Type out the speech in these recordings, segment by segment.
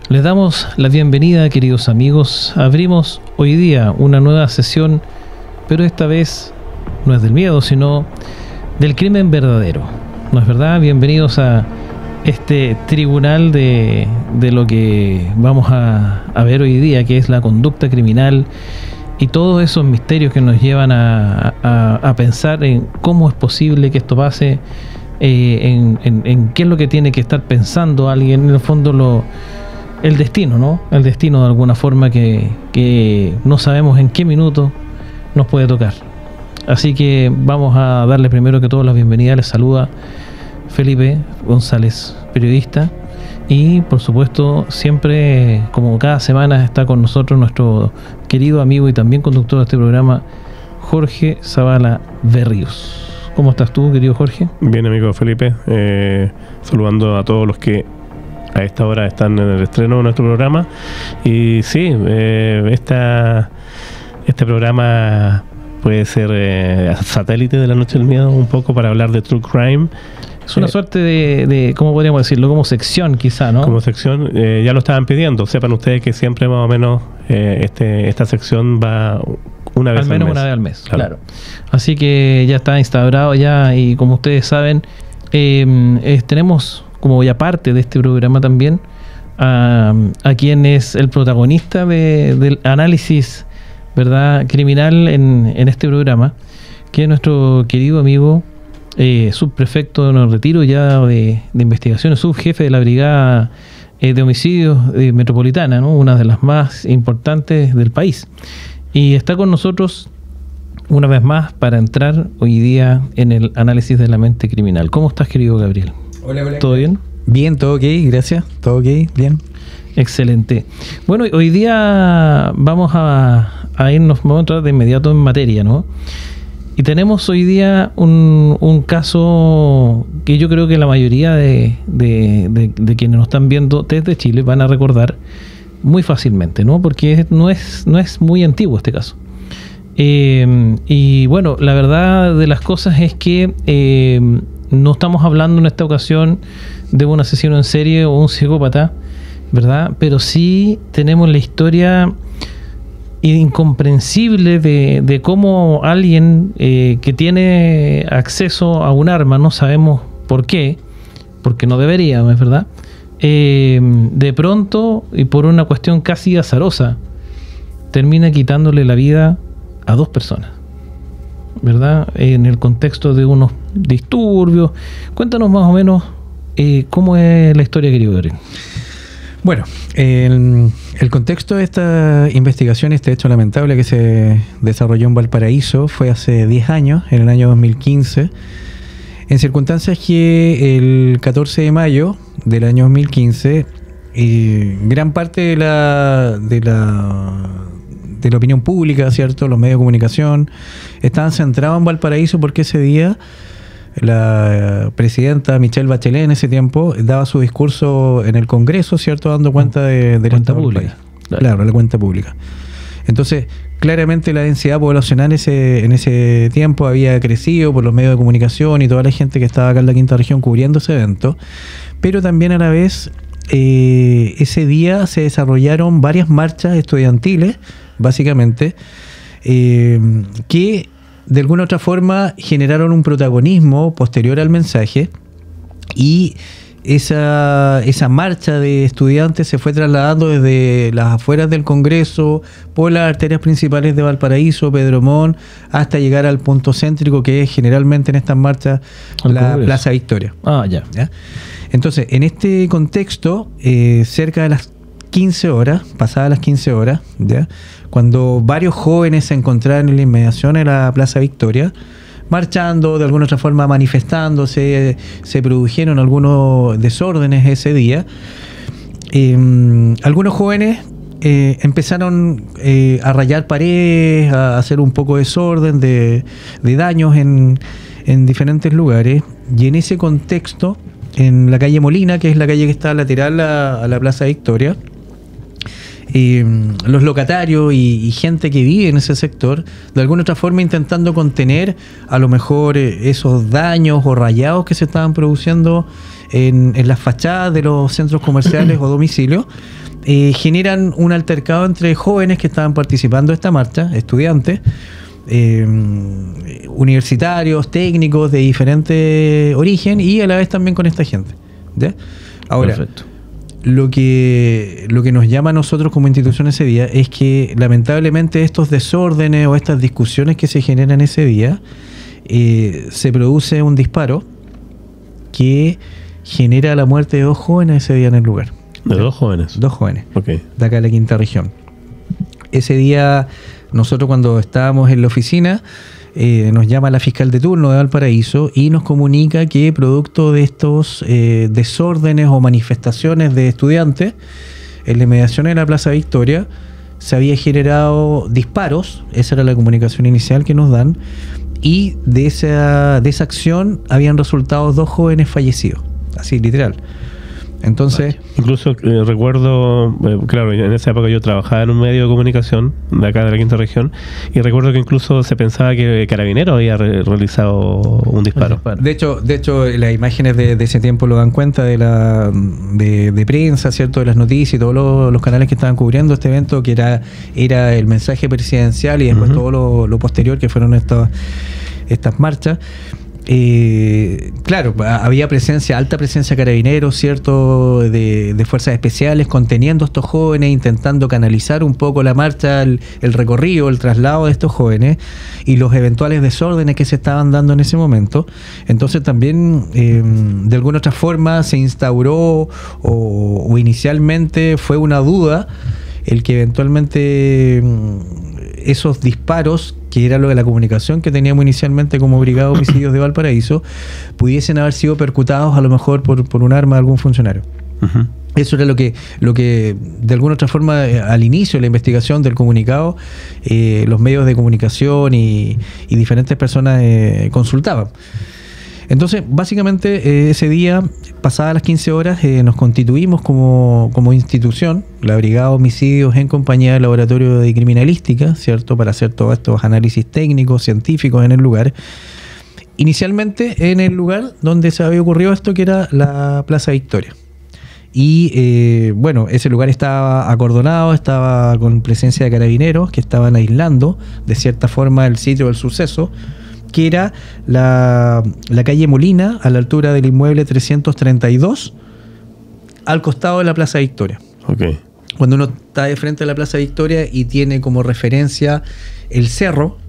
Les damos la bienvenida, queridos amigos. Abrimos hoy día una nueva sesión, pero esta vez no es del miedo, sino del crimen verdadero. ¿No es verdad? Bienvenidos a este tribunal de lo que vamos a ver hoy día, que es la conducta criminal y todos esos misterios que nos llevan a pensar en cómo es posible que esto pase, en qué es lo que tiene que estar pensando alguien, en el fondo el destino, ¿no? El destino de alguna forma que no sabemos en qué minuto nos puede tocar. Así que vamos a darle primero que todo la bienvenida. Les saluda Felipe González, periodista, y por supuesto siempre, como cada semana, está con nosotros nuestro querido amigo y también conductor de este programa, Jorge Zavala Berríos. ¿Cómo estás tú, querido Jorge? Bien, amigo Felipe, saludando a todos los que a esta hora están en el estreno de nuestro programa. Y sí, este programa puede ser satélite de la Noche del Miedo, un poco para hablar de True Crime. Es una suerte de, ¿cómo podríamos decirlo? Como sección, quizá, ¿no? Como sección, ya lo estaban pidiendo. Sepan ustedes que siempre más o menos esta sección va una vez al mes. Al menos una vez al mes, claro. Así que ya está instaurado ya, y como ustedes saben, tenemos como ya parte de este programa también a quien es el protagonista del análisis, ¿verdad?, criminal en este programa, que es nuestro querido amigo, subprefecto en retiro ya de investigaciones, subjefe de la brigada de homicidios metropolitana, ¿no?, una de las más importantes del país, y está con nosotros una vez más para entrar hoy día en el análisis de la mente criminal. ¿Cómo estás, querido Gabriel? Hola. ¿Todo bien? Bien, todo ok, gracias. Todo ok, bien. Excelente. Bueno, hoy día vamos a entrar de inmediato en materia, ¿no? Y tenemos hoy día un caso que yo creo que la mayoría de quienes nos están viendo desde Chile van a recordar muy fácilmente, ¿no? Porque no es muy antiguo este caso. Y bueno, la verdad de las cosas es que no estamos hablando en esta ocasión de un asesino en serie o un psicópata, ¿verdad? Pero sí tenemos la historia incomprensible de cómo alguien que tiene acceso a un arma, no sabemos por qué, porque no debería, ¿no es verdad? De pronto, y por una cuestión casi azarosa, termina quitándole la vida a dos personas, ¿verdad? En el contexto de unos disturbios. Cuéntanos más o menos cómo es la historia, querido Gabriel. Bueno, el contexto de esta investigación, este hecho lamentable que se desarrolló en Valparaíso, fue hace 10 años, en el año 2015, en circunstancias que el 14 de mayo del año 2015, gran parte de la opinión pública, ¿cierto?, los medios de comunicación, estaban centrados en Valparaíso porque ese día la presidenta Michelle Bachelet en ese tiempo daba su discurso en el Congreso, ¿cierto?, dando cuenta de la cuenta pública. Claro, la cuenta pública. Entonces, claramente la densidad poblacional en ese tiempo había crecido por los medios de comunicación y toda la gente que estaba acá en la quinta región cubriendo ese evento, pero también a la vez ese día se desarrollaron varias marchas estudiantiles, básicamente, que de alguna u otra forma generaron un protagonismo posterior al mensaje, y esa marcha de estudiantes se fue trasladando desde las afueras del Congreso, por las arterias principales de Valparaíso, Pedro Montt, hasta llegar al punto céntrico que es generalmente en estas marchas la Plaza Victoria. ¿Ya? Entonces, en este contexto, cerca de las 15 horas, pasadas las 15 horas, ¿ya?, cuando varios jóvenes se encontraban en la inmediación de la Plaza Victoria, marchando, de alguna otra forma manifestándose, se produjeron algunos desórdenes ese día. Algunos jóvenes empezaron a rayar paredes, a hacer un poco de desorden, de daños en diferentes lugares, y en ese contexto, en la calle Molina, que es la calle que está lateral a la Plaza Victoria, los locatarios y gente que vive en ese sector, de alguna otra forma intentando contener a lo mejor esos daños o rayados que se estaban produciendo en las fachadas de los centros comerciales o domicilios, generan un altercado entre jóvenes que estaban participando de esta marcha, estudiantes, universitarios, técnicos de diferente origen, y a la vez también con esta gente, ¿ya? Ahora, Perfecto. lo que nos llama a nosotros como institución ese día es que lamentablemente estos desórdenes o estas discusiones que se generan ese día, se produce un disparo que genera la muerte de 2 jóvenes ese día en el lugar. ¿De 2 jóvenes? 2 jóvenes, Ok. de acá de la quinta región. Ese día, nosotros cuando estábamos en la oficina, nos llama la fiscal de turno de Valparaíso y nos comunica que producto de estos desórdenes o manifestaciones de estudiantes en la inmediación de la Plaza Victoria se había generado disparos. Esa era la comunicación inicial que nos dan, y de esa acción habían resultado 2 jóvenes fallecidos, así literal. Entonces, Incluso recuerdo, claro, en esa época yo trabajaba en un medio de comunicación de acá de la quinta región, y recuerdo que incluso se pensaba que Carabineros había realizado un disparo. de hecho las imágenes de ese tiempo lo dan cuenta de prensa, ¿cierto? De las noticias y todos los canales que estaban cubriendo este evento, que era el mensaje presidencial y después todo lo posterior que fueron estas marchas. Claro, había alta presencia de carabineros, ¿cierto? De fuerzas especiales conteniendo a estos jóvenes, intentando canalizar un poco la marcha, el recorrido, el traslado de estos jóvenes y los eventuales desórdenes que se estaban dando en ese momento. Entonces también de alguna otra forma se instauró o inicialmente fue una duda el que eventualmente esos disparos, que era lo de la comunicación que teníamos inicialmente como Brigada de Homicidios de Valparaíso, pudiesen haber sido percutados a lo mejor por un arma de algún funcionario. Uh-huh. Eso era lo que de alguna otra forma al inicio de la investigación del comunicado los medios de comunicación y diferentes personas consultaban. Entonces, básicamente, ese día, pasadas las 15 horas, nos constituimos como institución, la Brigada de Homicidios, en compañía del Laboratorio de Criminalística, ¿cierto?, para hacer todos estos análisis técnicos, científicos en el lugar. Inicialmente, en el lugar donde se había ocurrido esto, que era la Plaza Victoria. Y, bueno, ese lugar estaba acordonado, estaba con presencia de carabineros que estaban aislando, de cierta forma, el sitio del suceso, que era la calle Molina, a la altura del inmueble 332, al costado de la Plaza Victoria. Okay. Cuando uno está de frente a la Plaza Victoria y tiene como referencia el cerro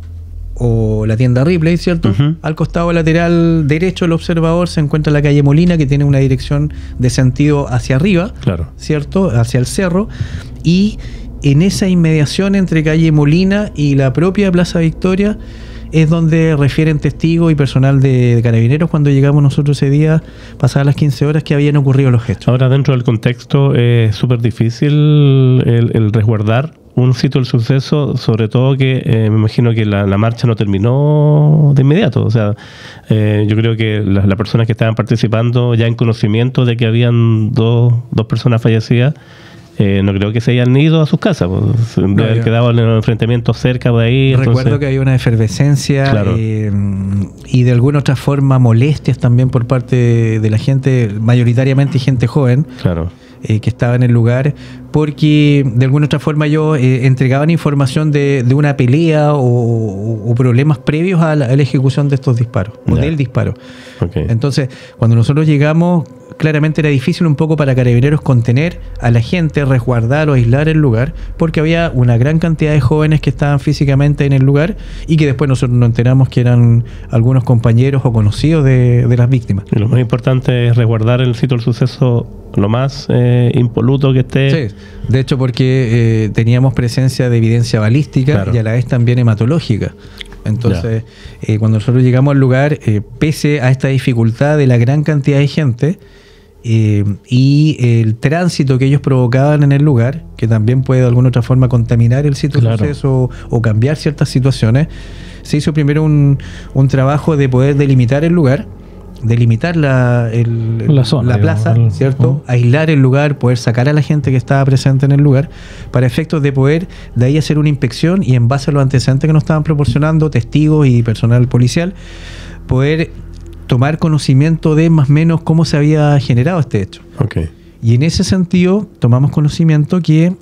o la tienda Ripley, ¿cierto? Uh-huh. Al costado lateral derecho del observador se encuentra la calle Molina, que tiene una dirección de sentido hacia arriba, claro, ¿cierto?, hacia el cerro, y en esa inmediación entre calle Molina y la propia Plaza Victoria es donde refieren testigos y personal de carabineros cuando llegamos nosotros ese día, pasadas las 15 horas, que habían ocurrido los hechos. Ahora, dentro del contexto, es súper difícil el resguardar un sitio del suceso, sobre todo que me imagino que la marcha no terminó de inmediato. O sea, yo creo que las personas que estaban participando ya en conocimiento de que habían dos personas fallecidas, no creo que se hayan ido a sus casas, pues, de haber quedado en los enfrentamientos cerca de ahí. Recuerdo entonces, que había una efervescencia, claro, y de alguna otra forma molestias también por parte de la gente, mayoritariamente gente joven, claro, que estaba en el lugar, porque de alguna otra forma ellos entregaban información de una pelea o problemas previos a la ejecución de estos disparos, o del disparo. Okay. Entonces, cuando nosotros llegamos, claramente era difícil un poco para carabineros contener a la gente, resguardar o aislar el lugar, porque había una gran cantidad de jóvenes que estaban físicamente en el lugar y que después nosotros nos enteramos que eran algunos compañeros o conocidos de las víctimas. Y lo más importante es resguardar el sitio del suceso lo más impoluto que esté. Sí, de hecho porque teníamos presencia de evidencia balística, claro, y a la vez también hematológica. Entonces, cuando nosotros llegamos al lugar, pese a esta dificultad de la gran cantidad de gente y el tránsito que ellos provocaban en el lugar, que también puede de alguna otra forma contaminar el sitio de suceso o cambiar ciertas situaciones, se hizo primero un trabajo de poder delimitar el lugar, delimitar la zona, la plaza, ¿cierto? Aislar el lugar, poder sacar a la gente que estaba presente en el lugar, para efectos de poder de ahí hacer una inspección y en base a los antecedentes que nos estaban proporcionando, testigos y personal policial, poder tomar conocimiento de más o menos cómo se había generado este hecho. Okay. Y en ese sentido tomamos conocimiento que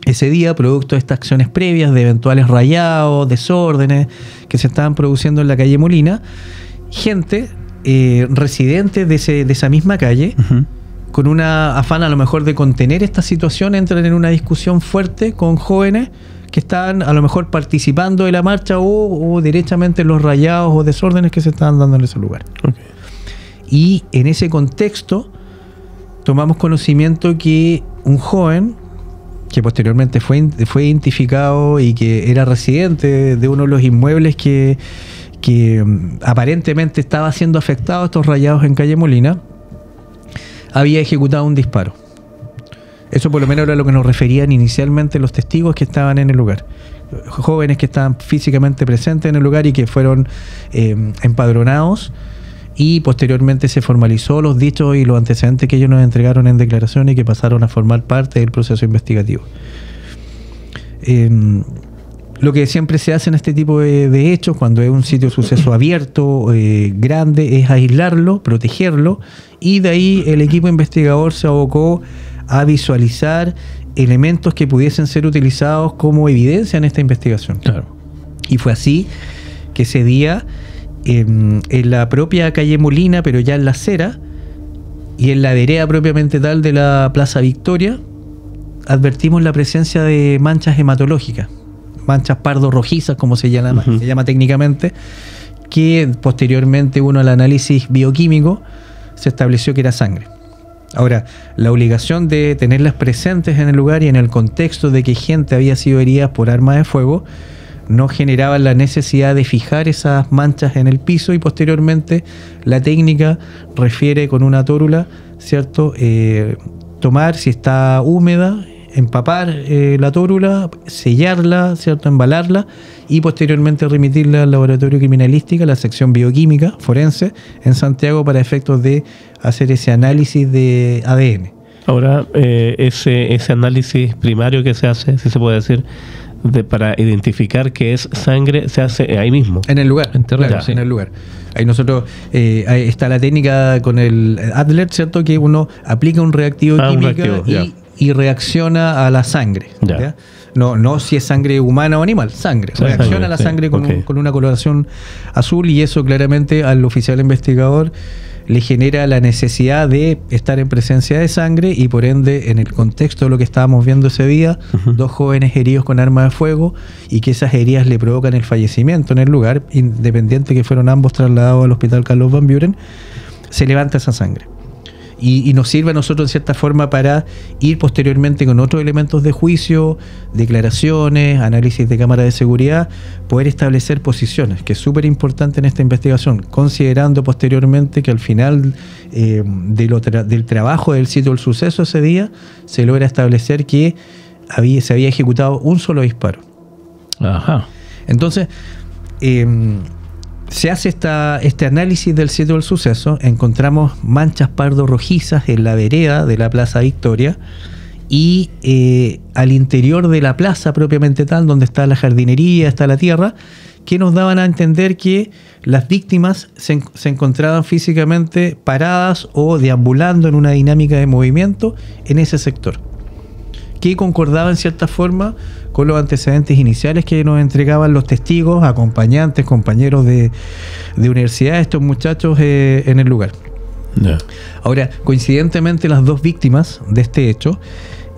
ese día, producto de estas acciones previas de eventuales rayados, desórdenes que se estaban produciendo en la calle Molina, gente residentes de esa misma calle, con una afán a lo mejor de contener esta situación, entran en una discusión fuerte con jóvenes que estaban a lo mejor participando de la marcha o derechamente en los rayados o desórdenes que se estaban dando en ese lugar. Okay. Y en ese contexto tomamos conocimiento que un joven que posteriormente fue identificado y que era residente de uno de los inmuebles que aparentemente estaba siendo afectado a estos rayados en calle Molina, había ejecutado un disparo. Eso por lo menos era lo que nos referían inicialmente los testigos que estaban en el lugar. Jóvenes que estaban físicamente presentes en el lugar y que fueron empadronados, y posteriormente se formalizó los dichos y los antecedentes que ellos nos entregaron en declaraciones y que pasaron a formar parte del proceso investigativo. Lo que siempre se hace en este tipo de hechos, cuando es un sitio de suceso abierto, grande, es aislarlo, protegerlo, y de ahí el equipo investigador se abocó a visualizar elementos que pudiesen ser utilizados como evidencia en esta investigación. Claro. Y fue así que ese día, en la propia calle Molina, pero ya en la acera, y en la vereda propiamente tal de la Plaza Victoria, advertimos la presencia de manchas hematológicas, manchas pardo-rojizas, como se llama técnicamente, que posteriormente uno al análisis bioquímico se estableció que era sangre. Ahora, la obligación de tenerlas presentes en el lugar y en el contexto de que gente había sido herida por arma de fuego no generaba la necesidad de fijar esas manchas en el piso, y posteriormente la técnica refiere con una tórula, ¿cierto? Tomar, si está húmeda, empapar la tórula, sellarla, ¿cierto? Embalarla y posteriormente remitirla al laboratorio criminalística, la sección bioquímica forense en Santiago, para efectos de hacer ese análisis de ADN. Ahora, ese análisis primario que se hace, si se puede decir, para identificar que es sangre, se hace ahí mismo. En el lugar, en terreno, claro, sí. En el lugar. Ahí nosotros, ahí está la técnica con el Adler, ¿cierto? Que uno aplica un reactivo químico y reacciona a la sangre. ¿Ya? No si es sangre humana o animal, sangre. Sí, reacciona sangre, a la sí. sangre con, Okay. con una coloración azul, y eso claramente al oficial investigador le genera la necesidad de estar en presencia de sangre, y por ende, en el contexto de lo que estábamos viendo ese día, dos jóvenes heridos con arma de fuego, y que esas heridas le provocan el fallecimiento en el lugar, independiente que fueron ambos trasladados al hospital Carlos Van Buren, se levanta esa sangre. Y nos sirve a nosotros en cierta forma para ir posteriormente con otros elementos de juicio, declaraciones, análisis de cámara de seguridad, poder establecer posiciones, que es súper importante en esta investigación, considerando posteriormente que al final del trabajo del sitio del suceso ese día, se logra establecer que se había ejecutado un solo disparo. Ajá. Entonces, se hace este análisis del sitio del suceso, encontramos manchas pardo-rojizas en la vereda de la Plaza Victoria, y al interior de la plaza propiamente tal, donde está la jardinería, está la tierra, que nos daban a entender que las víctimas se encontraban físicamente paradas o deambulando en una dinámica de movimiento en ese sector, que concordaba en cierta forma con los antecedentes iniciales que nos entregaban los testigos, acompañantes, compañeros de universidad, estos muchachos en el lugar. Yeah. Ahora, coincidentemente, las dos víctimas de este hecho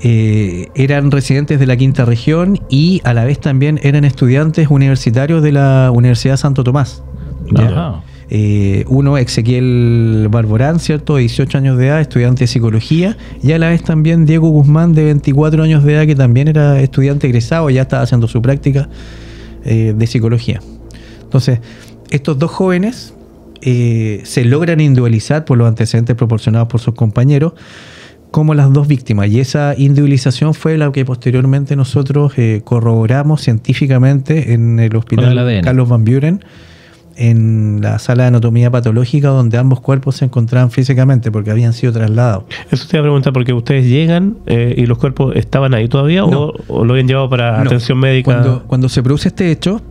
eran residentes de la Quinta Región, y a la vez también eran estudiantes universitarios de la Universidad Santo Tomás. ¿Ya? Ajá. Uno, Ezequiel Barborán, ¿cierto? De 18 años de edad, estudiante de psicología, y a la vez también Diego Guzmán, de 24 años de edad, que también era estudiante egresado, ya estaba haciendo su práctica de psicología. Entonces, estos dos jóvenes se logran individualizar por los antecedentes proporcionados por sus compañeros como las dos víctimas, y esa individualización fue la que posteriormente nosotros corroboramos científicamente en el hospital Carlos Van Buren, en la sala de anatomía patológica, donde ambos cuerpos se encontraban físicamente porque habían sido trasladados. Eso te iba a preguntar, porque ustedes llegan y los cuerpos estaban ahí todavía, No. o lo habían llevado para No. atención médica. Cuando se produce este hecho,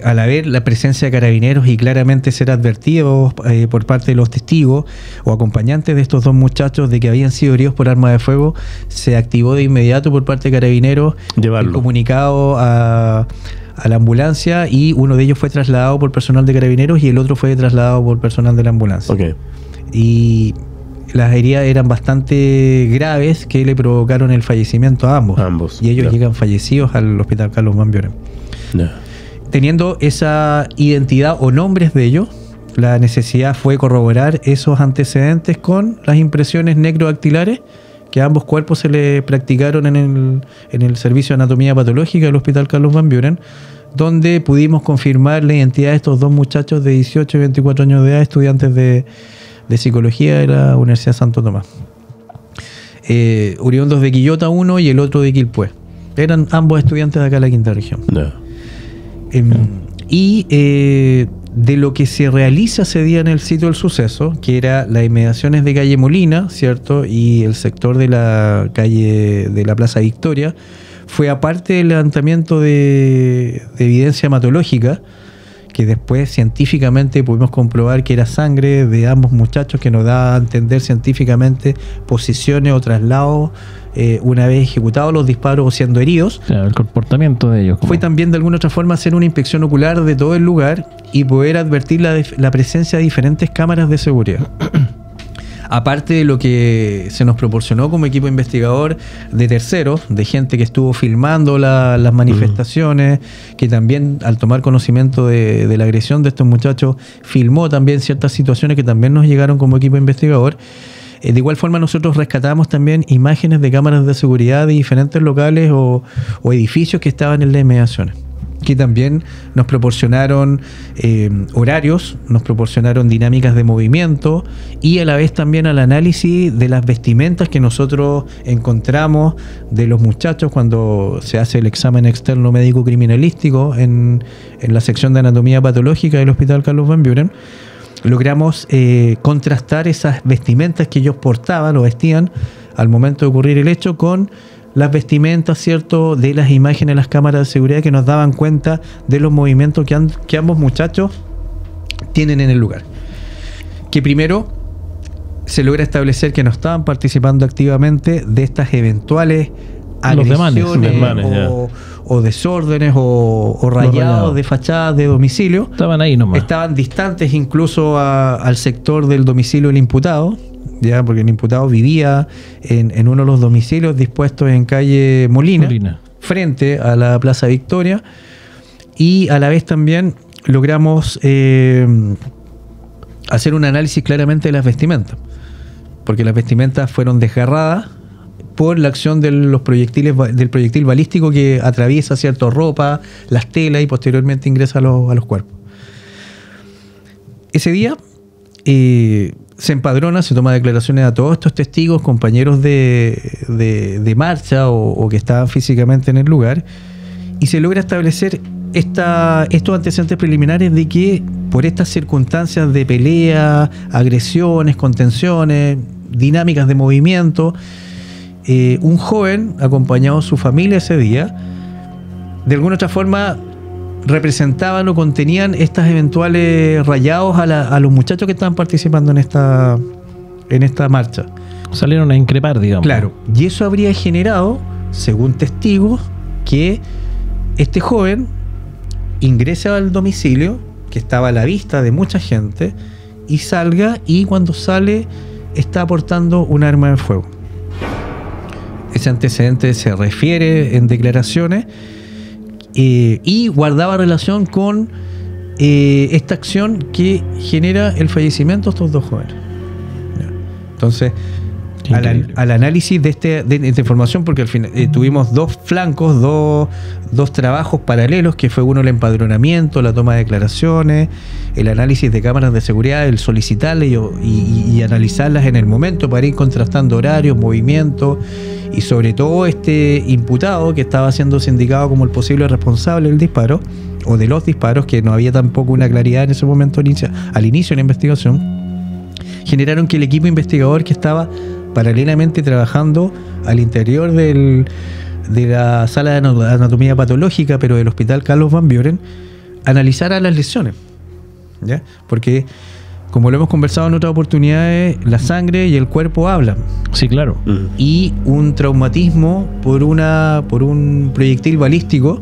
al haber la presencia de carabineros y claramente ser advertidos por parte de los testigos o acompañantes de estos dos muchachos de que habían sido heridos por arma de fuego, se activó de inmediato por parte de carabineros el comunicado a la ambulancia, y uno de ellos fue trasladado por personal de carabineros y el otro fue trasladado por personal de la ambulancia. Okay. Y las heridas eran bastante graves que le provocaron el fallecimiento a ambos. Y ellos llegan fallecidos al hospital Carlos Van Buren. Teniendo esa identidad o nombres de ellos, la necesidad fue corroborar esos antecedentes con las impresiones necrodactilares que a ambos cuerpos se le practicaron en el servicio de anatomía patológica del hospital Carlos Van Buren, donde pudimos confirmar la identidad de estos dos muchachos de 18 y 24 años de edad, estudiantes de psicología de la Universidad Santo Tomás. Oriundos de Quillota uno y el otro de Quilpué. Eran ambos estudiantes de acá de la quinta región. De lo que se realiza ese día en el sitio del suceso, que era las inmediaciones de calle Molina, ¿cierto? Y el sector de la calle de la Plaza Victoria, fue aparte del levantamiento de evidencia hematológica, que después científicamente pudimos comprobar que era sangre de ambos muchachos, que nos da a entender científicamente posiciones o traslados una vez ejecutados los disparos o siendo heridos. Claro, el comportamiento de ellos. Fue también de alguna otra forma hacer una inspección ocular de todo el lugar y poder advertir la presencia de diferentes cámaras de seguridad. Aparte de lo que se nos proporcionó como equipo investigador de terceros, de gente que estuvo filmando las manifestaciones, que también al tomar conocimiento de la agresión de estos muchachos, filmó también ciertas situaciones que también nos llegaron como equipo investigador. De igual forma nosotros rescatamos también imágenes de cámaras de seguridad de diferentes locales o edificios que estaban en las inmediaciones, que también nos proporcionaron horarios, nos proporcionaron dinámicas de movimiento y a la vez también al análisis de las vestimentas que nosotros encontramos de los muchachos cuando se hace el examen externo médico criminalístico en la sección de anatomía patológica del Hospital Carlos Van Buren. Logramos contrastar esas vestimentas que ellos portaban o vestían al momento de ocurrir el hecho con las vestimentas, ¿cierto?, de las imágenes de las cámaras de seguridad que nos daban cuenta de los movimientos que ambos muchachos tienen en el lugar. Que primero se logra establecer que no estaban participando activamente de estas eventuales agresiones o desórdenes o rayados de fachadas de domicilio. Estaban ahí nomás. Estaban distantes incluso al sector del domicilio del imputado, ya, porque el imputado vivía en uno de los domicilios dispuestos en calle Molina, frente a la Plaza Victoria, y a la vez también logramos hacer un análisis claramente de las vestimentas, porque las vestimentas fueron desgarradas por la acción de los proyectiles, del proyectil balístico que atraviesa cierta ropa, las telas y posteriormente ingresa a los cuerpos. Ese día se empadrona, se toma declaraciones a todos estos testigos, compañeros de marcha o que estaban físicamente en el lugar, y se logra establecer estos antecedentes preliminares de que por estas circunstancias de pelea, agresiones, contenciones, dinámicas de movimiento, un joven acompañado de su familia ese día, de alguna otra forma representaban o contenían estas eventuales rayados a los muchachos que estaban participando en esta marcha. Salieron a increpar, digamos. Claro, y eso habría generado, según testigos, que este joven ingrese al domicilio, que estaba a la vista de mucha gente, y salga, y cuando sale está portando un arma de fuego. Ese antecedente se refiere en declaraciones y guardaba relación con esta acción que genera el fallecimiento de estos dos jóvenes. Entonces, al análisis de esta información, porque al final tuvimos dos flancos, dos trabajos paralelos, que fue uno el empadronamiento, la toma de declaraciones, el análisis de cámaras de seguridad, el solicitarlas y analizarlas en el momento para ir contrastando horarios, movimientos, y sobre todo este imputado que estaba siendo sindicado como el posible responsable del disparo o de los disparos, que no había tampoco una claridad en ese momento al inicio de la investigación, generaron que el equipo investigador que estaba paralelamente trabajando al interior de la sala de anatomía patológica, pero del Hospital Carlos Van Buren, analizara las lesiones, ¿ya? Porque, como lo hemos conversado en otras oportunidades, la sangre y el cuerpo hablan. Sí, claro. Y un traumatismo por un proyectil balístico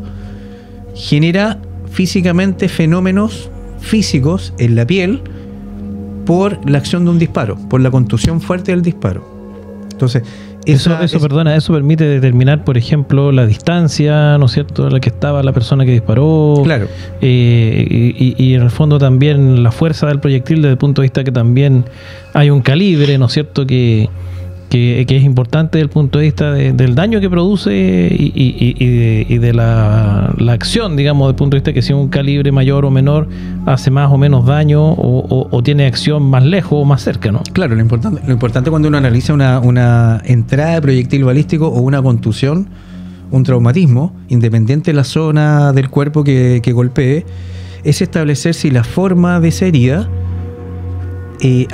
genera físicamente fenómenos físicos en la piel por la acción de un disparo, por la contusión fuerte del disparo. Entonces, eso permite determinar, por ejemplo, la distancia, ¿no es cierto?, a la que estaba la persona que disparó. Claro. Y en el fondo también la fuerza del proyectil, desde el punto de vista que también hay un calibre, ¿no es cierto?, que es importante desde el punto de vista del daño que produce y de la acción, digamos, desde el punto de vista que si un calibre mayor o menor hace más o menos daño o tiene acción más lejos o más cerca, ¿no? Claro, lo importante cuando uno analiza una entrada de proyectil balístico o una contusión, un traumatismo, independiente de la zona del cuerpo que golpee, es establecer si la forma de esa herida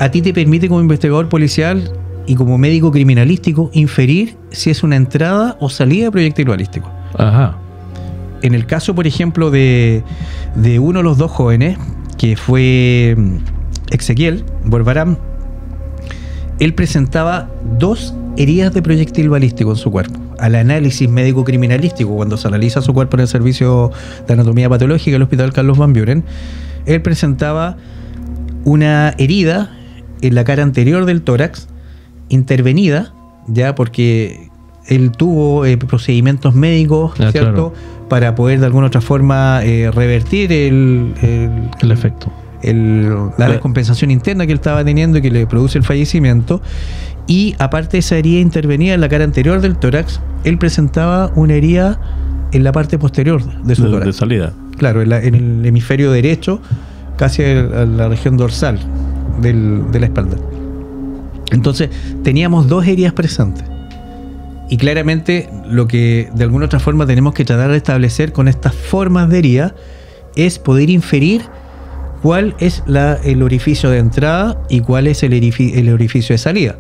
a ti te permite, como investigador policial y como médico criminalístico, inferir si es una entrada o salida de proyectil balístico. Ajá. En el caso, por ejemplo, de uno de los dos jóvenes, que fue Ezequiel Borbarán, él presentaba 2 heridas de proyectil balístico en su cuerpo. Al análisis médico criminalístico, cuando se analiza su cuerpo en el servicio de anatomía patológica del Hospital Carlos Van Buren, él presentaba una herida en la cara anterior del tórax, intervenida, ya porque él tuvo procedimientos médicos, ¿cierto?, claro, para poder de alguna otra forma revertir el efecto, la descompensación interna que él estaba teniendo y que le produce el fallecimiento. Y aparte de esa herida intervenida en la cara anterior del tórax, él presentaba una herida en la parte posterior de su tórax. De salida. Claro, en el hemisferio derecho, casi a la región dorsal de la espalda. Entonces, teníamos 2 heridas presentes. Y claramente, lo que de alguna otra forma tenemos que tratar de establecer con estas formas de herida es poder inferir cuál es el orificio de entrada y cuál es el orificio de salida,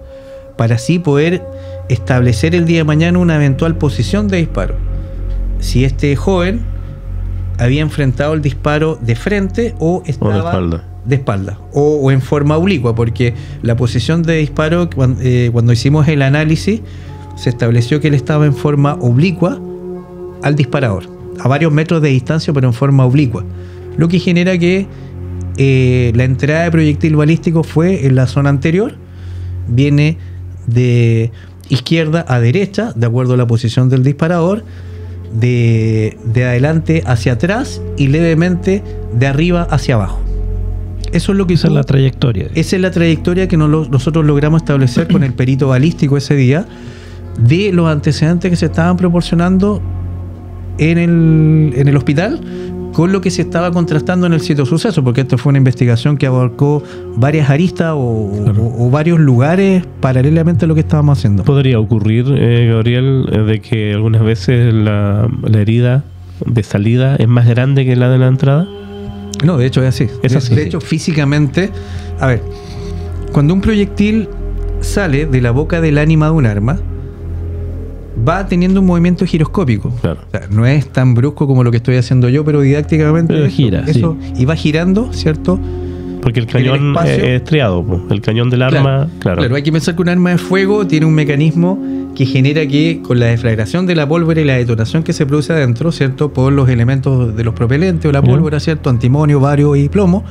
para así poder establecer el día de mañana una eventual posición de disparo. Si este joven había enfrentado el disparo de frente o estaba de espalda o en forma oblicua, porque la posición de disparo, cuando hicimos el análisis, se estableció que él estaba en forma oblicua al disparador, a varios metros de distancia, pero en forma oblicua, lo que genera que la entrada de proyectil balístico fue en la zona anterior, viene de izquierda a derecha, de acuerdo a la posición del disparador, de adelante hacia atrás y levemente de arriba hacia abajo. Eso es lo que esa es la trayectoria. Esa es la trayectoria que nosotros logramos establecer con el perito balístico ese día, de los antecedentes que se estaban proporcionando en el hospital con lo que se estaba contrastando en el sitio de suceso, porque esto fue una investigación que abarcó varias aristas o varios lugares paralelamente a lo que estábamos haciendo. ¿Podría ocurrir, Gabriel, de que algunas veces la herida de salida es más grande que la de la entrada? No, de hecho es así. De hecho, sí. Físicamente, a ver, cuando un proyectil sale de la boca del ánima de un arma, va teniendo un movimiento giroscópico. Claro. O sea, no es tan brusco como lo que estoy haciendo yo, pero didácticamente pero gira, eso y va girando, ¿cierto? Porque el cañón es estriado, el cañón del arma, claro. Hay que pensar que un arma de fuego tiene un mecanismo que genera que con la deflagración de la pólvora y la detonación que se produce adentro, ¿cierto?, por los elementos de los propelentes o la pólvora, ¿cierto?, antimonio, bario y plomo,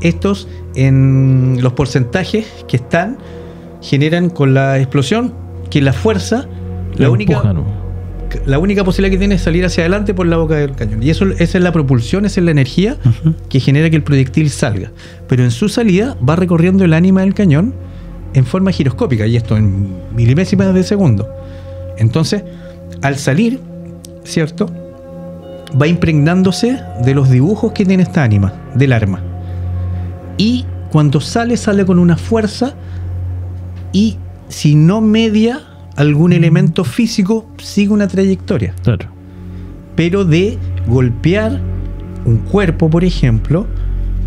estos en los porcentajes que están generan con la explosión que la fuerza, la única posibilidad que tiene es salir hacia adelante por la boca del cañón. Y esa es la propulsión, esa es la energía que genera que el proyectil salga. Pero en su salida va recorriendo el ánima del cañón en forma giroscópica, y esto en milimésimas de segundo. Entonces, al salir, ¿cierto?, va impregnándose de los dibujos que tiene esta ánima, del arma. Y cuando sale con una fuerza, y si no media algún elemento físico, sigue una trayectoria. Claro. Pero de golpear un cuerpo, por ejemplo,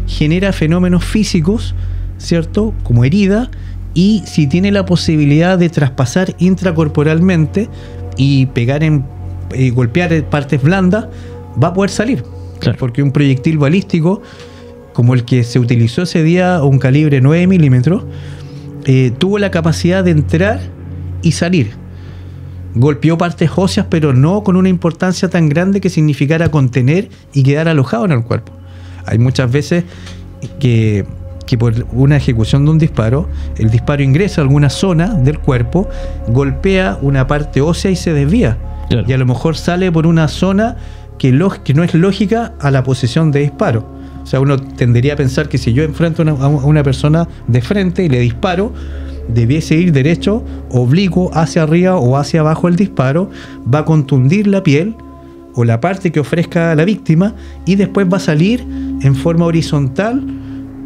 genera fenómenos físicos, ¿cierto?, como herida, y si tiene la posibilidad de traspasar intracorporalmente y pegar golpear partes blandas, va a poder salir. Claro. Porque un proyectil balístico, como el que se utilizó ese día, un calibre 9 milímetros, tuvo la capacidad de entrar y salir. Golpeó partes óseas, pero no con una importancia tan grande que significara contener y quedar alojado en el cuerpo. Hay muchas veces que por una ejecución de un disparo, el disparo ingresa a alguna zona del cuerpo, golpea una parte ósea y se desvía. Claro. Y a lo mejor sale por una zona que no es lógica a la posición de disparo. O sea, uno tendería a pensar que si yo enfrento a una persona de frente y le disparo, debiese ir derecho, oblicuo, hacia arriba o hacia abajo el disparo, va a contundir la piel o la parte que ofrezca la víctima y después va a salir en forma horizontal,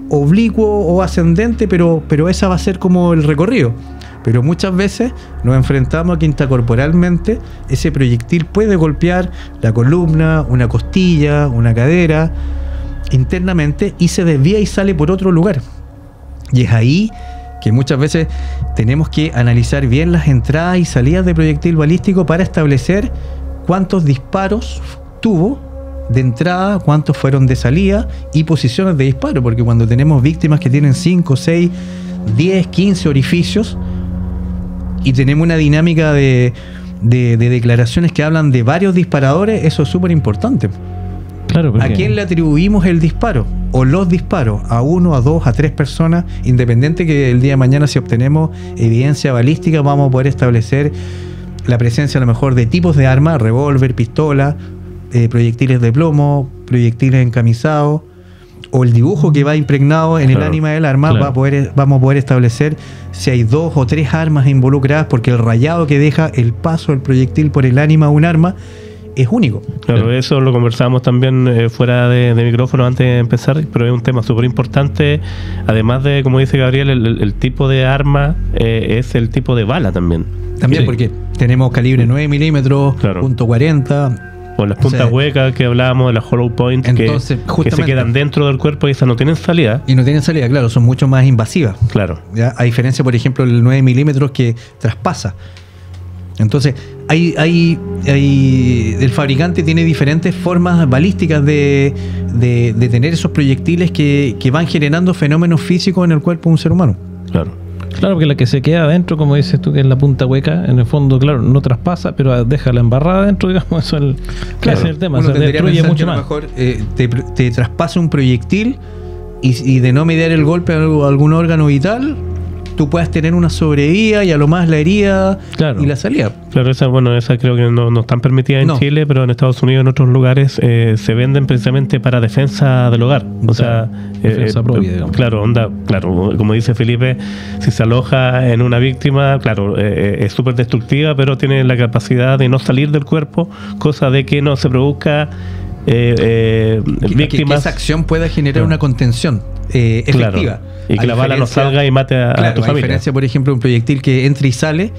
oblicuo o ascendente, pero esa va a ser como el recorrido. Pero muchas veces nos enfrentamos a que intracorporalmente ese proyectil puede golpear la columna, una costilla, una cadera, internamente, y se desvía y sale por otro lugar. Y es ahí que muchas veces tenemos que analizar bien las entradas y salidas de proyectil balístico para establecer cuántos disparos tuvo de entrada, cuántos fueron de salida y posiciones de disparo, porque cuando tenemos víctimas que tienen 5, 6, 10, 15 orificios y tenemos una dinámica de declaraciones que hablan de varios disparadores, eso es súper importante. Claro, porque... ¿A quién le atribuimos el disparo? O los disparos, a 1, a 2, a 3 personas, independiente que el día de mañana, si obtenemos evidencia balística, vamos a poder establecer la presencia a lo mejor de tipos de armas, revólver, pistola, proyectiles de plomo, proyectiles encamisados, o el dibujo que va impregnado en el ánima del arma. Claro. Vamos a poder establecer si hay 2 o 3 armas involucradas, porque el rayado que deja el paso del proyectil por el ánima de un arma es único. Claro, eso lo conversábamos también fuera de micrófono antes de empezar, pero es un tema súper importante. Además de, como dice Gabriel, el tipo de arma es el tipo de bala también. También Sí. porque tenemos calibre 9 milímetros, Claro. punto .40. O las puntas huecas que hablábamos, de las hollow point, Entonces, que se justamente, quedan dentro del cuerpo y esas no tienen salida. y no tienen salida, claro, son mucho más invasivas. Claro. ¿Ya? A diferencia, por ejemplo, del 9 milímetros que traspasa. Entonces, el fabricante tiene diferentes formas balísticas de tener esos proyectiles que van generando fenómenos físicos en el cuerpo de un ser humano. Claro. Claro, porque la que se queda adentro, como dices tú, que es la punta hueca, en el fondo, claro, no traspasa, pero deja la embarrada adentro, digamos, eso ese es el tema, Uno se tendría a destruye pensar mucho que a lo más. mejor te traspasa un proyectil y de no mediar el golpe a algún órgano vital, tú puedas tener una sobrevida y a lo más la herida Claro. y la salida. Claro, esa creo que no están permitidas en No. Chile, pero en Estados Unidos, en otros lugares, se venden precisamente para defensa del hogar. O sea, defensa propia, digamos. claro, como dice Felipe, si se aloja en una víctima, claro, es súper destructiva, pero tiene la capacidad de no salir del cuerpo, cosa de que no se produzca Que víctimas. esa acción pueda generar Claro. una contención efectiva. Claro. Y que A la bala no diferencia- salga y mate a Claro, tu a familia. diferencia, por ejemplo, de un proyectil que entra y sale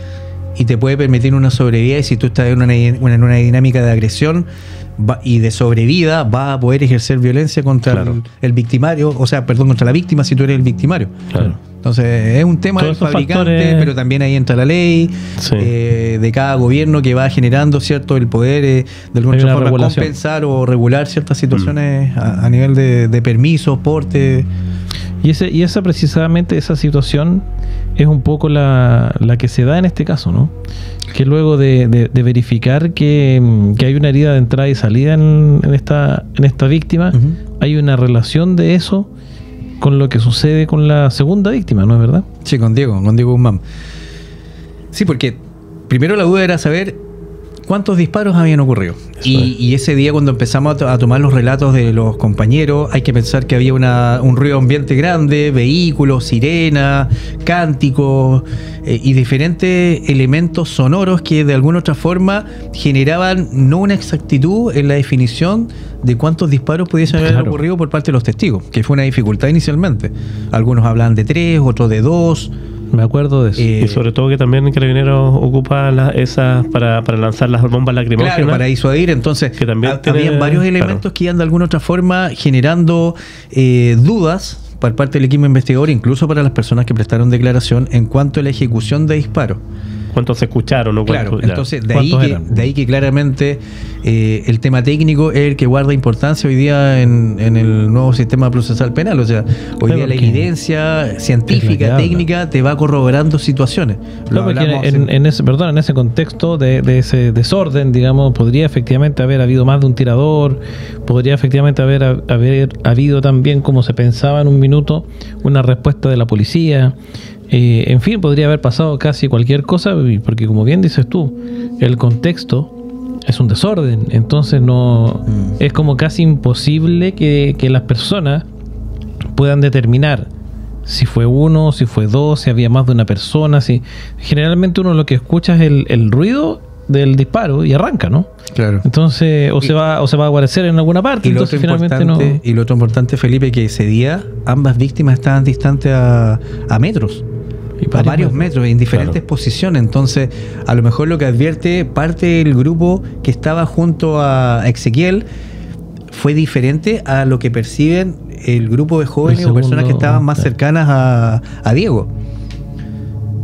y te puede permitir una sobrevida, y si tú estás en una dinámica de agresión y de sobrevida, va a poder ejercer violencia contra Claro. el victimario, o sea, perdón, contra la víctima si tú eres el victimario. Claro. Entonces, es un tema Todos del esos fabricante, factores- pero también ahí entra la ley Sí. de cada gobierno que va generando, ¿cierto?, el poder de alguna Hay otra una forma regulación. compensar o regular ciertas situaciones a nivel de permisos, porte. Y esa precisamente, esa situación es un poco la que se da en este caso, ¿no? Que luego de verificar que hay una herida de entrada y salida en esta víctima, Ujú. hay una relación de eso con lo que sucede con la segunda víctima, ¿no es verdad? Sí, con Diego Guzmán. Sí, porque primero la duda era saber cuántos disparos habían ocurrido. Y ese día, cuando empezamos a tomar los relatos de los compañeros, hay que pensar que había un ruido ambiente grande, vehículos, sirenas, cánticos y diferentes elementos sonoros que de alguna otra forma generaban no una exactitud en la definición de cuántos disparos pudiesen haber Claro. ocurrido por parte de los testigos, que fue una dificultad inicialmente. Algunos hablan de 3, otros de 2. Me acuerdo de eso. Y sobre todo que también Carabineros ocupa esas para lanzar las bombas lacrimógenas. Claro, para disuadir. Entonces, Que también tiene- habían varios elementos claro. que iban de alguna otra forma generando dudas por parte del equipo investigador, incluso para las personas que prestaron declaración en cuanto a la ejecución de disparos. cuántos se escucharon, ¿no? Claro, entonces de ¿Cuántos ahí que claramente el tema técnico es el que guarda importancia hoy día en el nuevo sistema procesal penal. O sea, hoy día la evidencia científica, técnica, te va corroborando situaciones. No, en ese contexto de ese desorden, digamos, podría efectivamente haber habido más de un tirador, podría efectivamente haber habido también, como se pensaba en un minuto, una respuesta de la policía. En fin, podría haber pasado casi cualquier cosa, porque como bien dices tú, el contexto es un desorden, entonces no es como casi imposible que las personas puedan determinar si fue uno, si fue dos, si había más de una persona. Si generalmente uno lo que escucha es el ruido del disparo y arranca, ¿no? Claro. Entonces se va a guarecer en alguna parte. Entonces finalmente no. Y lo otro importante, Felipe, que ese día ambas víctimas estaban distantes a metros. A varios metros, en diferentes posiciones. Entonces, a lo mejor lo que advierte parte del grupo que estaba junto a Ezequiel fue diferente a lo que perciben el grupo de jóvenes o personas que estaban más cercanas a Diego.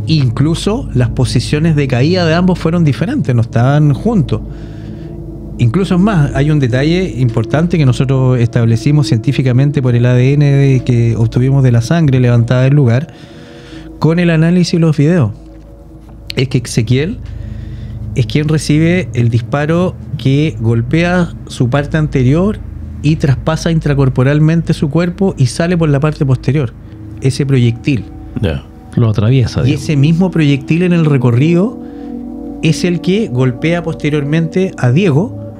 Incluso las posiciones de caída de ambos fueron diferentes, no estaban juntos. Incluso es más, hay un detalle importante que nosotros establecimos científicamente por el ADN que obtuvimos de la sangre levantada del lugar, con el análisis de los videos. Es que Ezequiel es quien recibe el disparo que golpea su parte anterior y traspasa intracorporalmente su cuerpo y sale por la parte posterior. Ese proyectil. Lo atraviesa. Y ese mismo proyectil en el recorrido es el que golpea posteriormente a Diego,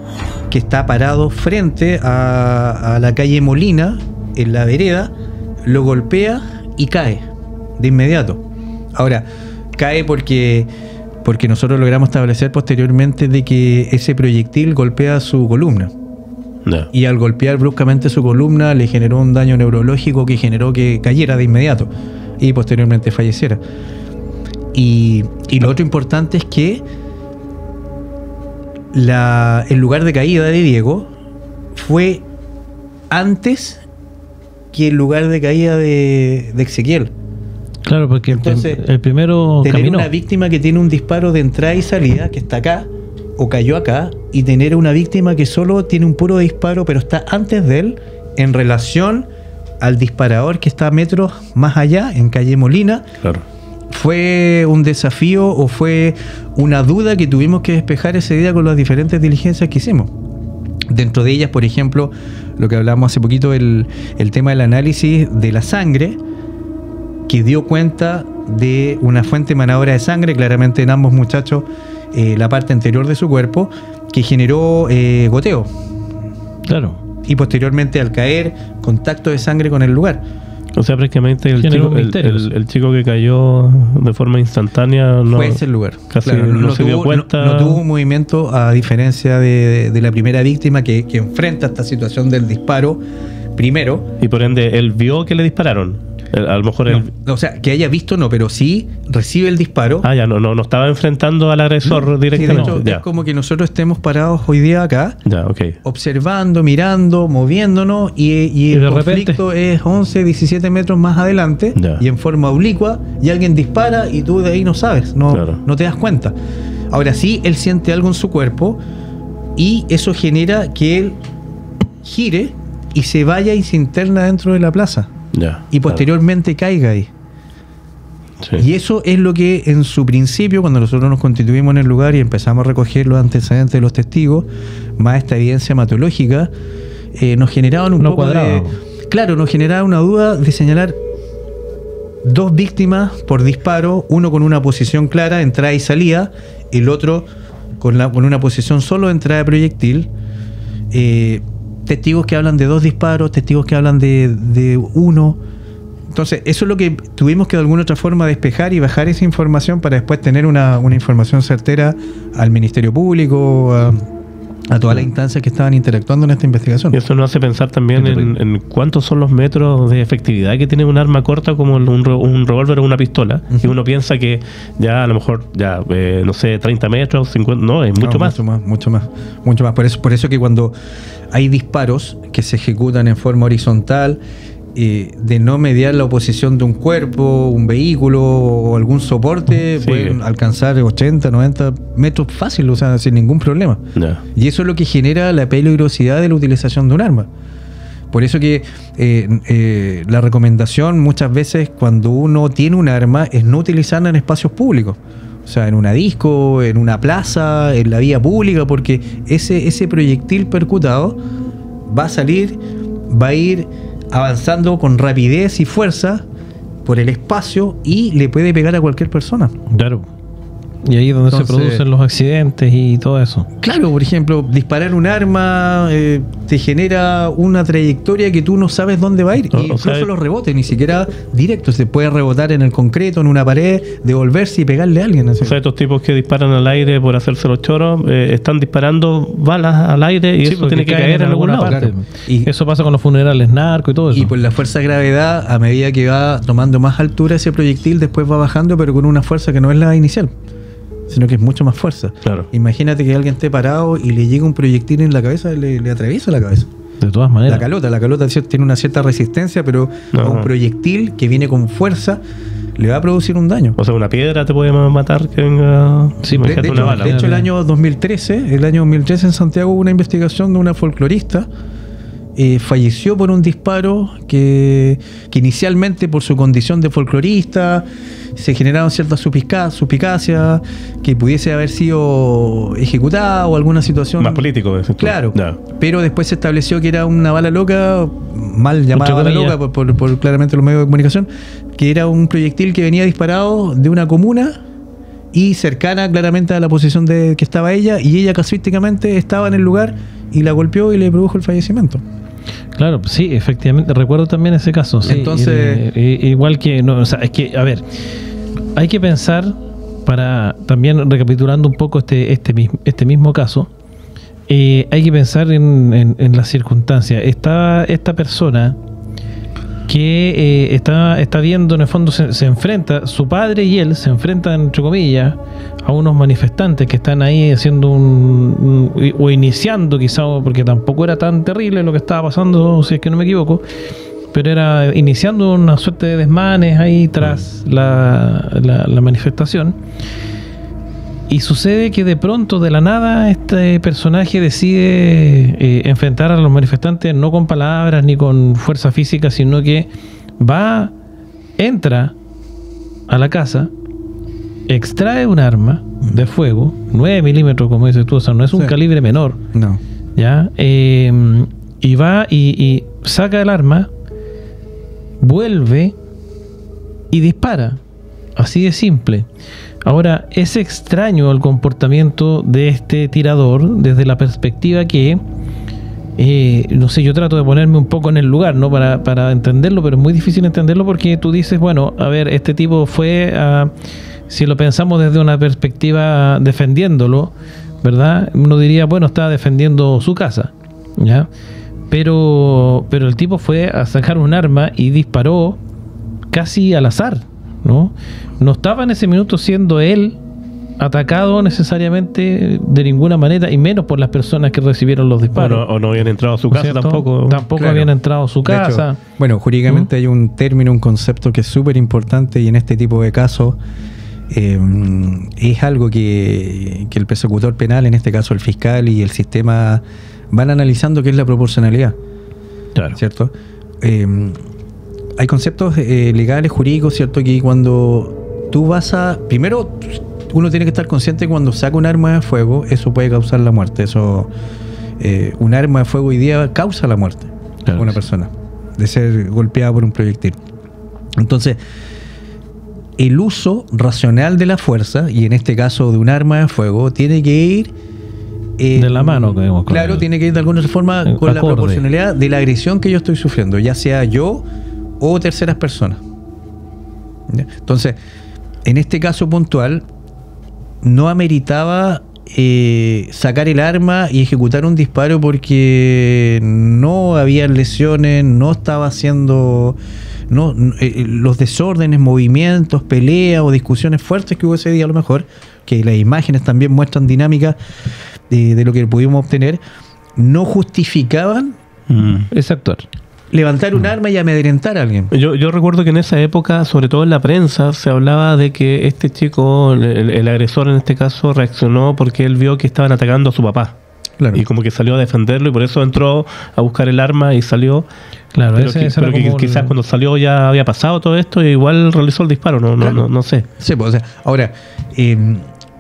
que está parado frente a la calle Molina, en la vereda, lo golpea y cae de inmediato. Ahora, cae porque nosotros logramos establecer posteriormente de que ese proyectil golpea su columna. Y al golpear bruscamente su columna le generó un daño neurológico que generó que cayera de inmediato y posteriormente falleciera. Y lo otro importante es que el lugar de caída de Diego fue antes que el lugar de caída de Ezequiel. Claro, porque entonces, el primero tener caminó. Una víctima que tiene un disparo de entrada y salida, que está acá, o cayó acá, y tener una víctima que solo tiene un puro disparo, pero está antes de él, en relación al disparador que está a metros más allá, en calle Molina. Claro. Fue un desafío o fue una duda que tuvimos que despejar ese día con las diferentes diligencias que hicimos. Dentro de ellas, por ejemplo, lo que hablamos hace poquito, el tema del análisis de la sangre, que dio cuenta de una fuente emanadora de sangre, claramente en ambos muchachos, la parte anterior de su cuerpo, que generó goteo. Claro. Y posteriormente, al caer, contacto de sangre con el lugar. O sea, prácticamente el chico que cayó de forma instantánea fue ese el lugar. Casi claro, no se dio cuenta. No tuvo un movimiento, a diferencia de la primera víctima que enfrenta esta situación del disparo primero. Y por ende, él vio que le dispararon. A lo mejor o sea, que haya visto no, pero sí recibe el disparo. Ya no estaba enfrentando al agresor directamente. Sí, de hecho, es como que nosotros estemos parados hoy día acá, okay, observando, mirando, moviéndonos, y el conflicto es 11, 17 metros más adelante, y en forma oblicua, y alguien dispara y tú de ahí no sabes, no te das cuenta. Ahora sí, él siente algo en su cuerpo y eso genera que él gire y se vaya y se interna dentro de la plaza. Y posteriormente caiga ahí. Sí. Y eso es lo que en su principio, cuando nosotros nos constituimos en el lugar y empezamos a recoger los antecedentes de los testigos, más esta evidencia hematológica, nos generaban un poco de... Claro, nos generaba una duda de señalar dos víctimas por disparo, uno con una posición clara, entrada y salida, el otro con una posición solo de entrada de proyectil. Testigos que hablan de dos disparos, testigos que hablan de uno. Entonces, eso es lo que tuvimos que de alguna otra forma despejar y bajar esa información para después tener una información certera al Ministerio Público, a todas las instancias que estaban interactuando en esta investigación. Y eso nos hace pensar también en cuántos son los metros de efectividad que tiene un arma corta como un revólver o una pistola. Y uno piensa que ya a lo mejor, no sé, 30 metros, 50, no, es mucho más. Mucho más. Por eso que cuando hay disparos que se ejecutan en forma horizontal, de no mediar la oposición de un cuerpo, un vehículo o algún soporte, Sí. pueden alcanzar 80, 90 metros fácil, o sea, sin ningún problema. No. Y eso es lo que genera la peligrosidad de la utilización de un arma. Por eso que la recomendación muchas veces cuando uno tiene un arma es no utilizarla en espacios públicos. O sea, en una disco, en una plaza, en la vía pública, porque ese proyectil percutado va a salir, va a ir avanzando con rapidez y fuerza por el espacio y le puede pegar a cualquier persona. Claro. Y ahí es donde Entonces, se producen los accidentes y todo eso. Claro, por ejemplo, disparar un arma te genera una trayectoria que tú no sabes dónde va a ir. O Y incluso sea, los rebotes, ni siquiera directos. Se puede rebotar en el concreto, en una pared, devolverse y pegarle a alguien. Así. O sea, estos tipos que disparan al aire por hacerse los choros, están disparando balas al aire y Sí, eso porque tiene que caen caer en algún lado. parte. Claro. Y- Eso pasa con los funerales narco y todo eso. Y por la fuerza de gravedad, a medida que va tomando más altura ese proyectil, después va bajando, pero con una fuerza que no es la inicial, sino que es mucho más fuerza. Claro. Imagínate que alguien esté parado y le llega un proyectil en la cabeza, le atraviesa la cabeza. De todas maneras. La calota tiene una cierta resistencia, pero Ajá. a un proyectil que viene con fuerza le va a producir un daño. O sea, una piedra te puede matar que venga. Sí, imagínate una bala. De hecho, el año 2013 en Santiago hubo una investigación de una folclorista. Falleció por un disparo que inicialmente por su condición de folclorista se generaron ciertas suspicacias que pudiese haber sido ejecutada o alguna situación Más político, decís tú. claro, Ya. pero después se estableció que era una bala loca, mal llamada Entre bala comillas. loca por claramente los medios de comunicación, que era un proyectil que venía disparado de una comuna y cercana claramente a la posición de que estaba ella, y ella casuísticamente estaba en el lugar y la golpeó y le produjo el fallecimiento. Claro, sí, efectivamente. Recuerdo también ese caso. Sí, Entonces- igual que. No, o sea, es que, a ver, hay que pensar, para también recapitulando un poco este mismo caso, hay que pensar en las circunstancias. Está esta persona que está viendo, en el fondo se enfrenta, su padre y él se enfrentan, entre comillas, a unos manifestantes que están ahí haciendo o iniciando quizá, porque tampoco era tan terrible lo que estaba pasando, si es que no me equivoco, pero era iniciando una suerte de desmanes ahí tras la manifestación. Y sucede que de pronto, de la nada, este personaje decide enfrentar a los manifestantes no con palabras ni con fuerza física, sino que entra a la casa, extrae un arma de fuego, 9 milímetros, como dices tú, o sea, no es un Sí. calibre menor, No. ¿ya? Y va y saca el arma, vuelve y dispara. Así de simple. Ahora, es extraño el comportamiento de este tirador desde la perspectiva que, no sé, yo trato de ponerme un poco en el lugar, ¿no? Para entenderlo, pero es muy difícil entenderlo porque tú dices, bueno, a ver, este tipo fue, si lo pensamos desde una perspectiva defendiéndolo, ¿verdad? Uno diría, bueno, estaba defendiendo su casa, ¿ya? Pero el tipo fue a sacar un arma y disparó casi al azar, ¿no? No estaba en ese minuto siendo él atacado necesariamente de ninguna manera, y menos por las personas que recibieron los disparos. O no habían entrado a su ¿No es casa cierto? tampoco. Tampoco Claro. habían entrado a su De hecho, casa. bueno, jurídicamente hay un término, un concepto que es súper importante, y en este tipo de casos es algo que el persecutor penal, en este caso el fiscal y el sistema, van analizando, que es la proporcionalidad. Claro. ¿Cierto? Hay conceptos legales, jurídicos, ¿cierto? Que cuando tú primero, uno tiene que estar consciente que cuando saca un arma de fuego, eso puede causar la muerte. Un arma de fuego hoy día causa la muerte Claro a una que sí. persona, de ser golpeada por un proyectil. Entonces, el uso racional de la fuerza, y en este caso de un arma de fuego, tiene que ir De la mano, digamos, con claro, el- tiene que ir de alguna forma con la acorde. proporcionalidad de la agresión que yo estoy sufriendo, ya sea yo o terceras personas. ¿Ya? Entonces, en este caso puntual, no ameritaba sacar el arma y ejecutar un disparo porque no había lesiones, no estaba haciendo los desórdenes, movimientos, peleas o discusiones fuertes que hubo ese día, a lo mejor, que las imágenes también muestran dinámicas de lo que pudimos obtener, no justificaban Ese actor. levantar un arma y amedrentar a alguien. Yo recuerdo que en esa época, sobre todo en la prensa, se hablaba de que este chico, el agresor en este caso, reaccionó porque él vio que estaban atacando a su papá. Claro. Y como que salió a defenderlo y por eso entró a buscar el arma y salió. Claro, pero que quizás cuando salió ya había pasado todo esto y igual realizó el disparo, no sé. Sí, pues, o sea, ahora,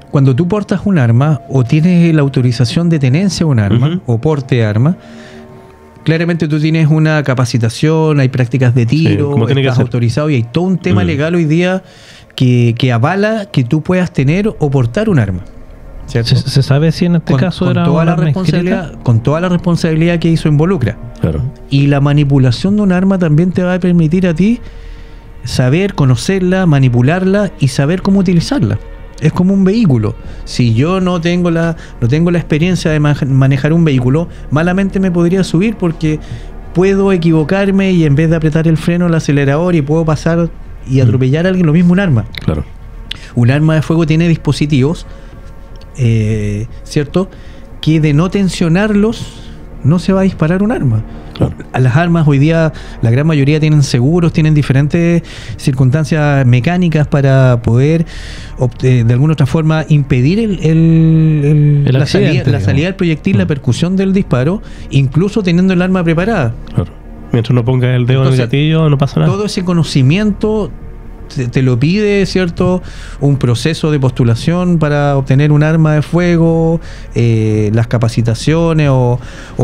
cuando tú portas un arma o tienes la autorización de tenencia de un arma o porte de arma, claramente tú tienes una capacitación, hay prácticas de tiro, estás autorizado y hay todo un tema legal hoy día que avala que tú puedas tener o portar un arma. ¿Se sabe si en este caso era toda un la arma responsabilidad, inscrita? con toda la responsabilidad que eso involucra. Claro. Y la manipulación de un arma también te va a permitir a ti saber, conocerla, manipularla y saber cómo utilizarla. Es como un vehículo. Si yo no tengo la experiencia de manejar un vehículo, malamente me podría subir porque puedo equivocarme y en vez de apretar el freno, el acelerador y puedo pasar y atropellar a alguien, lo mismo un arma. Claro. Un arma de fuego tiene dispositivos, ¿cierto? Que de no tensionarlos no se va a disparar un arma. Claro. A las armas hoy día la gran mayoría tienen seguros, tienen diferentes circunstancias mecánicas para poder de alguna otra forma impedir la salida del proyectil, la percusión del disparo, incluso teniendo el arma preparada. Claro. Mientras no pongas el dedo en el gatillo no pasa nada. Todo ese conocimiento te lo pide, ¿cierto? Un proceso de postulación para obtener un arma de fuego, las capacitaciones o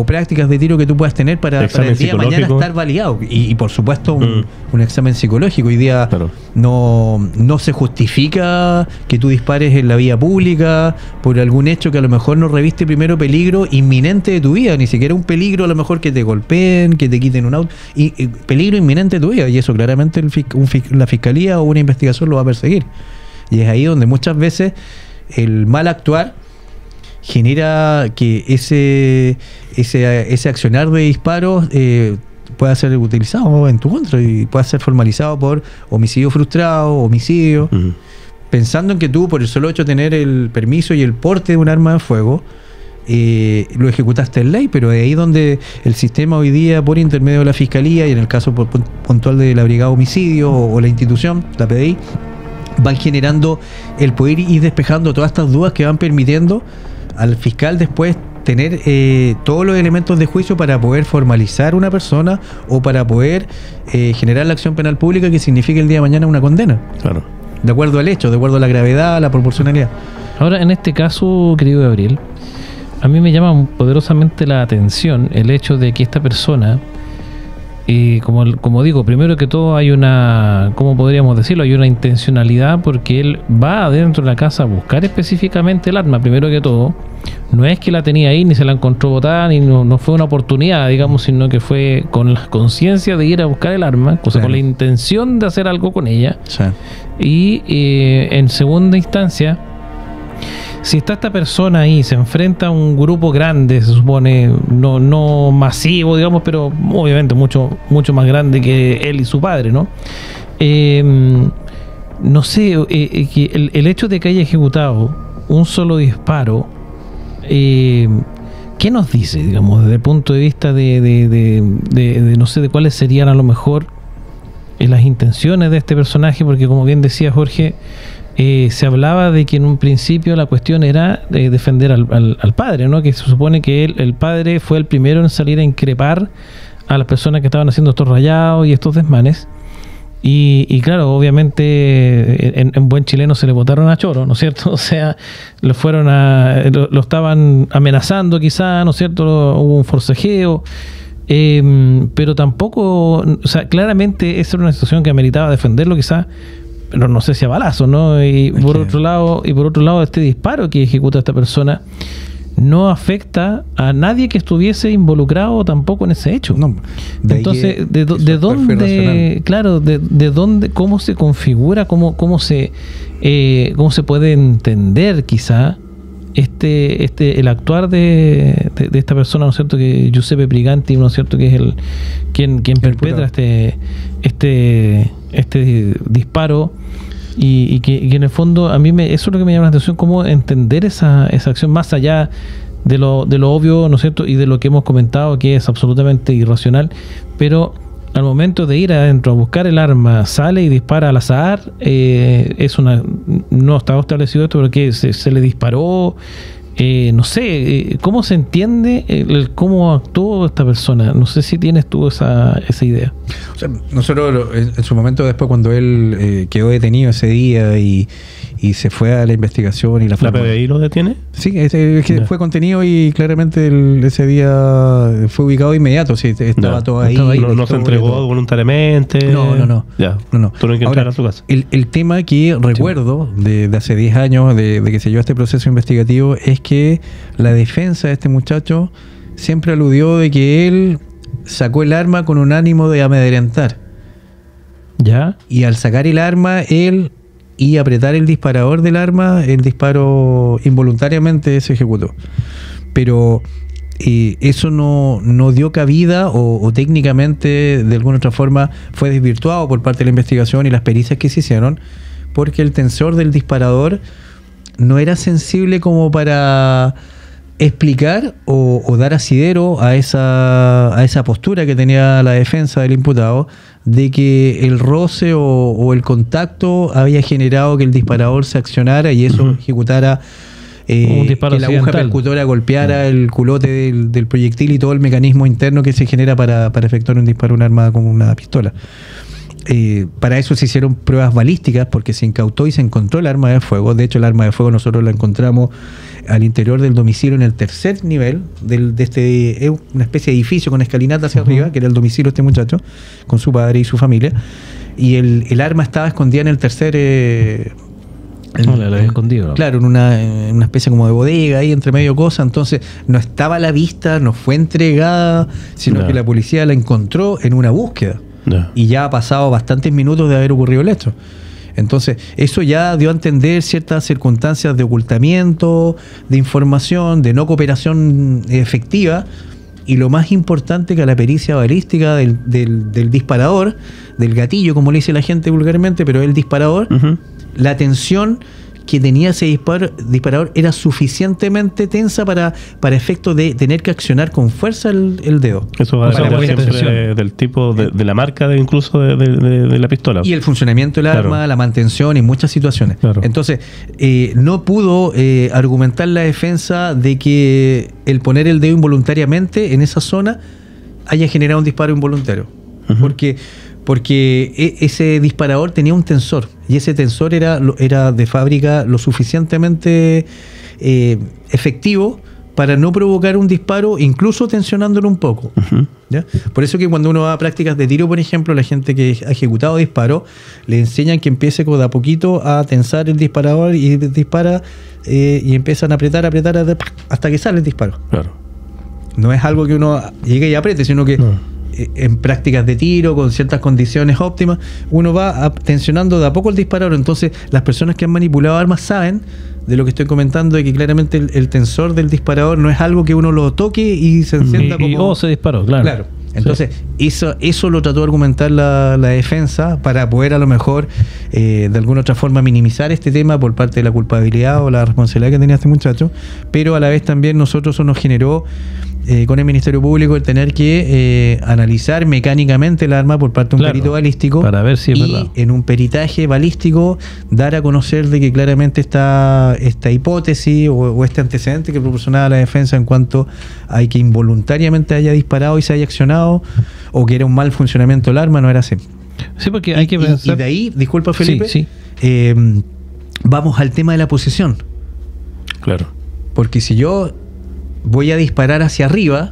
prácticas de tiro que tú puedas tener para el día de mañana estar validado. Y por supuesto un examen psicológico. Hoy día claro. no se justifica que tú dispares en la vía pública por algún hecho que a lo mejor no reviste primero peligro inminente de tu vida, ni siquiera un peligro a lo mejor que te golpeen, que te quiten un auto, y peligro inminente de tu vida, y eso claramente la fiscalía o una investigación lo va a perseguir. Y es ahí donde muchas veces el mal actuar genera que ese accionar de disparos pueda ser utilizado en tu contra y pueda ser formalizado por homicidio frustrado, homicidio, pensando en que tú, por el solo hecho de tener el permiso y el porte de un arma de fuego, lo ejecutaste en ley, pero es ahí donde el sistema hoy día, por intermedio de la Fiscalía y en el caso puntual de la Brigada Homicidio o la institución, la PDI, van generando el poder ir despejando todas estas dudas que van permitiendo al fiscal después tener todos los elementos de juicio para poder formalizar una persona o para poder generar la acción penal pública que signifique el día de mañana una condena. Claro. De acuerdo al hecho, de acuerdo a la gravedad, a la proporcionalidad. Ahora, en este caso, querido Gabriel, a mí me llama poderosamente la atención el hecho de que esta persona, como digo, primero que todo hay una, ¿cómo podríamos decirlo? Hay una intencionalidad porque él va adentro de la casa a buscar específicamente el arma, primero que todo. No es que la tenía ahí, ni se la encontró botada, ni no fue una oportunidad, digamos, sino que fue con la conciencia de ir a buscar el arma, o sea, con la intención de hacer algo con ella. Sí. Y en segunda instancia, si está esta persona ahí, se enfrenta a un grupo grande, se supone, no masivo, digamos, pero obviamente mucho más grande que él y su padre, ¿no? No sé, que el hecho de que haya ejecutado un solo disparo, ¿qué nos dice, digamos, desde el punto de vista de no sé, de cuáles serían a lo mejor las intenciones de este personaje? Porque como bien decía Jorge, se hablaba de que en un principio la cuestión era defender al padre, ¿no? Que se supone que el padre fue el primero en salir a increpar a las personas que estaban haciendo estos rayados y estos desmanes. Y claro, obviamente en buen chileno se le botaron a choro, ¿no es cierto? O sea, lo estaban amenazando quizá, ¿no es cierto? Hubo un forcejeo. Pero tampoco, o sea, claramente esa era una situación que ameritaba defenderlo quizá, pero no sé si a balazos, ¿no? Y por otro lado, este disparo que ejecuta esta persona no afecta a nadie que estuviese involucrado tampoco en ese hecho. No, entonces, ¿de dónde, claro, de dónde, cómo se configura, cómo se puede entender quizá el actuar de esta persona, ¿no es cierto? Que Giuseppe Briganti, ¿no es cierto? Que es quien perpetra este disparo y que en el fondo a mí eso es lo que me llama la atención, cómo entender esa acción más allá de lo obvio, ¿no es cierto? Y de lo que hemos comentado, que es absolutamente irracional, pero al momento de ir adentro a buscar el arma, sale y dispara al azar. No estaba establecido esto, pero que se le disparó. No sé, ¿cómo se entiende cómo actuó esta persona? No sé si tienes tú esa idea. O sea, nosotros en su momento, después cuando él quedó detenido ese día y se fue a la investigación y ¿La PDI lo detiene? Sí, que fue contenido y claramente ese día fue ubicado de inmediato. Sí, estaba todo ahí. No se entregó voluntariamente. No. Ya. No. Tuvo que entrar a su casa. El tema que recuerdo de hace 10 años, de que se llevó este proceso investigativo, es que la defensa de este muchacho siempre aludió de que él sacó el arma con un ánimo de amedrentar. ¿Ya? Y al sacar el arma, y apretar el disparador del arma, el disparo involuntariamente se ejecutó. Pero eso no dio cabida o técnicamente de alguna otra forma fue desvirtuado por parte de la investigación y las pericias que se hicieron, porque el tensor del disparador no era sensible como para explicar o dar asidero a esa postura que tenía la defensa del imputado, de que el roce o el contacto había generado que el disparador se accionara y eso ejecutara, que la aguja percutora golpeara el culote del proyectil y todo el mecanismo interno que se genera para efectuar un disparo, un arma como una pistola. Para eso se hicieron pruebas balísticas, porque se incautó y se encontró el arma de fuego. De hecho, el arma de fuego nosotros la encontramos al interior del domicilio, en el tercer nivel de una especie de edificio con escalinata hacia arriba, que era el domicilio de este muchacho, con su padre y su familia. Y el arma estaba escondida en el tercer... la había escondido. Claro, en una especie como de bodega ahí entre medio cosas. Entonces no estaba a la vista, no fue entregada, sino que la policía la encontró en una búsqueda. Y ya ha pasado bastantes minutos de haber ocurrido el hecho. Entonces, eso ya dio a entender ciertas circunstancias de ocultamiento, de información, de no cooperación efectiva. Y lo más importante, que a la pericia balística del disparador, del gatillo, como le dice la gente vulgarmente, pero el disparador, la tensión que tenía ese disparador era suficientemente tensa para efecto de tener que accionar con fuerza el dedo. Eso va a depender siempre del tipo, de la marca incluso de la pistola. Y el funcionamiento del arma, la mantención y muchas situaciones. Claro. Entonces, no pudo argumentar la defensa de que el poner el dedo involuntariamente en esa zona haya generado un disparo involuntario. Porque ese disparador tenía un tensor, y ese tensor era de fábrica lo suficientemente efectivo para no provocar un disparo, incluso tensionándolo un poco. ¿Ya? Por eso que cuando uno va a prácticas de tiro, por ejemplo, la gente que ha ejecutado disparos, le enseñan que empiece de a poquito a tensar el disparador y dispara, y empiezan a apretar hasta que sale el disparo. Claro. No es algo que uno llegue y apriete, sino que en prácticas de tiro, con ciertas condiciones óptimas, uno va tensionando de a poco el disparador. Entonces, las personas que han manipulado armas saben de lo que estoy comentando, de que claramente el tensor del disparador no es algo que uno lo toque y se encienda como... se disparó, claro. Entonces, eso lo trató de argumentar la defensa para poder a lo mejor de alguna otra forma minimizar este tema por parte de la culpabilidad o la responsabilidad que tenía este muchacho, pero a la vez también nosotros eso nos generó con el Ministerio Público el tener que analizar mecánicamente el arma por parte de un perito balístico para ver si es verdad. En un peritaje balístico dar a conocer de que claramente esta hipótesis o este antecedente que proporcionaba la defensa en cuanto a que involuntariamente haya disparado y se haya accionado, o que era un mal funcionamiento del arma, no era así. Sí, porque hay que pensar... Y de ahí, disculpa Felipe, sí. Vamos al tema de la posición. Claro. Porque si yo voy a disparar hacia arriba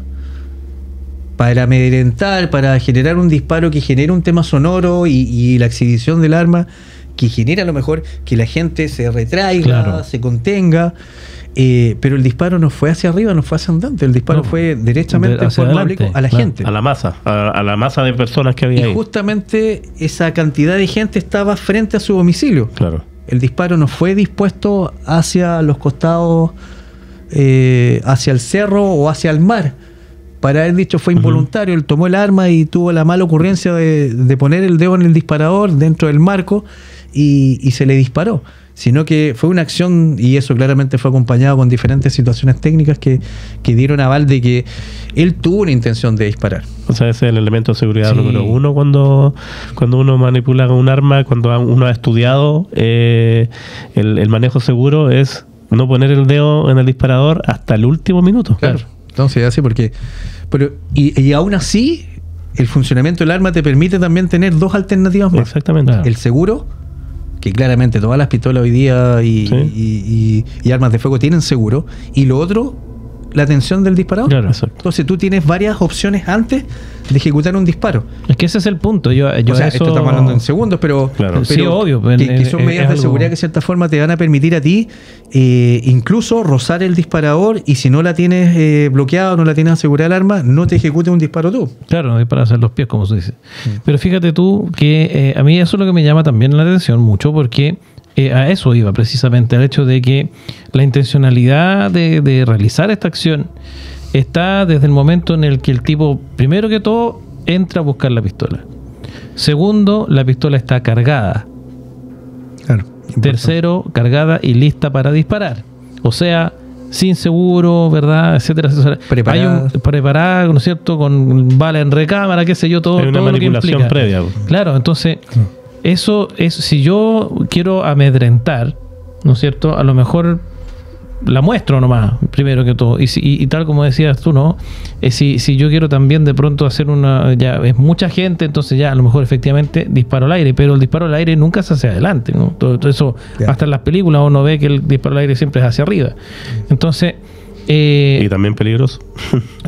para amedrentar, para generar un disparo que genere un tema sonoro y la exhibición del arma que genera a lo mejor que la gente se retraiga, se contenga, pero el disparo no fue hacia arriba, no fue ascendente, el disparo fue derechamente en forma oblicuo a la gente. A la masa de personas que había ahí. Y justamente esa cantidad de gente estaba frente a su domicilio. Claro. El disparo no fue dispuesto hacia los costados, hacia el cerro o hacia el mar. Para haber dicho, fue involuntario. Él tomó el arma y tuvo la mala ocurrencia de poner el dedo en el disparador dentro del marco y se le disparó. sino que fue una acción, y eso claramente fue acompañado con diferentes situaciones técnicas que dieron aval de que él tuvo una intención de disparar. O sea, ese es el elemento de seguridad Sí. número uno cuando uno manipula un arma, cuando uno ha estudiado el manejo seguro, es no poner el dedo en el disparador hasta el último minuto. Claro. Entonces, así y aún así, el funcionamiento del arma te permite también tener dos alternativas más. Exactamente. Claro. El seguro, que claramente todas las pistolas hoy día y armas de fuego tienen seguro, y lo otro, la tensión del disparador. Claro. Exacto. Entonces tú tienes varias opciones antes de ejecutar un disparo. Es que ese es el punto. Yo O sea, eso... esto estamos hablando en segundos, pero, Claro. Sí, obvio, pero que son medidas es de algo- seguridad que de cierta forma te van a permitir a ti incluso rozar el disparador, y si no la tienes bloqueada o no la tienes asegurada el arma, no te ejecute un disparo tú. Claro, no disparas en los pies, como se dice. Pero fíjate tú que a mí eso es lo que me llama también la atención mucho, porque a eso iba precisamente, al hecho de que la intencionalidad de realizar esta acción está desde el momento en el que el tipo, primero que todo, entra a buscar la pistola. Segundo, la pistola está cargada. Claro. Tercero, cargada y lista para disparar. O sea, sin seguro, ¿verdad? Etcétera, etcétera. Preparada. Preparada, ¿no es cierto? Con bala en recámara, qué sé yo, todo. Hay una todo lo que manipulación implica. previa. Claro, entonces, eso es, si yo quiero amedrentar, ¿no es cierto? A lo mejor la muestro nomás, primero que todo. Y tal como decías tú, ¿no? Si yo quiero también de pronto hacer ya es mucha gente, entonces ya a lo mejor efectivamente disparo al aire, pero el disparo al aire nunca es hacia adelante, ¿no? Todo eso, Ya. hasta en las películas uno ve que el disparo al aire siempre es hacia arriba. Entonces, Y también peligroso.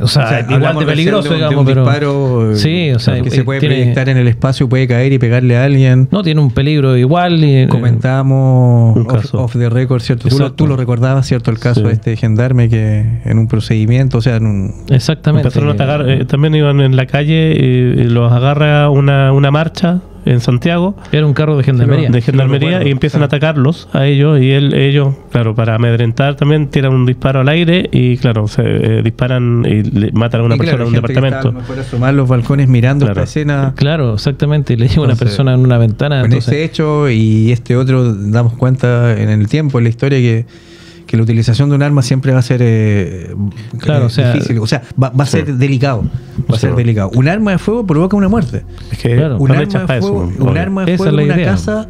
o sea, igual hablamos de peligroso, recién de digamos, un pero... disparo Sí, o sea, que se puede tiene- proyectar en el espacio, puede caer y pegarle a alguien. No, tiene un peligro igual. Comentábamos Un caso. off the record, ¿cierto? Exacto. Tú lo recordabas, ¿cierto? El caso Sí. de este gendarme que en un procedimiento, o sea, en un... Exactamente. Empezaron a atacar, también iban en la calle y los agarra una marcha en Santiago Era un carro de gendarmería. de gendarmería recuerdo. y empiezan a atacarlos a ellos y ellos, claro, para amedrentar también tiran un disparo al aire y claro, se disparan y le matan a una Y persona claro, en un gente que está a departamento. lo mejor asomar los balcones mirando Claro. esta escena. Claro, exactamente. Y le llega una Entonces, persona en una ventana. Con Entonces, ese hecho y este otro, damos cuenta en el tiempo, en la historia, que la utilización de un arma siempre va a ser Claro, o sea, difícil. O sea, va a ser delicado. Va a ser Sí. delicado. Un arma de fuego provoca una muerte. Es que Claro. Un están arma hechas de para eso. fuego, un obvio. arma de Esa fuego es la en una idea. casa,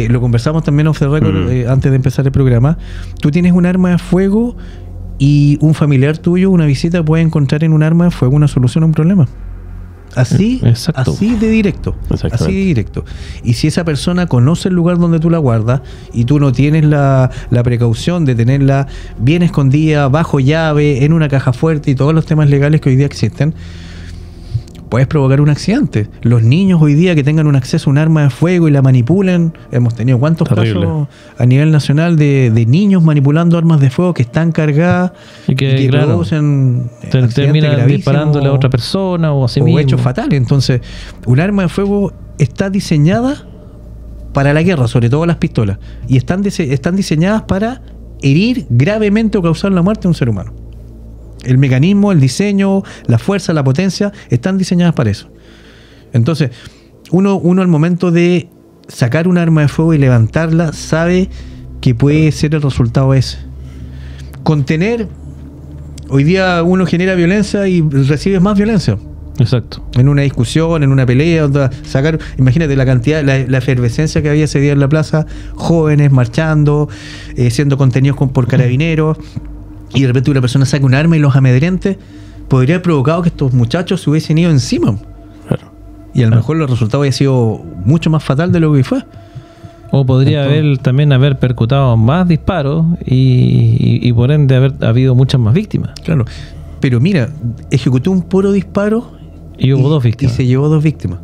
lo conversamos también off the record Mm. antes de empezar el programa. Tú tienes un arma de fuego y un familiar tuyo, una visita, puede encontrar en un arma de fuego una solución a un problema. Así, Exacto. así de directo. Exactamente. Así de directo. Y si esa persona conoce el lugar donde tú la guardas y tú no tienes la precaución de tenerla bien escondida, bajo llave, en una caja fuerte y todos los temas legales que hoy día existen, puedes provocar un accidente. Los niños hoy día que tengan un acceso a un arma de fuego y la manipulen, hemos tenido cuántos Terrible. casos a nivel nacional de niños manipulando armas de fuego que están cargadas Y que, claro, producen accidentes termina gravísimos disparándole a otra persona o a sí o mismo. hechos fatales. Entonces, un arma de fuego está diseñada para la guerra, sobre todo las pistolas, y están diseñadas para herir gravemente o causar la muerte a un ser humano. El mecanismo, el diseño, la fuerza, la potencia, están diseñadas para eso. Entonces, uno al momento de sacar un arma de fuego y levantarla, sabe que puede ser el resultado ese. Contener, hoy día uno genera violencia y recibes más violencia. Exacto. En una discusión, en una pelea, sacar, imagínate la cantidad, la efervescencia que había ese día en la plaza, jóvenes marchando, siendo contenidos por carabineros, y de repente una persona saca un arma y los amedrente, podría haber provocado que estos muchachos se hubiesen ido encima. Claro. Y a lo mejor el resultado había sido mucho más fatal de lo que fue. O podría también haber percutado más disparos y por ende haber habido muchas más víctimas. Claro. Pero mira, ejecutó un puro disparo Y hubo 2 víctimas. Y se llevó 2 víctimas.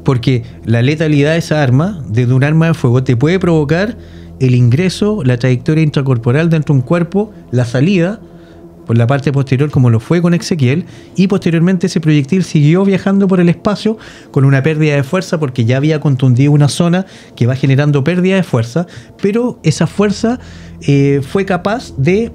Porque la letalidad de esa arma, desde un arma de fuego, te puede provocar el ingreso, la trayectoria intracorporal dentro de un cuerpo, la salida por la parte posterior, como lo fue con Ezequiel, y posteriormente ese proyectil siguió viajando por el espacio con una pérdida de fuerza porque ya había contundido una zona que va generando pérdida de fuerza, pero esa fuerza fue capaz de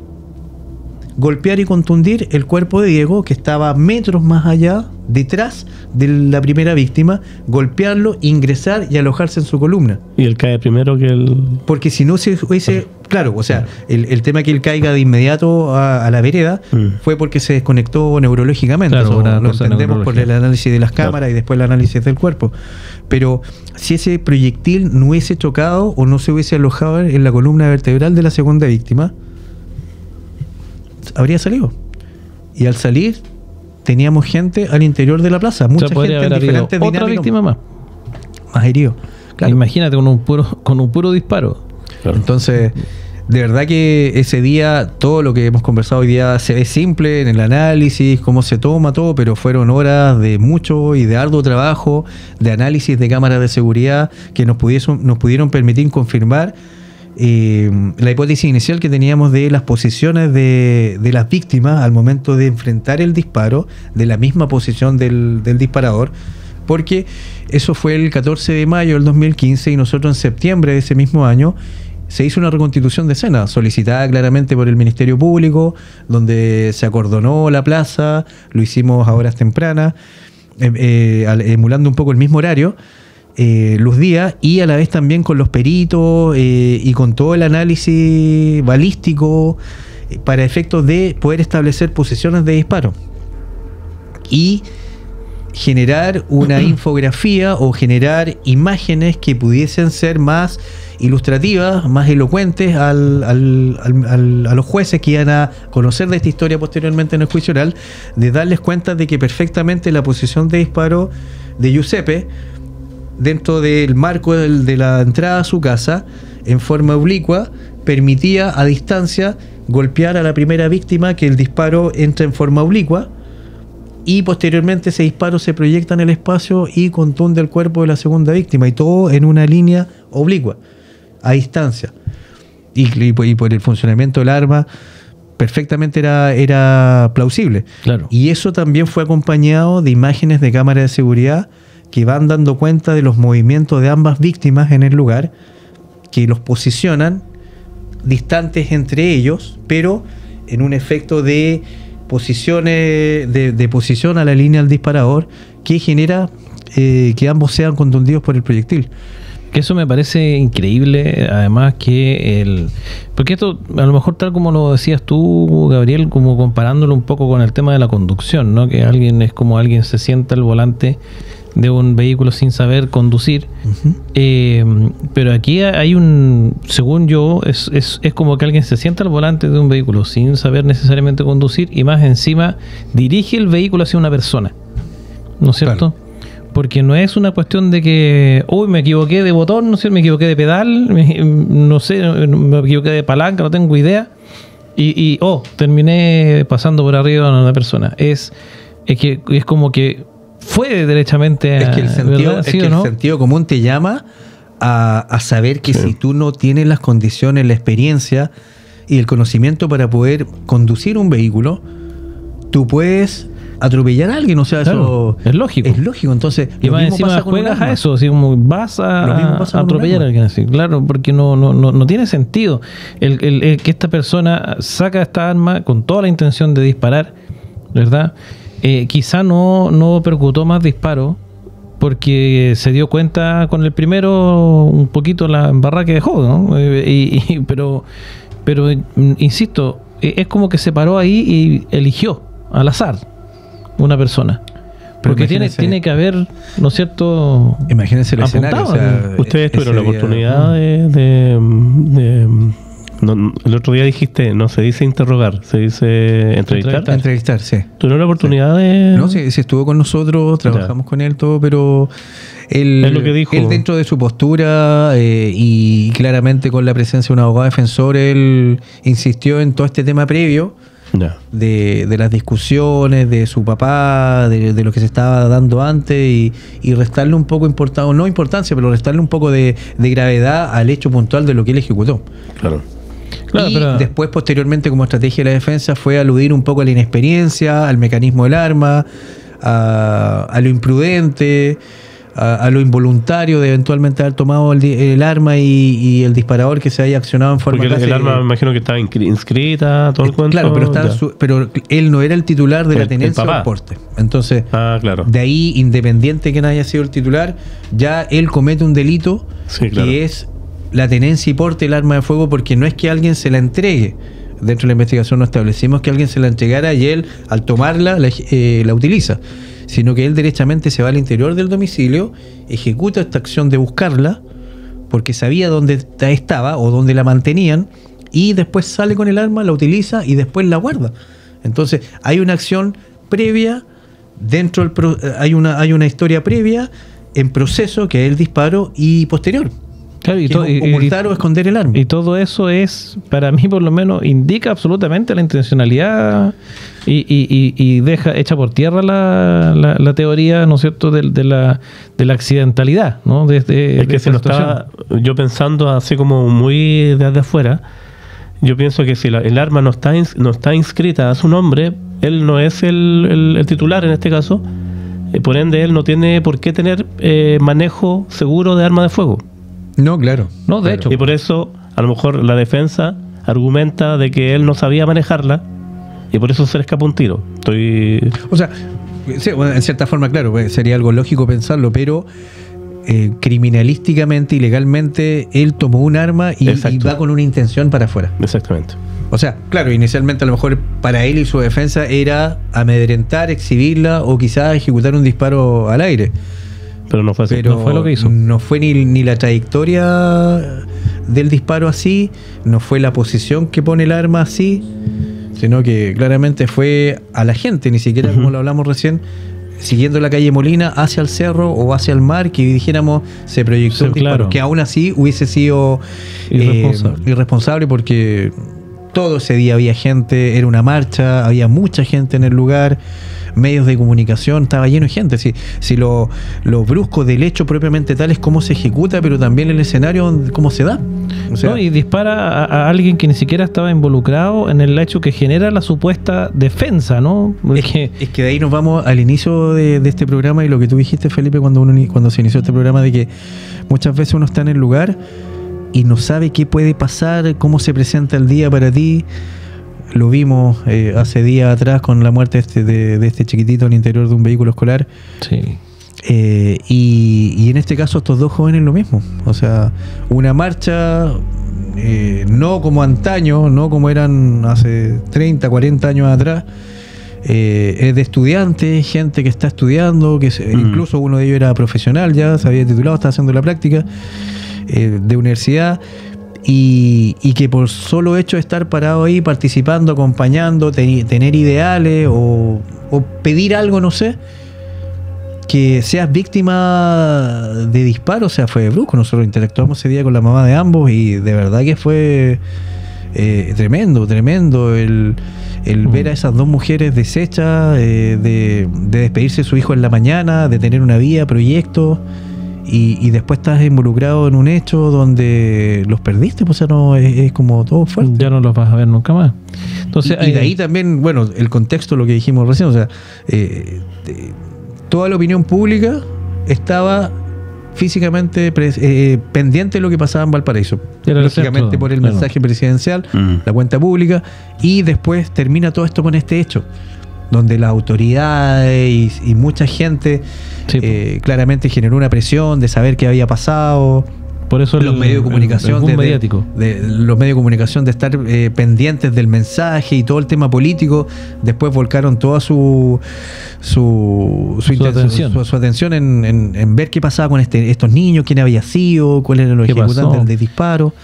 golpear y contundir el cuerpo de Diego, que estaba metros más allá detrás de la primera víctima, golpearlo, ingresar y alojarse en su columna. Y él cae primero que el... Porque si no se hubiese... Claro, o sea, el tema que él caiga de inmediato a la vereda fue porque se desconectó neurológicamente. Claro, Eso una lo cosa entendemos por el neurológica. análisis de las cámaras y después el análisis del cuerpo. Pero si ese proyectil no hubiese chocado o no se hubiese alojado en la columna vertebral de la segunda víctima, habría salido. Y al salir, teníamos gente al interior de la plaza. Mucha O sea, podría gente en haber habido diferentes otra dinámicas. víctima más. Más herido. Claro. Imagínate con un puro disparo. Claro. Entonces, de verdad que ese día, todo lo que hemos conversado hoy día se ve simple en el análisis, cómo se toma todo, pero fueron horas de mucho y de arduo trabajo, de análisis de cámaras de seguridad que nos pudieron permitir confirmar la hipótesis inicial que teníamos de las posiciones de las víctimas al momento de enfrentar el disparo, de la misma posición del disparador, porque eso fue el 14 de mayo del 2015 y nosotros en septiembre de ese mismo año se hizo una reconstitución de escena solicitada claramente por el Ministerio Público, donde se acordonó la plaza, lo hicimos a horas tempranas, emulando un poco el mismo horario, los días, y a la vez también con los peritos y con todo el análisis balístico para efectos de poder establecer posiciones de disparo y generar una infografía o generar imágenes que pudiesen ser más ilustrativas, más elocuentes a los jueces que iban a conocer de esta historia posteriormente en el juicio oral, de darles cuenta de que perfectamente la posición de disparo de Giuseppe dentro del marco de la entrada a su casa en forma oblicua permitía a distancia golpear a la primera víctima, que el disparo entra en forma oblicua y posteriormente ese disparo se proyecta en el espacio y contunde el cuerpo de la segunda víctima, y todo en una línea oblicua, a distancia. Y por el funcionamiento del arma, perfectamente era plausible. Claro. Y eso también fue acompañado de imágenes de cámara de seguridad que van dando cuenta de los movimientos de ambas víctimas en el lugar, que los posicionan distantes entre ellos, pero en un efecto de posiciones de posición a la línea del disparador que genera que ambos sean contundidos por el proyectil. Que eso me parece increíble, además que porque esto, a lo mejor tal como lo decías tú, Gabriel, como comparándolo un poco con el tema de la conducción, ¿no? Que alguien es como alguien se sienta al volante de un vehículo sin saber conducir. Pero aquí hay según yo, es como que alguien se sienta al volante de un vehículo sin saber necesariamente conducir y más encima dirige el vehículo hacia una persona, ¿no es cierto? Claro. Porque no es una cuestión de que, me equivoqué de botón, no sé, me equivoqué de pedal, no sé, me equivoqué de palanca, no tengo idea, y terminé pasando por arriba a una persona. Es que es como que fue derechamente. Es que el sentido, ¿sí el sentido común te llama a saber que si tú no tienes las condiciones, la experiencia y el conocimiento para poder conducir un vehículo, tú puedes atropellar a alguien, o sea, claro, eso es lógico. Es lógico, entonces y más encima juegas a eso, así como vas a atropellar a alguien así, claro, porque no tiene sentido el que esta persona saca esta arma con toda la intención de disparar, ¿verdad? Quizá no percutó más disparos porque se dio cuenta con el primero un poquito la embarrada que dejó, ¿no? Pero insisto, es como que se paró ahí y eligió al azar una persona. Porque tiene que haber, ¿no es cierto? Imagínense el escenario. O sea, ustedes tuvieron la oportunidad el otro día dijiste, no se dice interrogar, se dice entrevistar. Entrevistar, sí. ¿Tuvieron la oportunidad de...? No, sí estuvo con nosotros, trabajamos con él todo, pero él, es lo que dijo. Él dentro de su postura y claramente con la presencia de un abogado defensor, él insistió en todo este tema previo. De las discusiones de su papá, de lo que se estaba dando antes y restarle un poco importancia, pero restarle un poco de gravedad al hecho puntual de lo que él ejecutó. Claro, pero después, posteriormente, como estrategia de la defensa, fue aludir un poco a la inexperiencia, al mecanismo del arma, a lo imprudente, a lo involuntario de eventualmente haber tomado el arma y el disparador que se haya accionado en forma porque el arma me imagino que estaba inscrita, todo el cuento. Claro, pero él no era el titular de la tenencia o el porte. Entonces, claro. De ahí, independiente que no haya sido el titular, ya él comete un delito, sí, claro, que es la tenencia y porte del arma de fuego, porque no es que alguien se la entregue. Dentro de la investigación no establecimos que alguien se la entregara y él, al tomarla, la utiliza, sino que él derechamente se va al interior del domicilio, ejecuta esta acción de buscarla, porque sabía dónde estaba o dónde la mantenían, y después sale con el arma, la utiliza y después la guarda. Entonces hay una acción previa, hay una historia previa en proceso, que es el disparo, y posterior. Claro, ocultar o esconder el arma. Y todo eso es, para mí por lo menos, indica absolutamente la intencionalidad y deja hecha por tierra la teoría, ¿no es cierto?, de la accidentalidad, ¿no? Es que se lo estaba yo pensando así como muy desde afuera. Yo pienso que si el arma no está inscrita a su nombre, él no es el titular en este caso, por ende él no tiene por qué tener manejo seguro de arma de fuego. No, claro. No, de hecho. Y por eso, a lo mejor la defensa argumenta de que él no sabía manejarla y por eso se le escapa un tiro. O sea, sí, bueno, en cierta forma, claro, sería algo lógico pensarlo, pero criminalísticamente y legalmente él tomó un arma y va con una intención para afuera. Exactamente. O sea, claro, inicialmente a lo mejor para él y su defensa era amedrentar, exhibirla o quizás ejecutar un disparo al aire. Pero no fue así. No fue lo que hizo. No fue ni la trayectoria del disparo así, no fue la posición que pone el arma así, sino que claramente fue a la gente, ni siquiera como lo hablamos recién, siguiendo la calle Molina hacia el cerro o hacia el mar, que dijéramos se proyectó un disparo, claro, que aún así hubiese sido irresponsable, porque todo ese día había gente, era una marcha, había mucha gente en el lugar, medios de comunicación, estaba lleno de gente. Si lo brusco del hecho propiamente tal es cómo se ejecuta, pero también el escenario, cómo se da. O sea, y dispara a alguien que ni siquiera estaba involucrado en el hecho que genera la supuesta defensa, ¿no? Es que de ahí nos vamos al inicio de este programa y lo que tú dijiste, Felipe, cuando se inició este programa, de que muchas veces uno está en el lugar y no sabe qué puede pasar, cómo se presenta el día para ti. Lo vimos hace días atrás con la muerte de este chiquitito al interior de un vehículo escolar. Sí. Y en este caso estos dos jóvenes lo mismo. O sea, una marcha no como antaño, no como eran hace 30, 40 años atrás. Es de estudiantes, gente que está estudiando, incluso uno de ellos era profesional ya, se había titulado, estaba haciendo la práctica de universidad. Y que por solo hecho de estar parado ahí, participando, acompañando, tener ideales o pedir algo, no sé, que seas víctima de disparo, o sea, fue brusco. Nosotros interactuamos ese día con la mamá de ambos y de verdad que fue tremendo el ver a esas dos mujeres deshechas, de despedirse de su hijo en la mañana, de tener una vida, proyectos. Y después estás involucrado en un hecho donde los perdiste, pues, o sea, no es como todo fuerte. Ya no los vas a ver nunca más. Entonces, y de ahí también, bueno, el contexto, lo que dijimos recién, o sea, toda la opinión pública estaba físicamente pendiente de lo que pasaba en Valparaíso. Lógicamente por el mensaje presidencial, la cuenta pública, y después termina todo esto con este hecho, donde las autoridades y mucha gente claramente generó una presión de saber qué había pasado. Por eso los medios de comunicación mediático. Los medios de comunicación de estar pendientes del mensaje y todo el tema político, después volcaron toda su atención en ver qué pasaba con estos niños, quién había sido, cuáles eran los ejecutantes del disparo.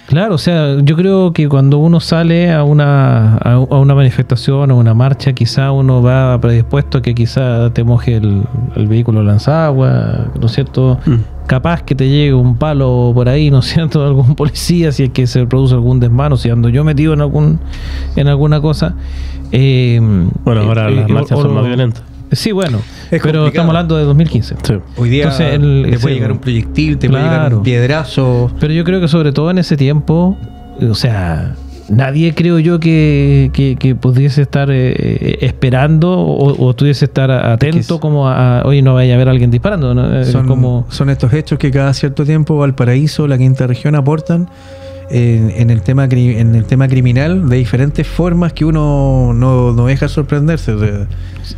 Claro, o sea, yo creo que cuando uno sale a una manifestación o una marcha, quizá uno va predispuesto a que quizá te moje el vehículo lanzagua, ¿no es cierto? Capaz que te llegue un palo por ahí, ¿no es cierto?, de algún policía, si es que se produce algún desmano, si ando yo metido en alguna cosa. Bueno, ahora las marchas son más violentas. Sí, bueno, pero estamos hablando de 2015. Sí. Hoy día te puede llegar un proyectil, te puede llegar un piedrazo. Pero yo creo que sobre todo en ese tiempo, o sea, nadie creo yo que pudiese estar esperando o tuviese estar atento como oye, no vaya a haber alguien disparando, ¿no? Son estos hechos que cada cierto tiempo Valparaíso, la quinta región aportan en el tema criminal de diferentes formas que uno no deja sorprenderse. O sea,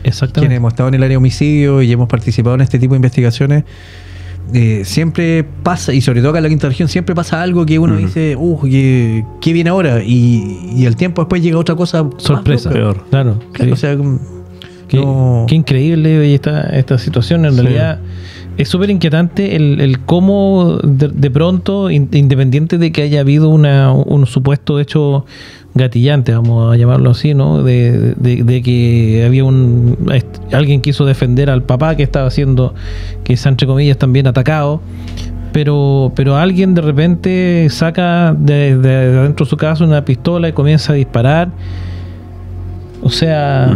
exactamente. Quienes hemos estado en el área de homicidio y hemos participado en este tipo de investigaciones, siempre pasa, y sobre todo acá en la quinta región, siempre pasa algo que uno dice, ¿qué viene ahora? Y el tiempo después llega otra cosa sorpresa, peor. Claro, sí. O sea, qué increíble esta situación. En realidad es súper inquietante el cómo de pronto, independiente de que haya habido un supuesto hecho gatillante, vamos a llamarlo así, ¿no? De que había alguien quiso defender al papá que estaba siendo, quizá entre comillas, también atacado, pero alguien de repente saca de adentro de su casa una pistola y comienza a disparar. O sea,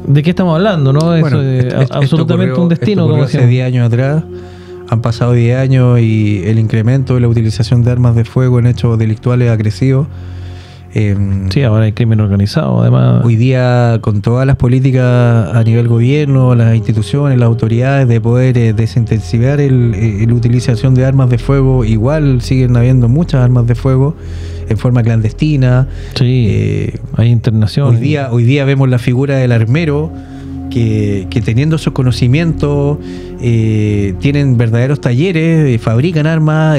¿de qué estamos hablando, no? Bueno, eso es absolutamente un destino. Como hace 10 años atrás, han pasado 10 años y el incremento de la utilización de armas de fuego en hechos delictuales agresivos. Sí, ahora hay crimen organizado, además. Hoy día, con todas las políticas a nivel gobierno, las instituciones, las autoridades de poder desintensivar la utilización de armas de fuego, igual siguen habiendo muchas armas de fuego en forma clandestina. Sí, hay internación. Hoy día vemos la figura del armero que teniendo esos conocimientos tienen verdaderos talleres, fabrican armas.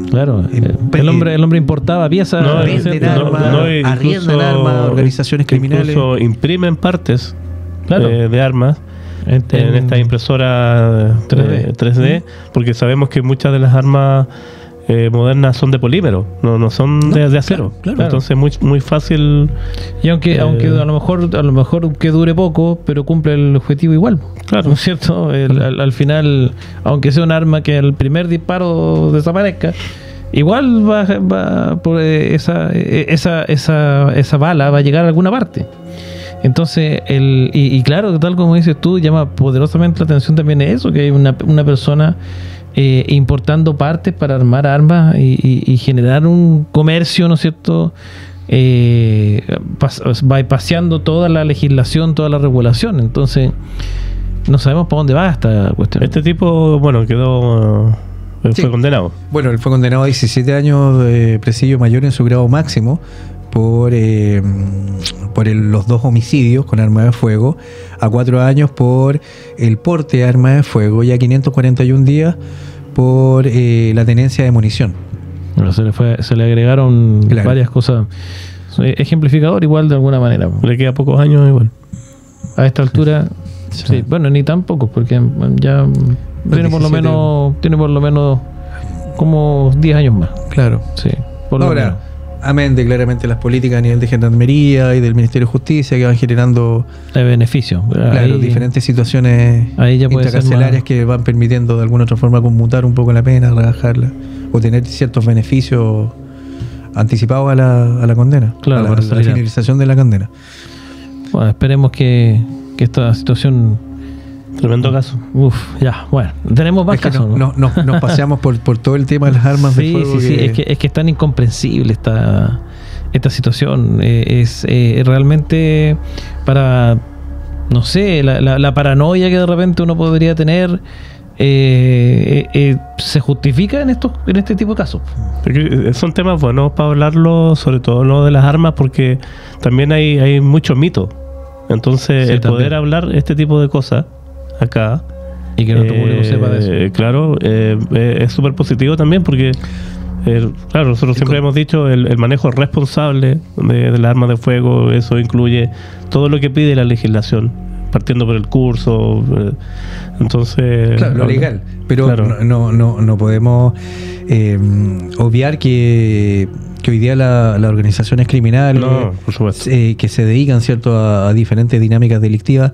Claro, el hombre importaba piezas, venden armas, arriendan armas, organizaciones criminales. Incluso imprimen partes de armas en esta impresora 3D, porque sabemos que muchas de las armas modernas son de polímero, no son de acero. Claro. Entonces muy fácil. Y aunque a lo mejor que dure poco, pero cumple el objetivo igual. Claro, ¿no es cierto? Al final, aunque sea un arma que al primer disparo desaparezca, igual va por esa bala va a llegar a alguna parte. Entonces, y claro, tal como dices tú, llama poderosamente la atención también eso, que hay una persona importando partes para armar armas y generar un comercio, ¿no es cierto? Bypaseando toda la legislación, toda la regulación. Entonces, no sabemos para dónde va esta cuestión. Este tipo, bueno, fue condenado. Bueno, él fue condenado a 17 años de presidio mayor en su grado máximo por los 2 homicidios con arma de fuego, a 4 años por el porte de arma de fuego y a 541 días por la tenencia de munición. Bueno, se le agregaron varias cosas. Ejemplificador igual de alguna manera. Le queda pocos años igual. A esta altura, sí. Bueno, ni tan pocos, porque ya tiene por lo menos como 10 años más. Claro. Sí, por lo menos. Amén de claramente las políticas a nivel de Gendarmería y del Ministerio de Justicia que van generando beneficios. Claro, diferentes situaciones intracarcelarias que van permitiendo de alguna otra forma conmutar un poco la pena, rebajarla o tener ciertos beneficios anticipados a la condena, claro, a la finalización de la condena. Bueno, esperemos que esta situación... Tremendo caso. Bueno, tenemos más casos. Nos paseamos por todo el tema de las armas de fuego. Sí, es que es tan incomprensible esta situación. Es realmente para, no sé, la paranoia que de repente uno podría tener se justifica en este tipo de casos. Porque son temas buenos para hablarlo, sobre todo lo de las armas, porque también hay mucho mito. Entonces, el poder hablar este tipo de cosas acá y que nuestro público sepa de eso, claro, es súper positivo también, porque claro, nosotros siempre hemos dicho el manejo responsable de las armas de fuego. Eso incluye todo lo que pide la legislación, partiendo por el curso. Entonces, claro, lo legal, pero claro, no podemos obviar que hoy día las organizaciones criminales por supuesto, que se dedican, ¿cierto?, a diferentes dinámicas delictivas,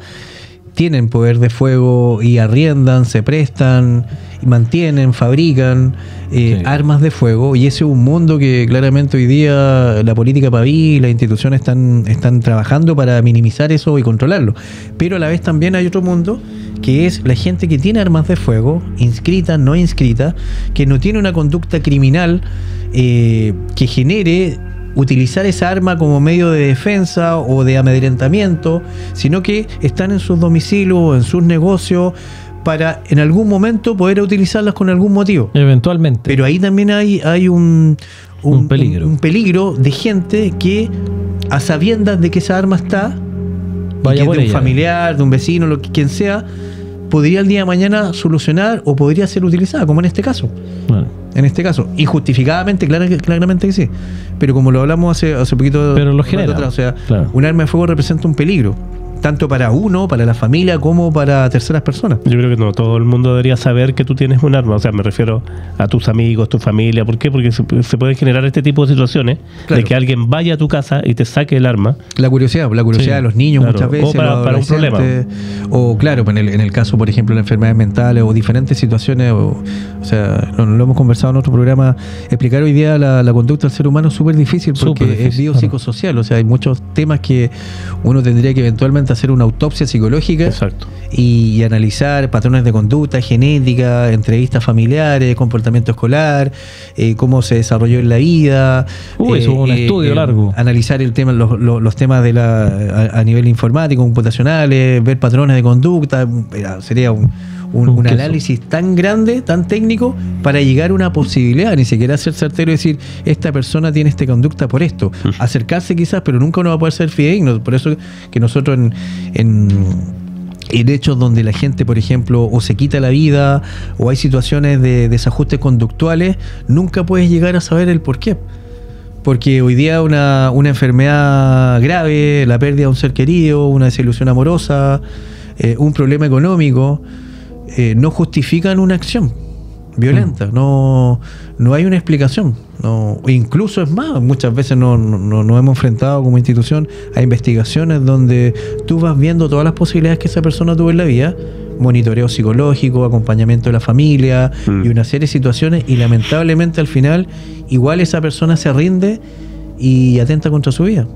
tienen poder de fuego y arriendan, se prestan, mantienen, fabrican armas de fuego, y ese es un mundo que claramente hoy día la política país y las instituciones están trabajando para minimizar eso y controlarlo. Pero a la vez también hay otro mundo, que es la gente que tiene armas de fuego, inscrita, no inscrita, que no tiene una conducta criminal que genere utilizar esa arma como medio de defensa o de amedrentamiento, sino que están en sus domicilios o en sus negocios para en algún momento poder utilizarlas con algún motivo. Eventualmente. Pero ahí también hay un peligro. un peligro de gente que, a sabiendas de que esa arma está, Vaya y que por es de un ella. familiar, de un vecino, quien sea, podría el día de mañana solucionar o podría ser utilizada, como en este caso. Bueno, En este caso, y justificadamente, claramente que sí. Pero como lo hablamos hace poquito, pero lo un rato genera. atrás, o sea, Claro. un arma de fuego representa un peligro, tanto para uno, para la familia, como para terceras personas. Yo creo que no todo el mundo debería saber que tú tienes un arma. O sea, me refiero a tus amigos, tu familia. ¿Por qué? Porque se pueden generar este tipo de situaciones Claro. de que alguien vaya a tu casa y te saque el arma. La curiosidad Sí, de los niños claro. muchas veces, O para un los adolescentes, o claro, en el caso, por ejemplo, de enfermedades mentales o diferentes situaciones, o sea, lo hemos conversado en otro programa, explicar hoy día la conducta del ser humano es súper difícil porque Súper difícil, es biopsicosocial, o sea, hay muchos temas que uno tendría que eventualmente hacer una autopsia psicológica Exacto. y analizar patrones de conducta, genética, entrevistas familiares, comportamiento escolar, cómo se desarrolló en la vida. Eso es un estudio largo. Analizar el tema, los temas de a nivel informático, computacionales, ver patrones de conducta. Sería un queso. análisis tan grande, tan técnico, para llegar a una posibilidad, ni siquiera ser certero y decir, esta persona tiene esta conducta por esto. Acercarse quizás, pero nunca uno va a poder ser fidedigno. Por eso que nosotros en hechos donde la gente, por ejemplo, o se quita la vida, o hay situaciones de desajustes conductuales, nunca puedes llegar a saber el por qué. Porque hoy día una enfermedad grave, la pérdida de un ser querido, una desilusión amorosa, un problema económico, no justifican una acción violenta. No hay una explicación. No, incluso es más, muchas veces nos hemos enfrentado como institución a investigaciones donde tú vas viendo todas las posibilidades que esa persona tuvo en la vida, monitoreo psicológico, acompañamiento de la familia y una serie de situaciones, y lamentablemente al final igual esa persona se rinde y atenta contra su vida.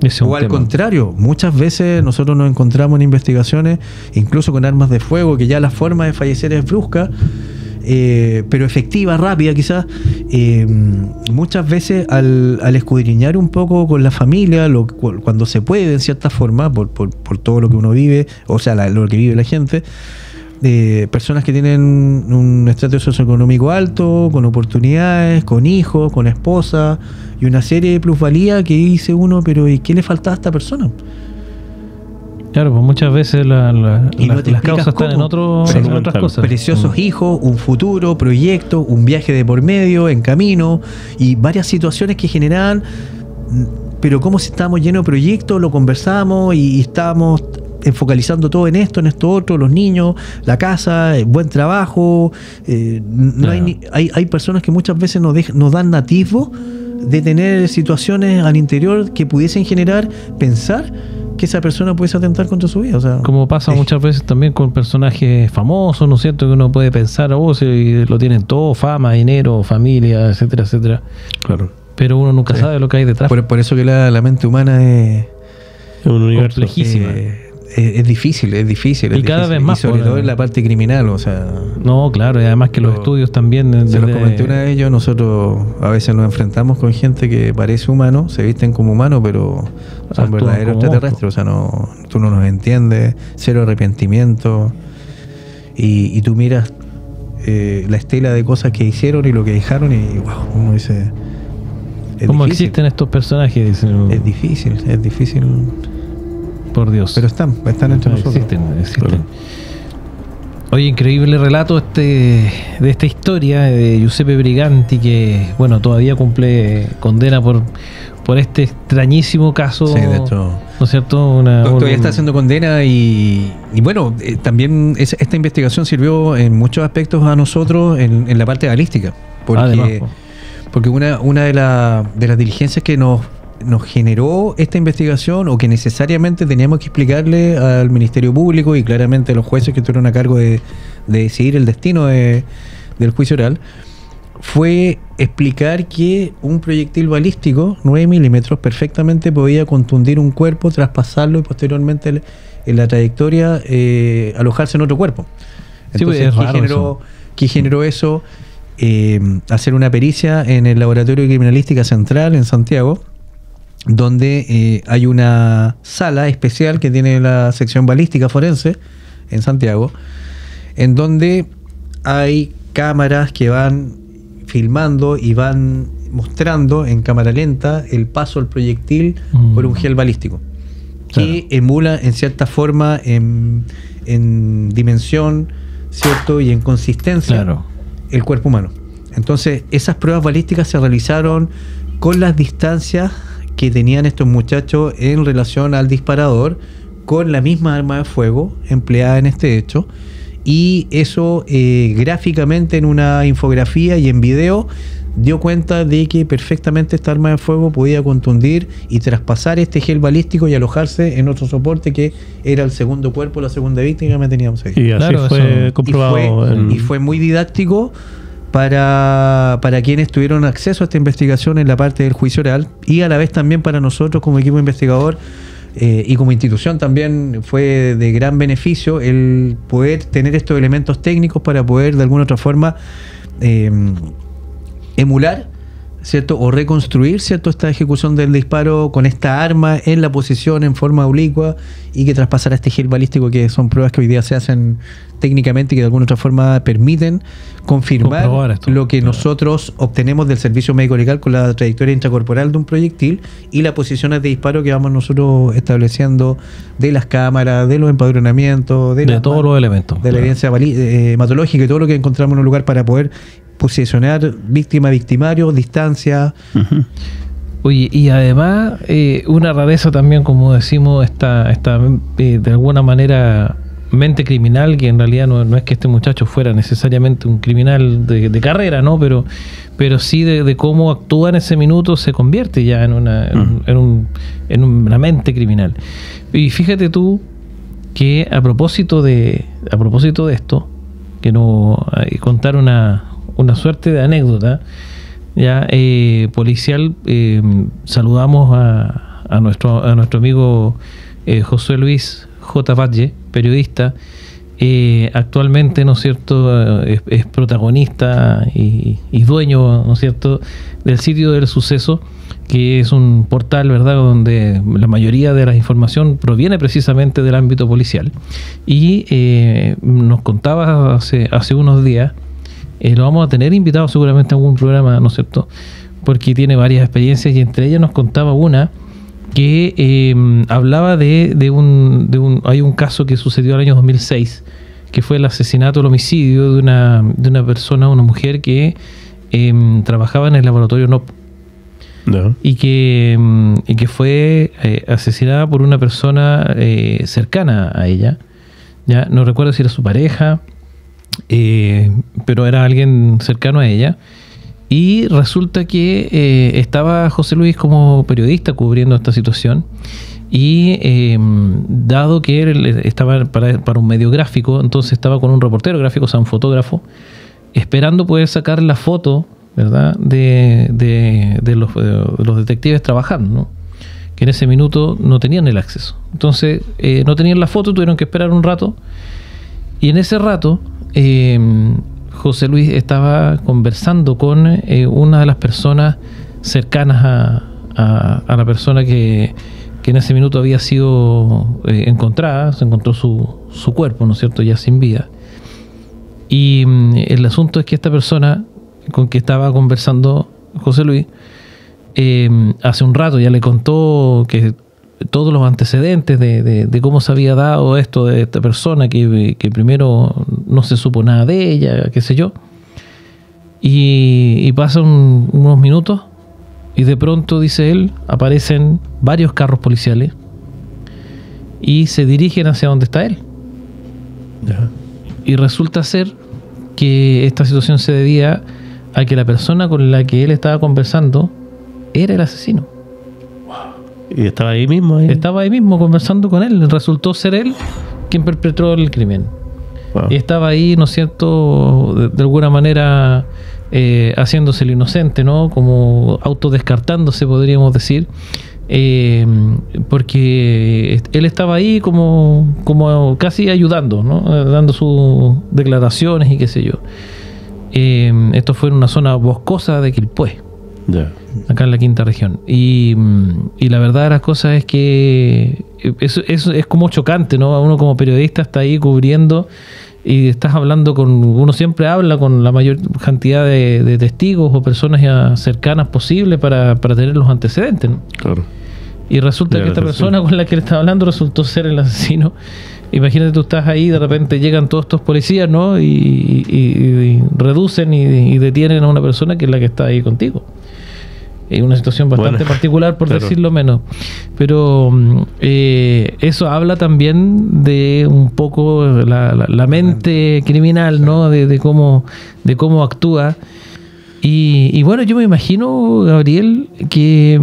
ese es O un al tema. contrario, muchas veces nosotros nos encontramos en investigaciones, incluso con armas de fuego, que ya la forma de fallecer es brusca, pero efectiva, rápida quizás. Muchas veces al escudriñar un poco con la familia, cuando se puede en cierta forma, por todo lo que uno vive, o sea, lo que vive la gente, personas que tienen un estatus socioeconómico alto, con oportunidades, con hijos, con esposa y una serie de plusvalía que dice uno, pero ¿y qué le faltaba a esta persona? Claro, pues muchas veces Y no te las explicas causas están cómo. en Salud otras mental. cosas. Preciosos hijos, un futuro, proyecto, un viaje de por medio, en camino, y varias situaciones que generaban, pero como si estábamos llenos de proyectos, lo conversamos y estábamos focalizando todo en esto otro, los niños, la casa, buen trabajo. Claro. Hay personas que muchas veces nos dan atisbo de tener situaciones al interior que pudiesen generar, pensar que esa persona pudiese atentar contra su vida. O sea, Como pasa muchas veces también con personajes famosos, ¿no es cierto? Que uno puede pensar, si lo tienen todo, fama, dinero, familia, etcétera, etcétera. Claro. Pero uno nunca sabe lo que hay detrás. por eso que la mente humana es Un universo. Complejísima. es difícil. Y cada vez más, y sobre por- todo en la parte criminal. O sea, No, claro, y además que los estudios también... se los desde- comenté una vez yo, nosotros a veces nos enfrentamos con gente que parece humano, se visten como humanos, pero son Actúan verdaderos como extraterrestres. O sea, tú no nos entiendes, cero arrepentimiento. Y tú miras la estela de cosas que hicieron y lo que dejaron, y wow, uno dice... es ¿Cómo difícil. existen estos personajes? Dicen, Es difícil. por Dios. Pero están entre nosotros. Existen. Claro. Oye, increíble relato de esta historia de Giuseppe Briganti, que bueno, todavía cumple condena por este extrañísimo caso. Sí, de hecho. ¿No es cierto? Todavía está haciendo condena y bueno, también esta investigación sirvió en muchos aspectos a nosotros en la parte balística. Además, Porque una de las diligencias que nos generó esta investigación, o que necesariamente teníamos que explicarle al Ministerio Público y claramente a los jueces que estuvieron a cargo de decidir el destino del juicio oral, fue explicar que un proyectil balístico 9 milímetros perfectamente podía contundir un cuerpo, traspasarlo y posteriormente en la trayectoria alojarse en otro cuerpo. Sí, Entonces, es raro ¿qué generó eso? hacer una pericia en el Laboratorio de Criminalística Central en Santiago, donde hay una sala especial que tiene la sección balística forense en Santiago, en donde hay cámaras que van filmando y van mostrando en cámara lenta el paso del proyectil por un gel balístico, que emula en cierta forma en dimensión, ¿cierto? Y en consistencia el cuerpo humano. Entonces, esas pruebas balísticas se realizaron con las distancias que tenían estos muchachos en relación al disparador, con la misma arma de fuego empleada en este hecho, y eso gráficamente en una infografía y en video dio cuenta de que perfectamente esta arma de fuego podía contundir y traspasar este gel balístico y alojarse en otro soporte que era el segundo cuerpo, la segunda víctima que teníamos ahí. Y así fue comprobado. Y fue muy didáctico para quienes tuvieron acceso a esta investigación en la parte del juicio oral, y a la vez también para nosotros como equipo investigador y como institución también fue de gran beneficio el poder tener estos elementos técnicos para poder de alguna otra forma emular, ¿cierto? O reconstruir, ¿cierto? Esta ejecución del disparo con esta arma en la posición en forma oblicua y que traspasara este gel balístico, que son pruebas que hoy día se hacen técnicamente y que de alguna otra forma permiten confirmar lo que nosotros obtenemos del servicio médico legal con la trayectoria intracorporal de un proyectil y las posiciones de disparo que vamos nosotros estableciendo de las cámaras, de los empadronamientos, de todos los elementos, de la evidencia hematológica y todo lo que encontramos en un lugar para poder posicionar víctima, victimario, distancia. Oye, y además una rareza también, como decimos, esta de alguna manera mente criminal, que en realidad no es que este muchacho fuera necesariamente un criminal de carrera, ¿no? Pero sí de cómo actúa en ese minuto se convierte ya en una mente criminal. Y fíjate tú que a propósito de esto, que no contar una suerte de anécdota ya policial, saludamos a nuestro amigo José Luis J. Valle, periodista, actualmente, ¿no es cierto?, es protagonista y dueño, ¿no es cierto?, del Sitio del Suceso, que es un portal, ¿verdad?, donde la mayoría de la información proviene precisamente del ámbito policial. Y nos contaba hace unos días, lo vamos a tener invitado seguramente a algún programa, ¿no es cierto?, porque tiene varias experiencias, y entre ellas nos contaba una que hablaba hay un caso que sucedió el año 2006, que fue el asesinato, el homicidio de una persona, una mujer que trabajaba en el laboratorio NOP. No. Y que fue asesinada por una persona cercana a ella. Ya no recuerdo si era su pareja, pero era alguien cercano a ella. Y resulta que estaba José Luis como periodista cubriendo esta situación, y dado que él estaba para un medio gráfico, entonces estaba con un reportero gráfico, o sea, un fotógrafo, esperando poder sacar la foto, ¿verdad?, de los detectives trabajando, ¿no?, que en ese minuto no tenían el acceso. Entonces no tenían la foto, tuvieron que esperar un rato, y en ese rato José Luis estaba conversando con una de las personas cercanas a la persona que en ese minuto había sido encontrada. Se encontró su cuerpo, ¿no es cierto?, ya sin vida. Y el asunto es que esta persona con que estaba conversando José Luis hace un rato ya le contó que todos los antecedentes de cómo se había dado esto de esta persona, que primero no se supo nada de ella, qué sé yo, y pasan unos minutos y de pronto, dice él, aparecen varios carros policiales y se dirigen hacia donde está él. Y resulta ser que esta situación se debía a que la persona con la que él estaba conversando era el asesino. Y estaba ahí mismo. Estaba ahí mismo conversando con él. Resultó ser él quien perpetró el crimen. Wow. Y estaba ahí, ¿no es cierto?, de alguna manera haciéndose el inocente, ¿no?, como autodescartándose, podríamos decir, porque él estaba ahí como casi ayudando, ¿no?, dando sus declaraciones y qué sé yo. Esto fue en una zona boscosa de Quilpué, acá en la quinta región. Y la verdad de las cosas es que eso es como chocante, ¿no? Uno como periodista está ahí cubriendo y estás hablando uno siempre habla con la mayor cantidad de testigos o personas ya cercanas posible para tener los antecedentes, ¿no? Claro. Y resulta que esta persona con la que él estaba hablando resultó ser el asesino. Imagínate, tú estás ahí, de repente llegan todos estos policías, ¿no? Y reducen y detienen a una persona que es la que está ahí contigo. Es una situación bastante particular, por decirlo menos. Pero eso habla también de un poco la mente criminal, ¿no? De cómo actúa. Y bueno, yo me imagino, Gabriel, que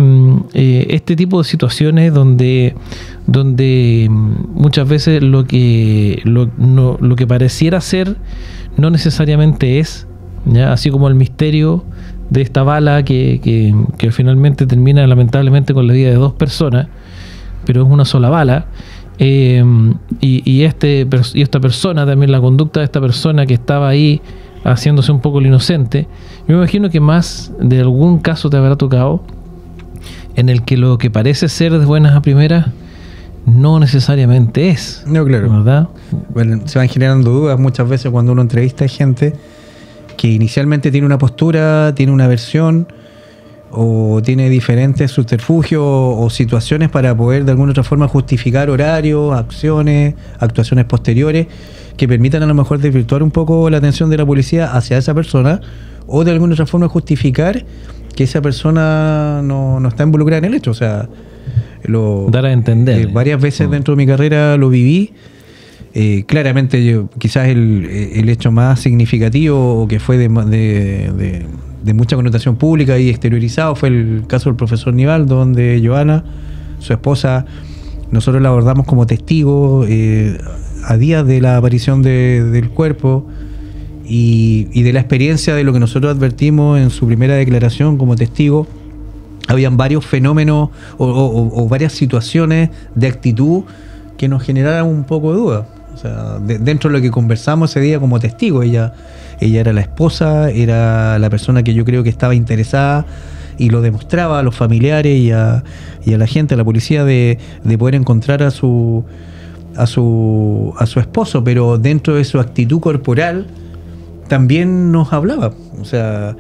este tipo de situaciones donde muchas veces lo que pareciera ser no necesariamente es, ¿ya? Así como el misterio de esta bala que finalmente termina lamentablemente con la vida de 2 personas, pero es una sola bala. Y esta persona, también la conducta de esta persona que estaba ahí haciéndose un poco el inocente, yo me imagino que más de algún caso te habrá tocado en el que lo que parece ser de buenas a primeras no necesariamente es. No, claro. ¿Verdad? Bueno, se van generando dudas muchas veces cuando uno entrevista a gente que inicialmente tiene una postura, tiene una versión o tiene diferentes subterfugios o situaciones para poder de alguna otra forma justificar horarios, acciones, actuaciones posteriores que permitan a lo mejor desvirtuar un poco la atención de la policía hacia esa persona o de alguna otra forma justificar que esa persona no está involucrada en el hecho. O sea, dar a entender. Varias veces dentro de mi carrera lo viví. Claramente quizás el hecho más significativo o que fue de mucha connotación pública y exteriorizado fue el caso del profesor Nivaldo, donde Joana, su esposa, nosotros la abordamos como testigo a días de la aparición del cuerpo y de la experiencia de lo que nosotros advertimos en su primera declaración como testigo. Habían varios fenómenos o varias situaciones de actitud que nos generaran un poco de duda. O sea, dentro de lo que conversamos ese día como testigo, ella era la esposa, era la persona que yo creo que estaba interesada y lo demostraba a los familiares y a la gente, a la policía, de poder encontrar a su esposo, pero dentro de su actitud corporal también nos hablaba. O sea,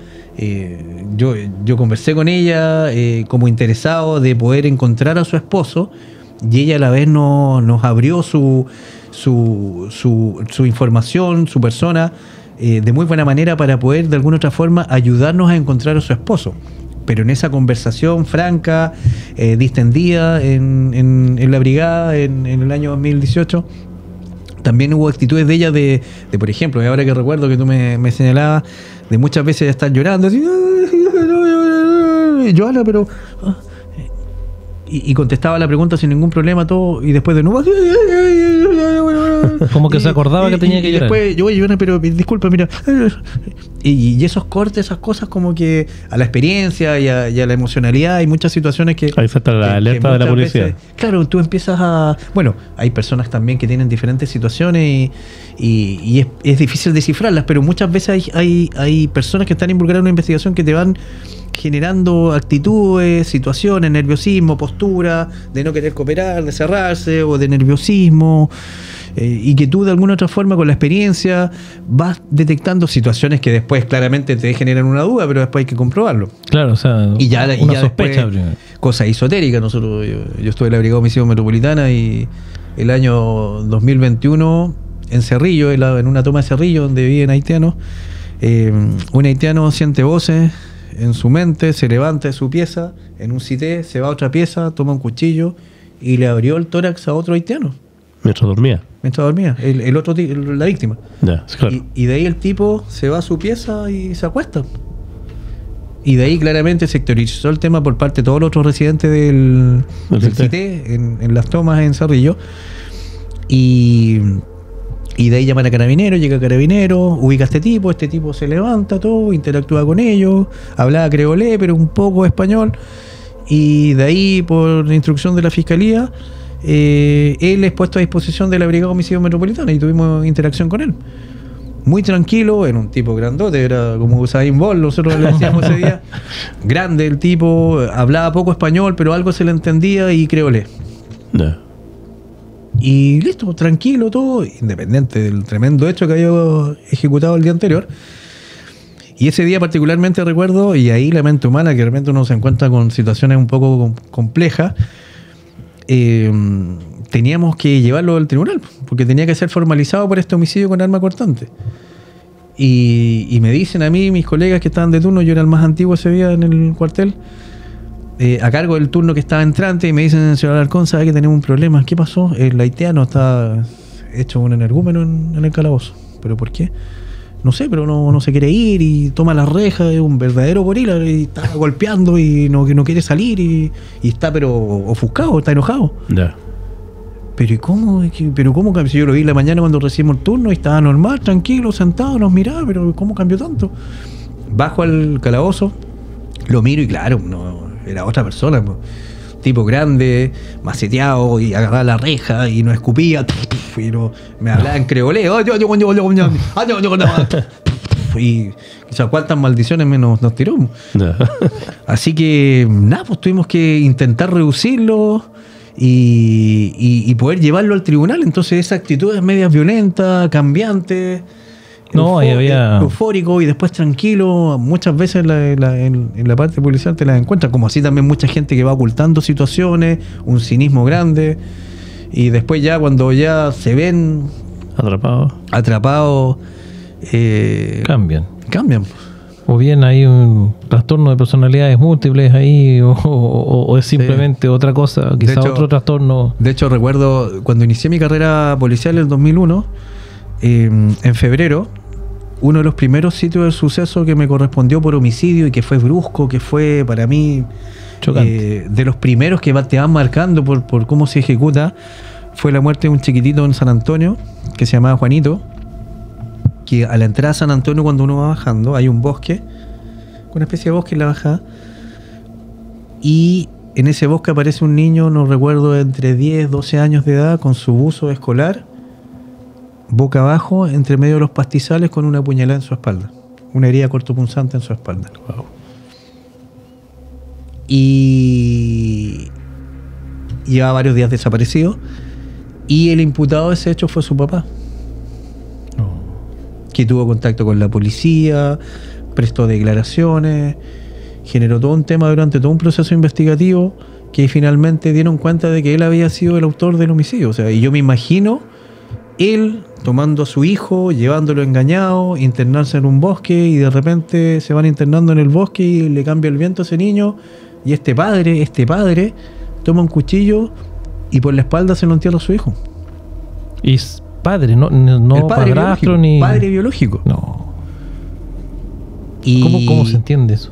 yo conversé con ella como interesado de poder encontrar a su esposo, y ella a la vez nos abrió su información, su persona, de muy buena manera para poder de alguna otra forma ayudarnos a encontrar a su esposo. Pero en esa conversación franca, distendida en la brigada en el año 2018, también hubo actitudes de ella de por ejemplo, y ahora que recuerdo que tú me señalabas, de muchas veces ella estar llorando así, Joana, pero... Y contestaba la pregunta sin ningún problema, todo, y después de nuevo como que se acordaba que tenía que llorar. Después, yo, Joana, pero disculpa, mira. Y esos cortes, esas cosas, como que a la experiencia y a la emocionalidad, hay muchas situaciones que... Ahí falta la alerta de la policía. Veces, claro, tú empiezas a... Bueno, hay personas también que tienen diferentes situaciones y es difícil descifrarlas, pero muchas veces hay personas que están involucradas en una investigación que te van generando actitudes, situaciones, nerviosismo, postura, de no querer cooperar, de cerrarse o de nerviosismo, y que tú de alguna otra forma con la experiencia vas detectando situaciones que después claramente te generan una duda, pero después hay que comprobarlo. Claro, o sea, y ya sospecha después, primero. Cosa esotérica. Yo estuve en la Brigada de Homicidio Metropolitana y el año 2021 en Cerrillo, en una toma de Cerrillo donde viven haitianos, un haitiano siente voces en su mente, se levanta de su pieza, en un cité, se va a otra pieza, toma un cuchillo y le abrió el tórax a otro haitiano. Mientras dormía. El otro, la víctima. Ya, claro. Y de ahí el tipo se va a su pieza y se acuesta. Y de ahí claramente se exteriorizó el tema por parte de todos los otros residentes del cité en las tomas en Cerrillo. Y de ahí llaman a Carabineros, llega Carabineros, ubica a este tipo se levanta, todo, interactúa con ellos, hablaba creolé, pero un poco español, y de ahí, por instrucción de la Fiscalía, él es puesto a disposición de la Brigada de Homicidio Metropolitana y tuvimos interacción con él. muy tranquilo, era un tipo grandote, era como Usain Bolt, nosotros le decíamos ese día. Grande el tipo, hablaba poco español, pero algo se le entendía y creolé. No. Y listo, tranquilo todo, independiente del tremendo hecho que había ejecutado el día anterior. Y ese día particularmente recuerdo, y ahí la mente humana, que de repente uno se encuentra con situaciones un poco complejas, teníamos que llevarlo al tribunal, porque tenía que ser formalizado por este homicidio con arma cortante. Y me dicen a mí, mis colegas que estaban de turno, yo era el más antiguo ese día en el cuartel, a cargo del turno que estaba entrante, y me dicen, señor Alarcón, sabe que tenemos un problema. ¿Qué pasó? El haitiano está hecho un energúmeno en el calabozo. ¿Pero por qué? No sé, pero no se quiere ir y toma las rejas, es un verdadero gorila y está golpeando y no quiere salir y está pero ofuscado, está enojado. Ya. Pero ¿y cómo? Pero ¿cómo cambió? Si yo lo vi en la mañana cuando recibimos el turno y estaba normal, tranquilo, sentado, nos miraba, pero ¿cómo cambió tanto? Bajo al calabozo, lo miro y claro, no, era otra persona, tipo grande, maceteado y agarraba la reja y no escupía y me hablaba en creolé y quizás cuántas maldiciones nos tiró. No. Así que nada, pues tuvimos que intentar reducirlo y poder llevarlo al tribunal. Entonces esa actitud es media violenta, cambiante, No, ahí había... eufórico y después tranquilo. Muchas veces en la parte policial te las encuentras, como así también mucha gente que va ocultando situaciones, un cinismo grande, y después ya cuando ya se ven atrapados cambian. Pues. O bien hay un trastorno de personalidades múltiples ahí, o es simplemente otra cosa, quizás otro trastorno. De hecho, recuerdo cuando inicié mi carrera policial en el 2001, en febrero, uno de los primeros sitios de suceso que me correspondió por homicidio y que fue brusco, que fue para mí de los primeros que te van marcando por cómo se ejecuta, fue la muerte de un chiquitito en San Antonio que se llamaba Juanito, que a la entrada de San Antonio, cuando uno va bajando, hay un bosque, una especie de bosque en la bajada, y en ese bosque aparece un niño, no recuerdo, entre 10, 12 años de edad, con su buzo escolar, boca abajo, entre medio de los pastizales, con una puñalada en su espalda, una herida cortopunzante en su espalda. Wow. Y llevaba varios días desaparecido, y el imputado de ese hecho fue su papá, que tuvo contacto con la policía, prestó declaraciones, generó todo un tema durante todo un proceso investigativo, que finalmente dieron cuenta de que él había sido el autor del homicidio. O sea, y yo me imagino él tomando a su hijo, llevándolo engañado, internarse en un bosque, y de repente se van internando en el bosque y le cambia el viento a ese niño, y este padre toma un cuchillo y por la espalda se lo entierra a su hijo. Y padre, no padrastro ni... Padre biológico. No. Y ¿Cómo se entiende eso?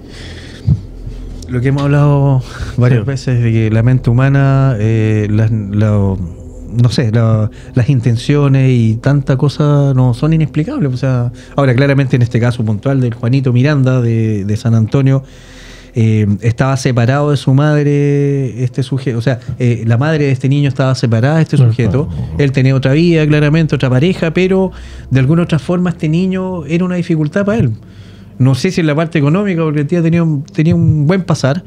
lo que hemos hablado varias veces, de que la mente humana, las intenciones y tanta cosa no son inexplicables. O sea, ahora claramente en este caso puntual del Juanito Miranda de San Antonio, estaba separado de su madre este sujeto, o sea, la madre de este niño estaba separada de este sujeto, él tenía otra vida, claramente, otra pareja, pero de alguna otra forma este niño era una dificultad para él. No sé si en la parte económica, porque el tío tenía un buen pasar.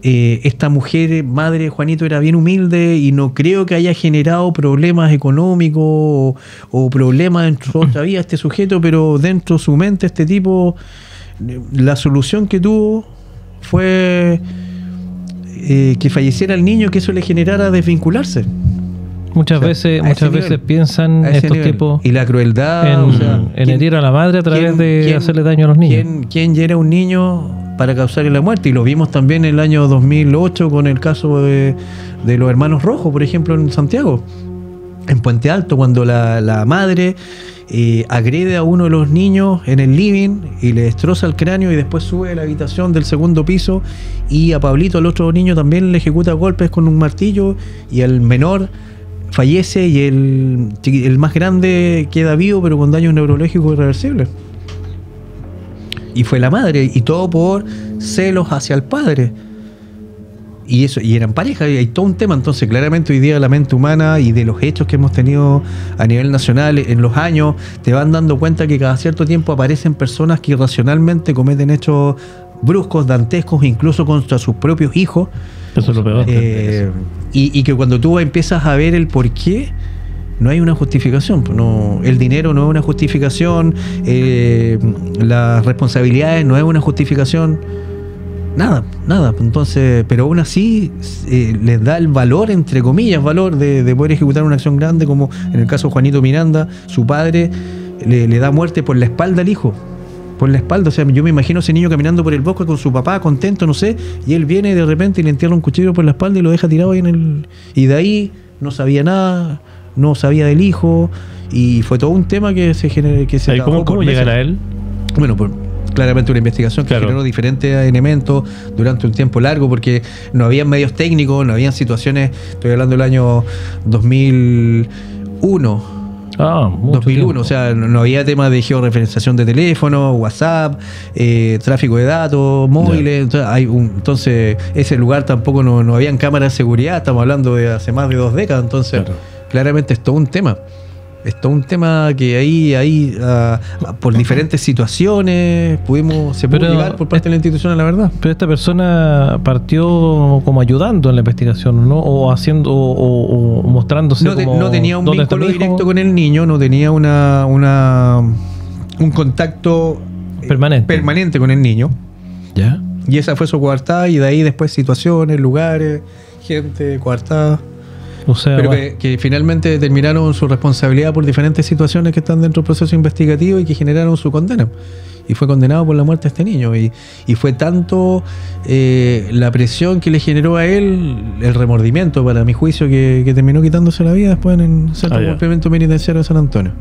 Esta mujer, madre de Juanito, era bien humilde y no creo que haya generado problemas económicos o problemas dentro de otra vida este sujeto, pero dentro de su mente este tipo, la solución que tuvo fue que falleciera el niño, que eso le generara desvincularse. Muchas veces piensan estos tipos y la crueldad en herir a la madre a través de hacerle daño a los niños. ¿Quién hiera a un niño para causarle la muerte? Y lo vimos también en el año 2008 con el caso de los hermanos Rojos, por ejemplo, en Santiago, en Puente Alto, cuando la madre agrede a uno de los niños en el living y le destroza el cráneo, y después sube a la habitación del segundo piso y a Pablito, al otro niño, también le ejecuta golpes con un martillo, y el menor fallece y el más grande queda vivo pero con daños neurológicos irreversibles. Y fue la madre, y todo por celos hacia el padre. y eran pareja, y hay todo un tema. Entonces claramente hoy día la mente humana y de los hechos que hemos tenido a nivel nacional en los años, te van dando cuenta que cada cierto tiempo aparecen personas que irracionalmente cometen hechos bruscos, dantescos, incluso contra sus propios hijos. Eso es lo peor. Y que cuando tú empiezas a ver el por qué, no hay una justificación. No, el dinero no es una justificación, las responsabilidades no es una justificación. Nada. Entonces, pero aún así les da el valor, entre comillas, valor de poder ejecutar una acción grande, como en el caso de Juanito Miranda, su padre le da muerte por la espalda al hijo. Por la espalda, o sea, yo me imagino a ese niño caminando por el bosque con su papá, contento, no sé, y él viene de repente y le entierra un cuchillo por la espalda y lo deja tirado ahí y de ahí no sabía nada, no sabía del hijo, y fue todo un tema que se generó. ¿Cómo llegan a él? Bueno, claramente una investigación que generó diferentes elementos durante un tiempo largo, porque no había medios técnicos, no habían situaciones, estoy hablando del año 2001. 2001, tiempo. O sea, no había tema de georreferenciación de teléfono, WhatsApp, tráfico de datos, móviles. Entonces, ese lugar tampoco no habían cámaras de seguridad. Estamos hablando de hace más de 2 décadas. Entonces, claramente es todo un tema. Es todo un tema que ahí por diferentes situaciones se pudo llegar por parte de la institución a la verdad. Pero esta persona partió como ayudando en la investigación, ¿no? O haciendo, o mostrándose no tenía un vínculo directo con el niño, no tenía un contacto permanente con el niño. ¿Ya? Y esa fue su coartada, y de ahí después situaciones, lugares, gente, coartada. O sea, pero que finalmente determinaron su responsabilidad por diferentes situaciones que están dentro del proceso investigativo y que generaron su condena. Y fue condenado por la muerte de este niño. Y fue tanto la presión que le generó a él, el remordimiento, para mi juicio, que terminó quitándose la vida después en el Centro de Cumplimiento Penitenciario de San Antonio.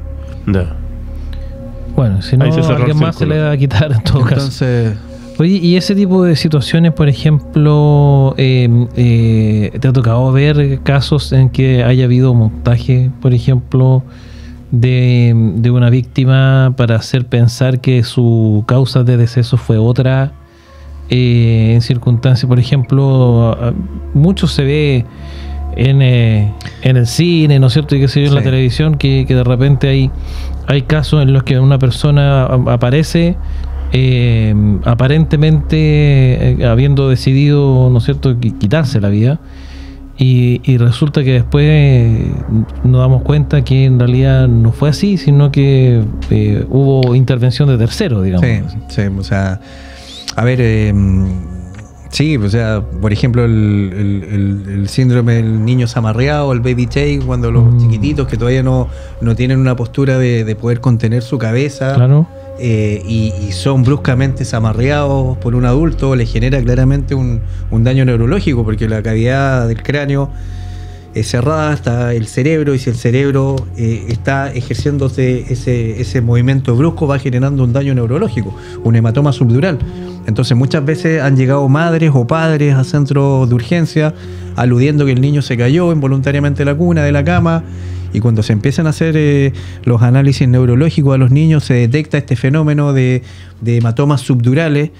Bueno, si no, a alguien más se le va a quitar en todo caso. Oye, y ese tipo de situaciones, por ejemplo, ¿te ha tocado ver casos en que haya habido montaje, por ejemplo, de una víctima para hacer pensar que su causa de deceso fue otra, en circunstancias, por ejemplo, mucho se ve en el cine, ¿no es cierto? Y qué sé yo, en la televisión, que de repente hay casos en los que una persona aparece aparentemente habiendo decidido, ¿no es cierto?, quitarse la vida, y resulta que después nos damos cuenta que en realidad no fue así, sino que hubo intervención de terceros, digamos. Sí, o sea, a ver, sí, o sea, por ejemplo, el síndrome del niño zamarreado, el baby take, cuando los chiquititos que todavía no tienen una postura de poder contener su cabeza, claro. Y son bruscamente zamarreados por un adulto, les genera claramente un daño neurológico, porque la cavidad del cráneo es cerrada, está el cerebro, y si el cerebro está ejerciéndose ese movimiento brusco, va generando un daño neurológico, un hematoma subdural. Entonces muchas veces han llegado madres o padres a centros de urgencia aludiendo que el niño se cayó involuntariamente de la cuna, de la cama, y cuando se empiezan a hacer los análisis neurológicos a los niños, se detecta este fenómeno de hematomas subdurales,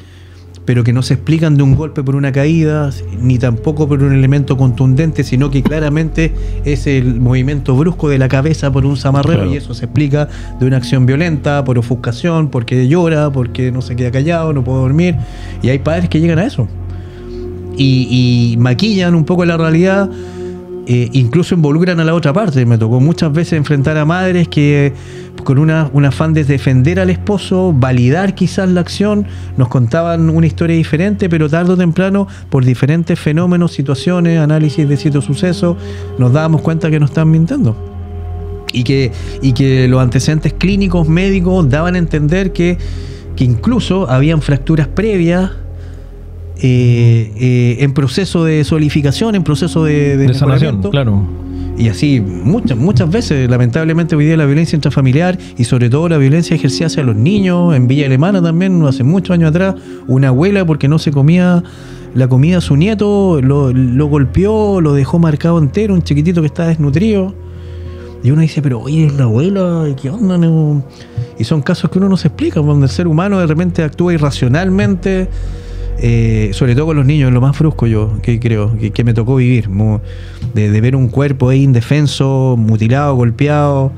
pero que no se explican de un golpe por una caída, ni tampoco por un elemento contundente, sino que claramente es el movimiento brusco de la cabeza por un zamarreo, claro. Y eso se explica de una acción violenta, por ofuscación, porque llora, porque no se queda callado, no puede dormir, y hay padres que llegan a eso y maquillan un poco la realidad. Incluso involucran a la otra parte. Me tocó muchas veces enfrentar a madres que con un afán de defender al esposo, validar quizás la acción, nos contaban una historia diferente, pero tarde o temprano, por diferentes fenómenos, situaciones, análisis de sitios sucesos, nos dábamos cuenta que nos estaban mintiendo. Y que los antecedentes clínicos, médicos, daban a entender que incluso habían fracturas previas, en proceso de solidificación, en proceso de sanación, claro. Y así muchas veces, lamentablemente, hoy día la violencia intrafamiliar, y sobre todo la violencia ejercida hacia los niños, en Villa Alemana también, hace muchos años atrás, una abuela, porque no se comía la comida a su nieto, lo golpeó, lo dejó marcado entero, un chiquitito que está desnutrido, y uno dice, pero oye, es la abuela, ¿qué onda? No? Y son casos que uno no se explica, donde el ser humano de repente actúa irracionalmente, sobre todo con los niños, es lo más brusco yo que creo, que me tocó vivir, de ver un cuerpo ahí indefenso, mutilado, golpeado,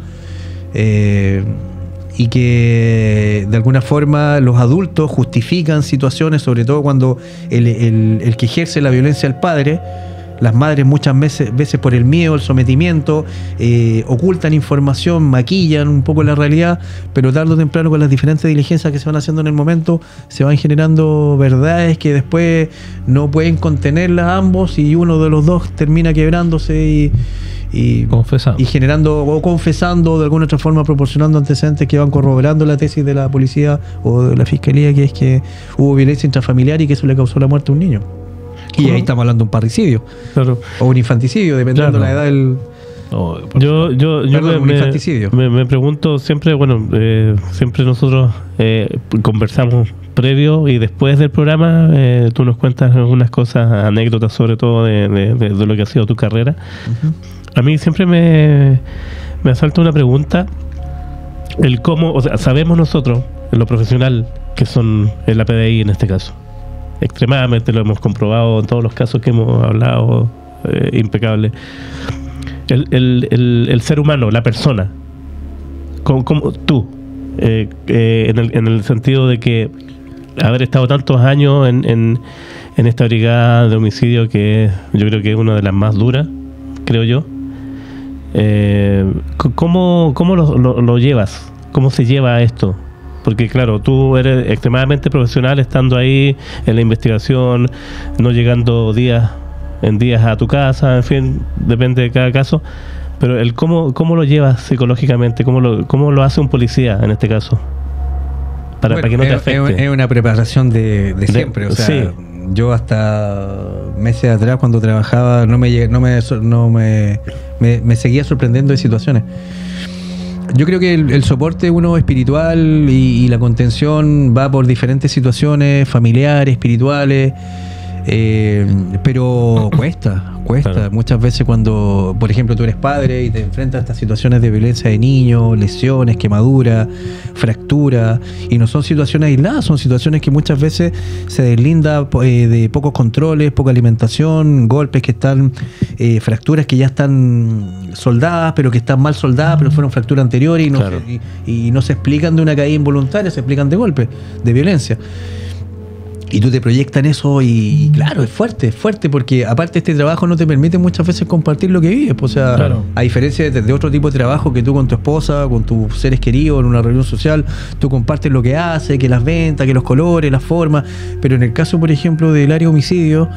y que de alguna forma los adultos justifican situaciones, sobre todo cuando el que ejerce la violencia es el padre. Las madres muchas veces por el miedo, el sometimiento, ocultan información, maquillan un poco la realidad, pero tarde o temprano con las diferentes diligencias que se van haciendo en el momento, se van generando verdades que después no pueden contenerlas ambos y uno de los dos termina quebrándose y generando o confesando de alguna otra forma, proporcionando antecedentes que van corroborando la tesis de la policía o de la fiscalía, que es que hubo violencia intrafamiliar y que eso le causó la muerte a un niño. Y ahí estamos hablando de un parricidio, claro, o un infanticidio, dependiendo de la edad del... me pregunto siempre, bueno, siempre nosotros conversamos previo y después del programa, tú nos cuentas algunas cosas, anécdotas sobre todo de lo que ha sido tu carrera. Uh-huh. A mí siempre me asalta una pregunta, el cómo, o sea, sabemos nosotros, en lo profesional, que son en la PDI en este caso, extremadamente, lo hemos comprobado en todos los casos que hemos hablado, impecable. El ser humano, la persona, como tú, en el sentido de que haber estado tantos años en esta brigada de homicidio, que yo creo que es una de las más duras, creo yo. ¿Cómo lo llevas? ¿Cómo se lleva esto? Porque claro, tú eres extremadamente profesional estando ahí en la investigación, no llegando días a tu casa, en fin, depende de cada caso. Pero el cómo lo llevas psicológicamente, cómo lo hace un policía en este caso, para que no te afecte. Es una preparación de siempre, o sea, sí. Yo hasta meses atrás cuando trabajaba me seguía sorprendiendo de situaciones. Yo creo que el soporte uno espiritual y la contención va por diferentes situaciones familiares, espirituales, pero cuesta. Claro. Muchas veces cuando, por ejemplo, tú eres padre y te enfrentas a estas situaciones de violencia de niños, lesiones, quemaduras, fracturas, y no son situaciones aisladas, son situaciones que muchas veces se deslinda de pocos controles, poca alimentación, golpes que están, fracturas que ya están soldadas, pero que están mal soldadas, pero fueron fracturas anteriores y no se explican de una caída involuntaria, se explican de golpes, de violencia. Y tú te proyectas en eso y claro, es fuerte porque aparte este trabajo no te permite muchas veces compartir lo que vives, o sea, claro. A diferencia de otro tipo de trabajo que tú con tu esposa, con tus seres queridos en una reunión social, tú compartes lo que hace, que las ventas, que los colores, las formas, pero en el caso, por ejemplo, del área de homicidio,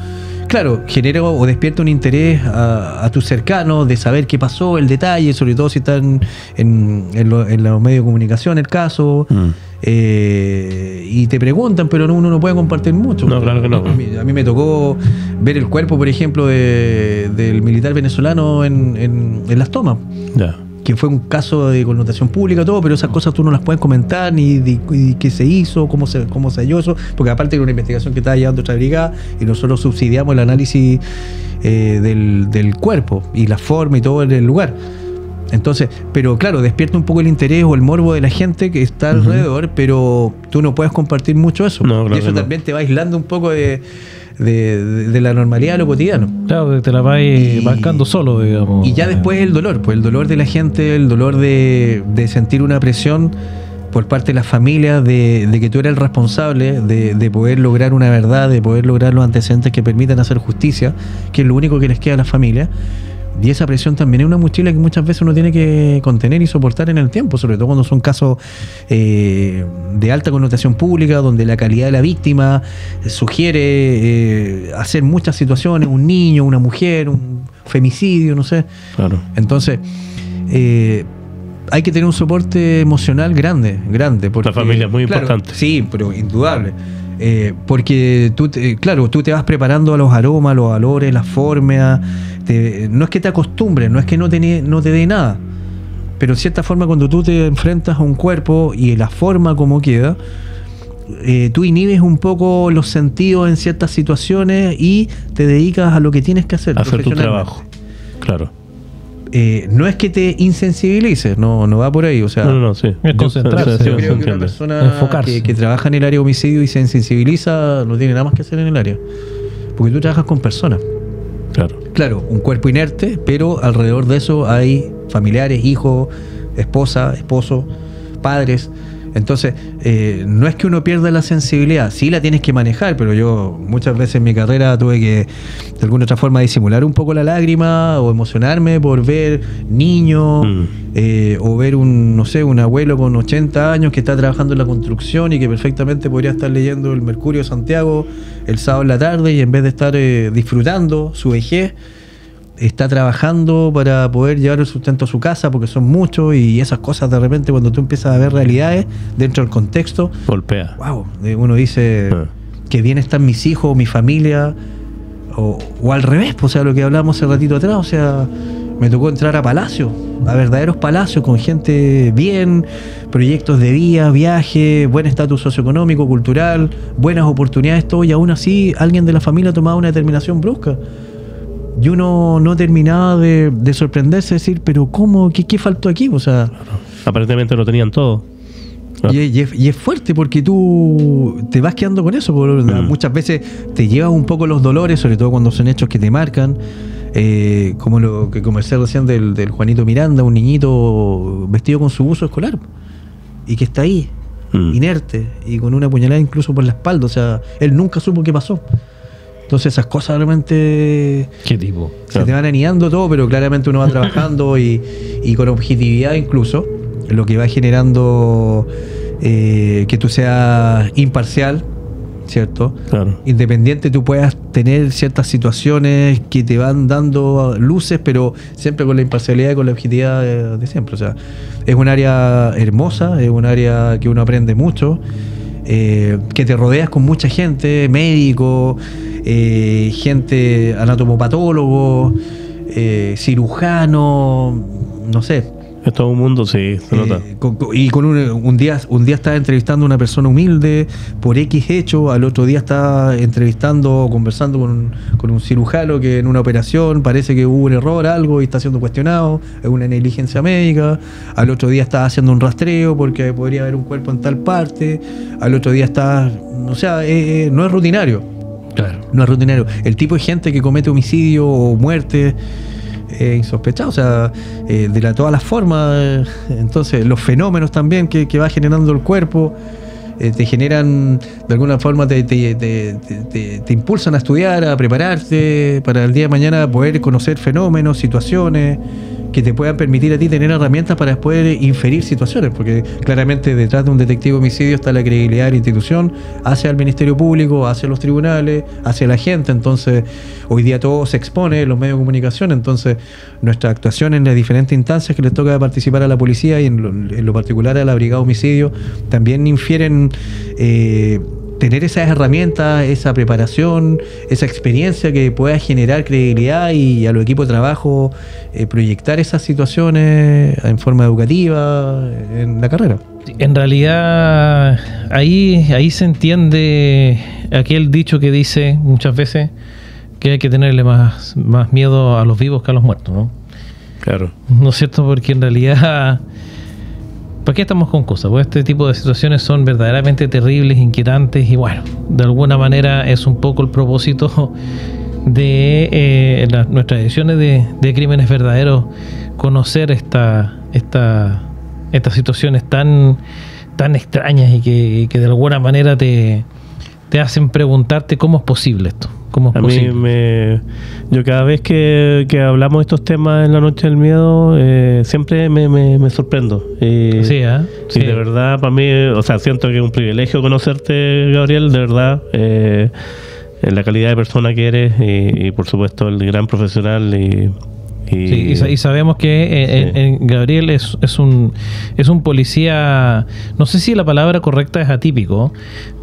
claro, genera o despierta un interés a tus cercanos de saber qué pasó, el detalle, sobre todo si están en los medios de comunicación el caso. Y te preguntan, pero uno no puede compartir mucho. No, claro que no. A mí me tocó ver el cuerpo, por ejemplo, del militar venezolano en Las Tomas. Ya. Que fue un caso de connotación pública, todo, pero esas cosas tú no las puedes comentar, ni qué se hizo, cómo se halló eso, porque aparte era una investigación que estaba llevando otra brigada y nosotros subsidiamos el análisis del cuerpo y la forma y todo en el lugar. Entonces, pero claro, despierta un poco el interés o el morbo de la gente que está alrededor, pero tú no puedes compartir mucho eso. No, claro, y eso también te va aislando un poco de la normalidad de lo cotidiano. Claro, te la vas bancando solo, digamos. Y ya después el dolor, pues el dolor de la gente, el dolor de sentir una presión por parte de las familias de que tú eres el responsable de poder lograr una verdad, de poder lograr los antecedentes que permitan hacer justicia, que es lo único que les queda a las familias. Y esa presión también es una mochila que muchas veces uno tiene que contener y soportar en el tiempo, sobre todo cuando son casos de alta connotación pública, donde la calidad de la víctima sugiere hacer muchas situaciones, un niño, una mujer, un femicidio, no sé. Claro. Entonces, hay que tener un soporte emocional grande. Porque, la familia es muy importante. Sí, pero indudable. Porque tú te vas preparando a los aromas, los valores, las formas. No es que te acostumbres, no es que no te dé nada, pero en cierta forma cuando tú te enfrentas a un cuerpo y la forma como queda, tú inhibes un poco los sentidos en ciertas situaciones y te dedicas a lo que tienes que hacer. Hacer tu trabajo, claro. no es que te insensibilices, no va por ahí, o sea, No, sí. Es concentrarse. yo creo que una persona enfocarse. que trabaja en el área de homicidio y se insensibiliza no tiene nada más que hacer en el área, porque tú trabajas con personas. Claro, un cuerpo inerte, pero alrededor de eso hay familiares, hijos, esposa, esposo, padres. Entonces, no es que uno pierda la sensibilidad, sí la tienes que manejar, pero yo muchas veces en mi carrera tuve que de alguna otra forma disimular un poco la lágrima o emocionarme por ver niños o ver un abuelo con 80 años que está trabajando en la construcción y que perfectamente podría estar leyendo el Mercurio de Santiago el sábado en la tarde, y en vez de estar disfrutando su vejez, está trabajando para poder llevar el sustento a su casa, porque son muchos, y esas cosas de repente cuando tú empiezas a ver realidades dentro del contexto, golpea. Wow, uno dice que bien están mis hijos, mi familia, o al revés, o sea, lo que hablamos hace ratito atrás, o sea, me tocó entrar a palacios, a verdaderos palacios con gente bien, proyectos de vida, viaje, buen estatus socioeconómico, cultural, buenas oportunidades, todo, y aún así alguien de la familia tomaba una determinación brusca. Y uno no terminaba de sorprenderse, decir, pero ¿cómo? ¿Qué faltó aquí? O sea, aparentemente lo tenían todo. Y es fuerte porque tú te vas quedando con eso. Muchas veces te llevas un poco los dolores, sobre todo cuando son hechos que te marcan. Como lo que conversé recién del Juanito Miranda, un niñito vestido con su buzo escolar y que está ahí, inerte, y con una puñalada incluso por la espalda. O sea, él nunca supo qué pasó. Entonces esas cosas realmente ¿qué tipo? se te van anidando todo, pero claramente uno va trabajando y con objetividad incluso, lo que va generando que tú seas imparcial, ¿cierto? Claro. Independiente, tú puedas tener ciertas situaciones que te van dando luces, pero siempre con la imparcialidad y con la objetividad de siempre. O sea, es un área hermosa, es un área que uno aprende mucho, que te rodeas con mucha gente, médicos, gente anatomopatólogo, cirujano, no sé. Es todo un mundo, sí, se nota. Con un día estaba entrevistando a una persona humilde por X hecho, al otro día estaba entrevistando o conversando con un cirujano que en una operación parece que hubo un error, algo, y está siendo cuestionado, es una negligencia médica. Al otro día estaba haciendo un rastreo porque podría haber un cuerpo en tal parte. Al otro día está, o sea, no es rutinario. Claro. No es rutinario. El tipo de gente que comete homicidio o muerte insospechado, o sea, de todas las formas. Entonces, los fenómenos también que va generando el cuerpo te generan, de alguna forma, te impulsan a estudiar, a prepararte para el día de mañana poder conocer fenómenos, situaciones que te puedan permitir a ti tener herramientas para después inferir situaciones, porque claramente detrás de un detective de homicidio está la credibilidad de la institución hacia el Ministerio Público, hacia los tribunales, hacia la gente. Entonces, hoy día todo se expone en los medios de comunicación, entonces nuestra actuación en las diferentes instancias que les toca participar a la policía y en lo particular a la Brigada de Homicidio también infieren tener esas herramientas, esa preparación, esa experiencia que pueda generar credibilidad, y a los equipos de trabajo proyectar esas situaciones en forma educativa en la carrera. En realidad ahí se entiende aquel dicho que dice muchas veces que hay que tenerle más miedo a los vivos que a los muertos, ¿no? Claro. ¿No es cierto? Porque en realidad, ¿para qué estamos con cosas? Pues este tipo de situaciones son verdaderamente terribles, inquietantes, y bueno, de alguna manera es un poco el propósito de nuestras ediciones de Crímenes Verdaderos, conocer estas situaciones tan extrañas y que de alguna manera te hacen preguntarte cómo es posible esto. ¿Cómo es posible? Yo cada vez que hablamos de estos temas en la Noche del Miedo, siempre me sorprendo. Sí, sí, de verdad, para mí, o sea, siento que es un privilegio conocerte, Gabriel, de verdad, en la calidad de persona que eres, y por supuesto el gran profesional y sabemos que Gabriel es un policía, no sé si la palabra correcta es atípico,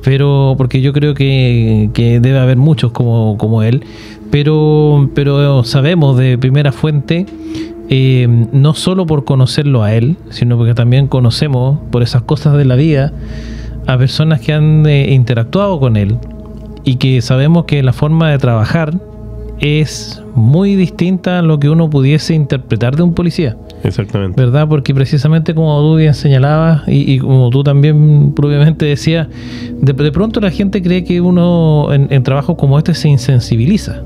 pero porque yo creo que debe haber muchos como él, pero sabemos de primera fuente, no solo por conocerlo a él, sino porque también conocemos por esas cosas de la vida a personas que han interactuado con él, y que sabemos que la forma de trabajar es muy distinta a lo que uno pudiese interpretar de un policía. Exactamente. ¿Verdad? Porque precisamente como tú bien señalabas y como tú también propiamente decías, de pronto la gente cree que uno en trabajos como este se insensibiliza.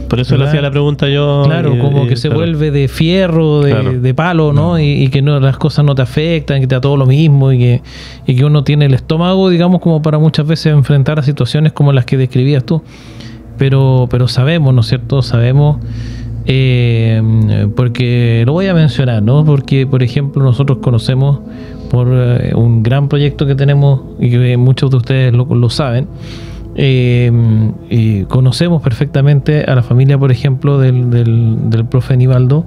Por eso le ¿verdad? hacía la pregunta yo. Claro, como que se claro. vuelve de fierro, Claro. de palo, ¿no? Y que no, las cosas no te afectan, que te da todo lo mismo y que uno tiene el estómago, digamos, como para muchas veces enfrentar a situaciones como las que describías tú. Pero sabemos, ¿no es cierto? Sabemos, porque lo voy a mencionar, ¿no? Porque, por ejemplo, nosotros conocemos por un gran proyecto que tenemos y que muchos de ustedes lo saben. Y conocemos perfectamente a la familia, por ejemplo, del profe Nivaldo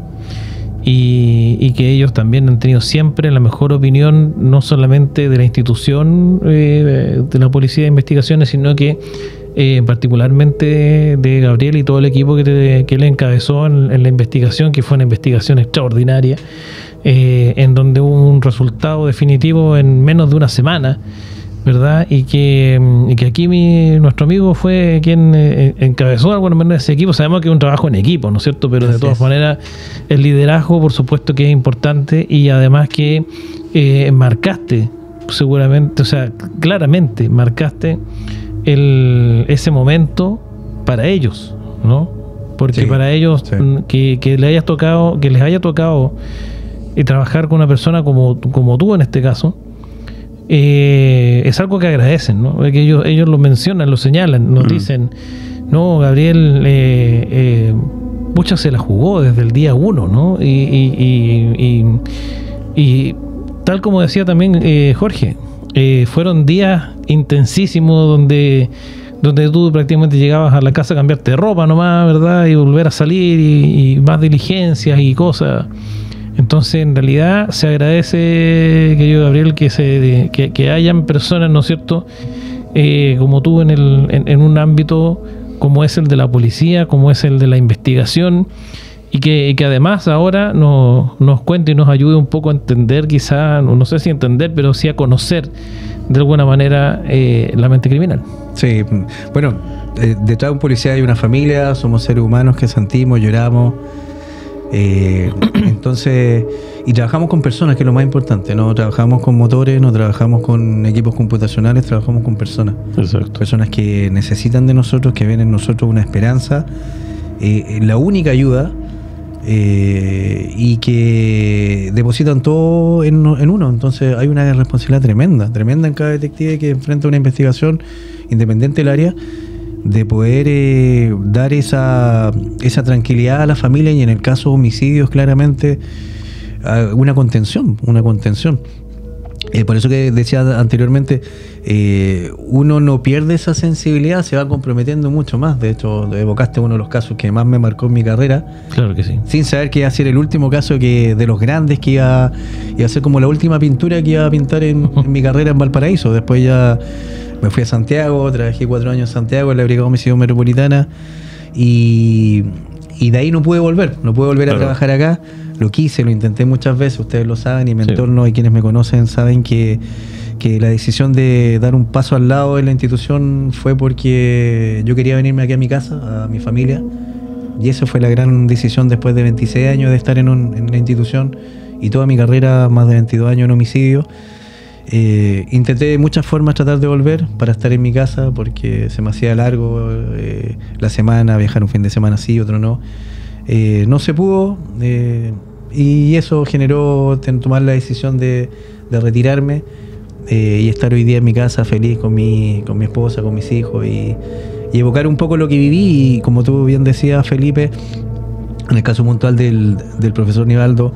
y que ellos también han tenido siempre la mejor opinión, no solamente de la institución de la Policía de Investigaciones, sino que particularmente de Gabriel y todo el equipo que él encabezó en la investigación, que fue una investigación extraordinaria, en donde hubo un resultado definitivo en menos de una semana, ¿verdad? Y que aquí nuestro amigo fue quien encabezó de alguna manera ese equipo. Sabemos que es un trabajo en equipo, ¿no es cierto? Pero de todas maneras el liderazgo, por supuesto, que es importante, y además que marcaste seguramente, o sea, claramente marcaste ese momento para ellos, ¿no? Porque Sí, para ellos sí. que les haya tocado trabajar con una persona como tú en este caso, es algo que agradecen, ¿no? Que ellos lo mencionan, lo señalan, nos dicen, no, Gabriel, pucha, se la jugó desde el día 1, ¿no? Y tal como decía también Jorge, fueron días intensísimos donde tú prácticamente llegabas a la casa a cambiarte de ropa nomás, ¿verdad? Y volver a salir y más diligencias y cosas. Entonces, en realidad, se agradece, querido Gabriel, que hayan personas, ¿no es cierto?, como tú en un ámbito como es el de la policía, como es el de la investigación, y que además ahora nos cuente y nos ayude un poco a entender, quizá, no sé si entender, pero sí a conocer de alguna manera la mente criminal. Sí, bueno, detrás de un policía hay una familia, somos seres humanos que sentimos, lloramos. Entonces, y trabajamos con personas, que es lo más importante, no trabajamos con motores, no trabajamos con equipos computacionales, trabajamos con personas. Exacto. Personas que necesitan de nosotros, que ven en nosotros una esperanza, la única ayuda, y que depositan todo en uno. Entonces hay una responsabilidad tremenda en cada detective que enfrenta una investigación, independiente del área, de poder dar esa tranquilidad a la familia, y en el caso de homicidios, claramente una contención. Por eso que decía anteriormente, uno no pierde esa sensibilidad, se va comprometiendo mucho más. De hecho, evocaste uno de los casos que más me marcó en mi carrera, Claro que sí. sin saber que iba a ser el último caso de los grandes, que iba a ser como la última pintura que iba a pintar en mi carrera en Valparaíso. Después ya me fui a Santiago, trabajé 4 años en Santiago en la Brigada de Homicidio Metropolitana, y de ahí no pude volver Claro. a trabajar acá. Lo quise, lo intenté muchas veces, ustedes lo saben, y mi Sí. entorno y quienes me conocen saben que la decisión de dar un paso al lado de la institución fue porque yo quería venirme aquí a mi casa, a mi familia, y esa fue la gran decisión después de 26 años de estar en la institución y toda mi carrera, más de 22 años en homicidio. Intenté de muchas formas tratar de volver para estar en mi casa, porque se me hacía largo la semana, viajar un fin de semana sí, otro no. No se pudo, y eso generó tomar la decisión de retirarme, y estar hoy día en mi casa feliz con mi esposa, con mis hijos, y evocar un poco lo que viví. Y como tú bien decías, Felipe, en el caso puntual del profesor Nivaldo,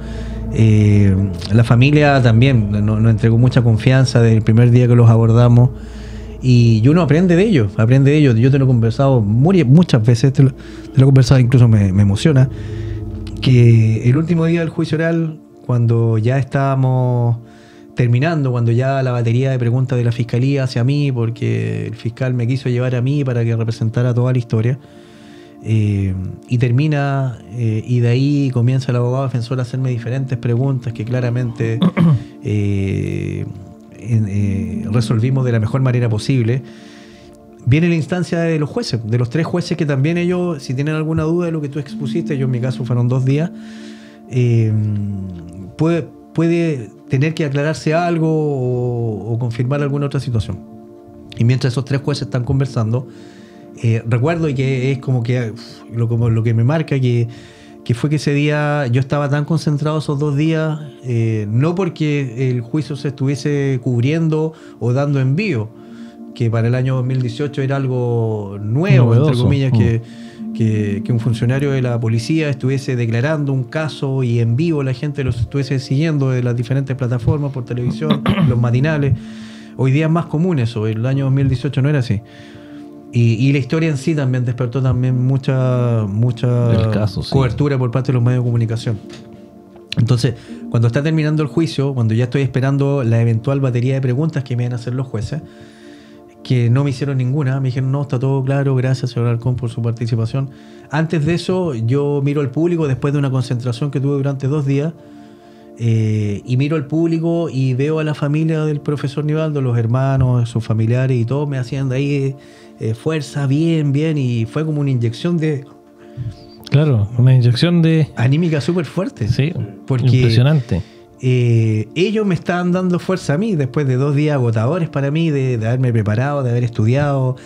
la familia también nos entregó mucha confianza desde el primer día que los abordamos, y uno aprende de ellos. Yo te lo he conversado muchas veces, te lo he conversado, incluso me emociona, que el último día del juicio oral, cuando ya estábamos terminando, cuando ya la batería de preguntas de la fiscalía hacia mí, porque el fiscal me quiso llevar a mí para que representara toda la historia, y termina, y de ahí comienza el abogado defensor a hacerme diferentes preguntas que claramente resolvimos de la mejor manera posible. viene la instancia de los jueces, de los 3 jueces que también ellos, si tienen alguna duda de lo que tú expusiste, yo en mi caso fueron 2 días, puede tener que aclararse algo o confirmar alguna otra situación. Y mientras esos 3 jueces están conversando, recuerdo, y que es como que lo que me marca, que fue que ese día yo estaba tan concentrado esos 2 días, no porque el juicio se estuviese cubriendo o dando envío, que para el año 2018 era algo nuevo, novedoso, entre comillas, que un funcionario de la policía estuviese declarando un caso y en vivo la gente los estuviese siguiendo de las diferentes plataformas, por televisión, los matinales. Hoy día es más común eso, el año 2018 no era así. Y la historia en sí también despertó también mucha caso, cobertura por parte de los medios de comunicación. Entonces, cuando está terminando el juicio, cuando ya estoy esperando la eventual batería de preguntas que me van a hacer los jueces, que no me hicieron ninguna, me dijeron, no, está todo claro, gracias señor Alarcón por su participación. Antes de eso, yo miro al público después de una concentración que tuve durante 2 días, y miro al público y veo a la familia del profesor Nivaldo, los hermanos, sus familiares y todos me hacían de ahí fuerza, bien, y fue como una inyección de... Claro, una inyección de... anímica súper fuerte. Sí, porque impresionante. Ellos me estaban dando fuerza a mí después de 2 días agotadores para mí, de haberme preparado, de haber estudiado,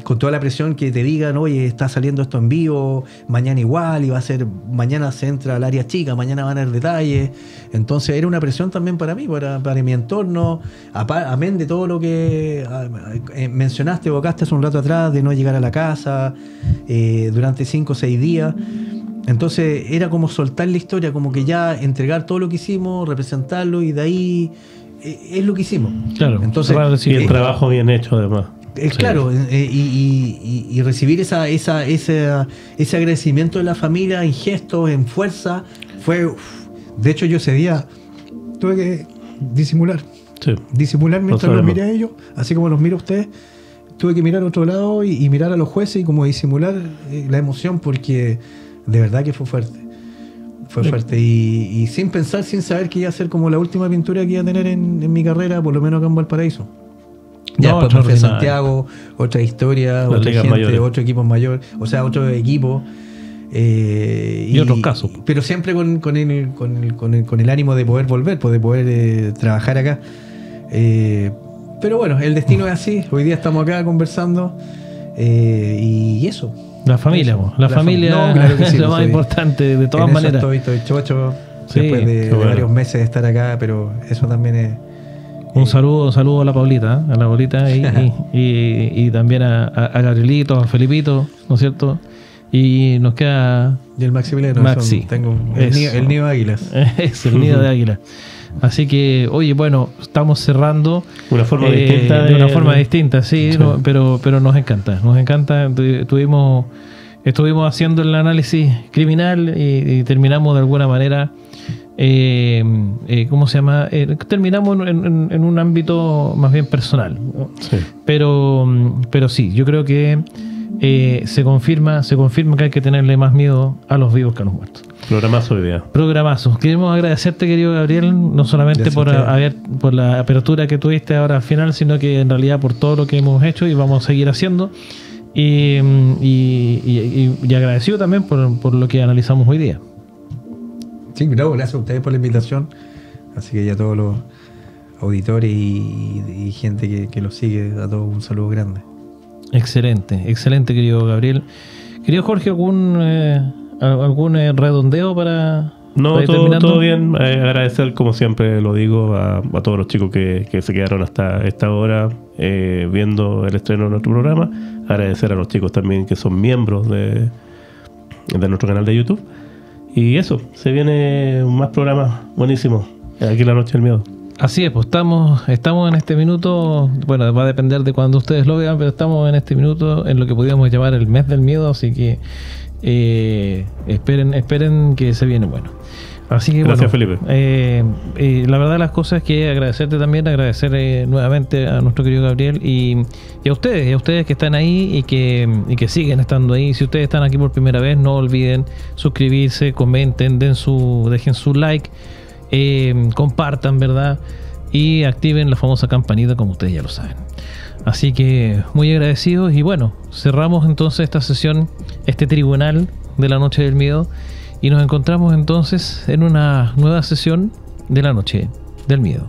con toda la presión que te digan, oye, está saliendo esto en vivo, mañana igual, y va a ser, mañana se entra al área chica, mañana van a haber detalles. Entonces era una presión también para mí, para mi entorno, amén de todo lo que mencionaste, evocaste hace un rato atrás, de no llegar a la casa durante 5 o 6 días. Entonces era como soltar la historia, como que ya entregar todo lo que hicimos, representarlo, y de ahí es lo que hicimos. Claro. Entonces, y el trabajo bien hecho además. Claro, y recibir ese agradecimiento de la familia en gestos, en fuerza, fue... De hecho, yo ese día tuve que disimular. Sí. Disimular mientras los miré a ellos, así como los miro a ustedes. Tuve que mirar a otro lado y mirar a los jueces y como disimular la emoción, porque de verdad que fue fuerte. Fue fuerte y sin pensar, sin saber que iba a ser como la última pintura que iba a tener en mi carrera, por lo menos acá en Valparaíso. Ya después me fui a Santiago, otra historia, otra gente, mayores. Otro equipo mayor, o sea, otro equipo. Y otros casos. Pero siempre con el ánimo de poder volver, de poder trabajar acá. Pero bueno, el destino es así. Hoy día estamos acá conversando y eso. La familia, eso. La familia no, claro que sí, es lo más importante de todas maneras. Estoy chocho sí, después de varios meses de estar acá, pero eso también es... Un saludo a la Paulita, y también a Gabrielito, a Felipito, ¿no es cierto? Y nos queda... Y el Maximiliano. Maxi. Tengo el nido de águilas. Es el nido de águilas. Así que, oye, bueno, estamos cerrando una forma distinta de una forma distinta, sí. No, pero nos encanta. Estuvimos haciendo el análisis criminal y terminamos de alguna manera... ¿cómo se llama? Terminamos en un ámbito más bien personal, ¿no? Sí. Pero sí, yo creo que se confirma que hay que tenerle más miedo a los vivos que a los muertos. Programazo hoy día. Programazo. Queremos agradecerte, querido Gabriel, no solamente por la apertura que tuviste ahora al final, sino que en realidad por todo lo que hemos hecho y vamos a seguir haciendo. Y agradecido también por lo que analizamos hoy día. Sí, gracias a ustedes por la invitación. Así que ya todos los auditores y gente que los sigue, a todos un saludo grande. Excelente, querido Gabriel. Querido Jorge, ¿algún redondeo para ir terminando? Todo bien. Agradecer, como siempre lo digo, a todos los chicos que se quedaron hasta esta hora viendo el estreno de nuestro programa. Agradecer a los chicos también que son miembros de nuestro canal de YouTube. Y eso, se viene más programas buenísimos aquí en La Noche del Miedo. Así es, pues estamos en este minuto, bueno, va a depender de cuando ustedes lo vean, pero estamos en este minuto en lo que podríamos llamar el mes del miedo, así que esperen que se viene bueno. Así que gracias, bueno, Felipe. La verdad de las cosas es que agradecerte también, agradecer nuevamente a nuestro querido Gabriel y a ustedes que están ahí y que siguen estando ahí. Si ustedes están aquí por primera vez, no olviden suscribirse, comenten, dejen su like, compartan, ¿verdad? Y activen la famosa campanita, como ustedes ya lo saben. Así que muy agradecidos y bueno, cerramos entonces esta sesión, este tribunal de la Noche del Miedo, y nos encontramos entonces en una nueva sesión de la Noche del Miedo.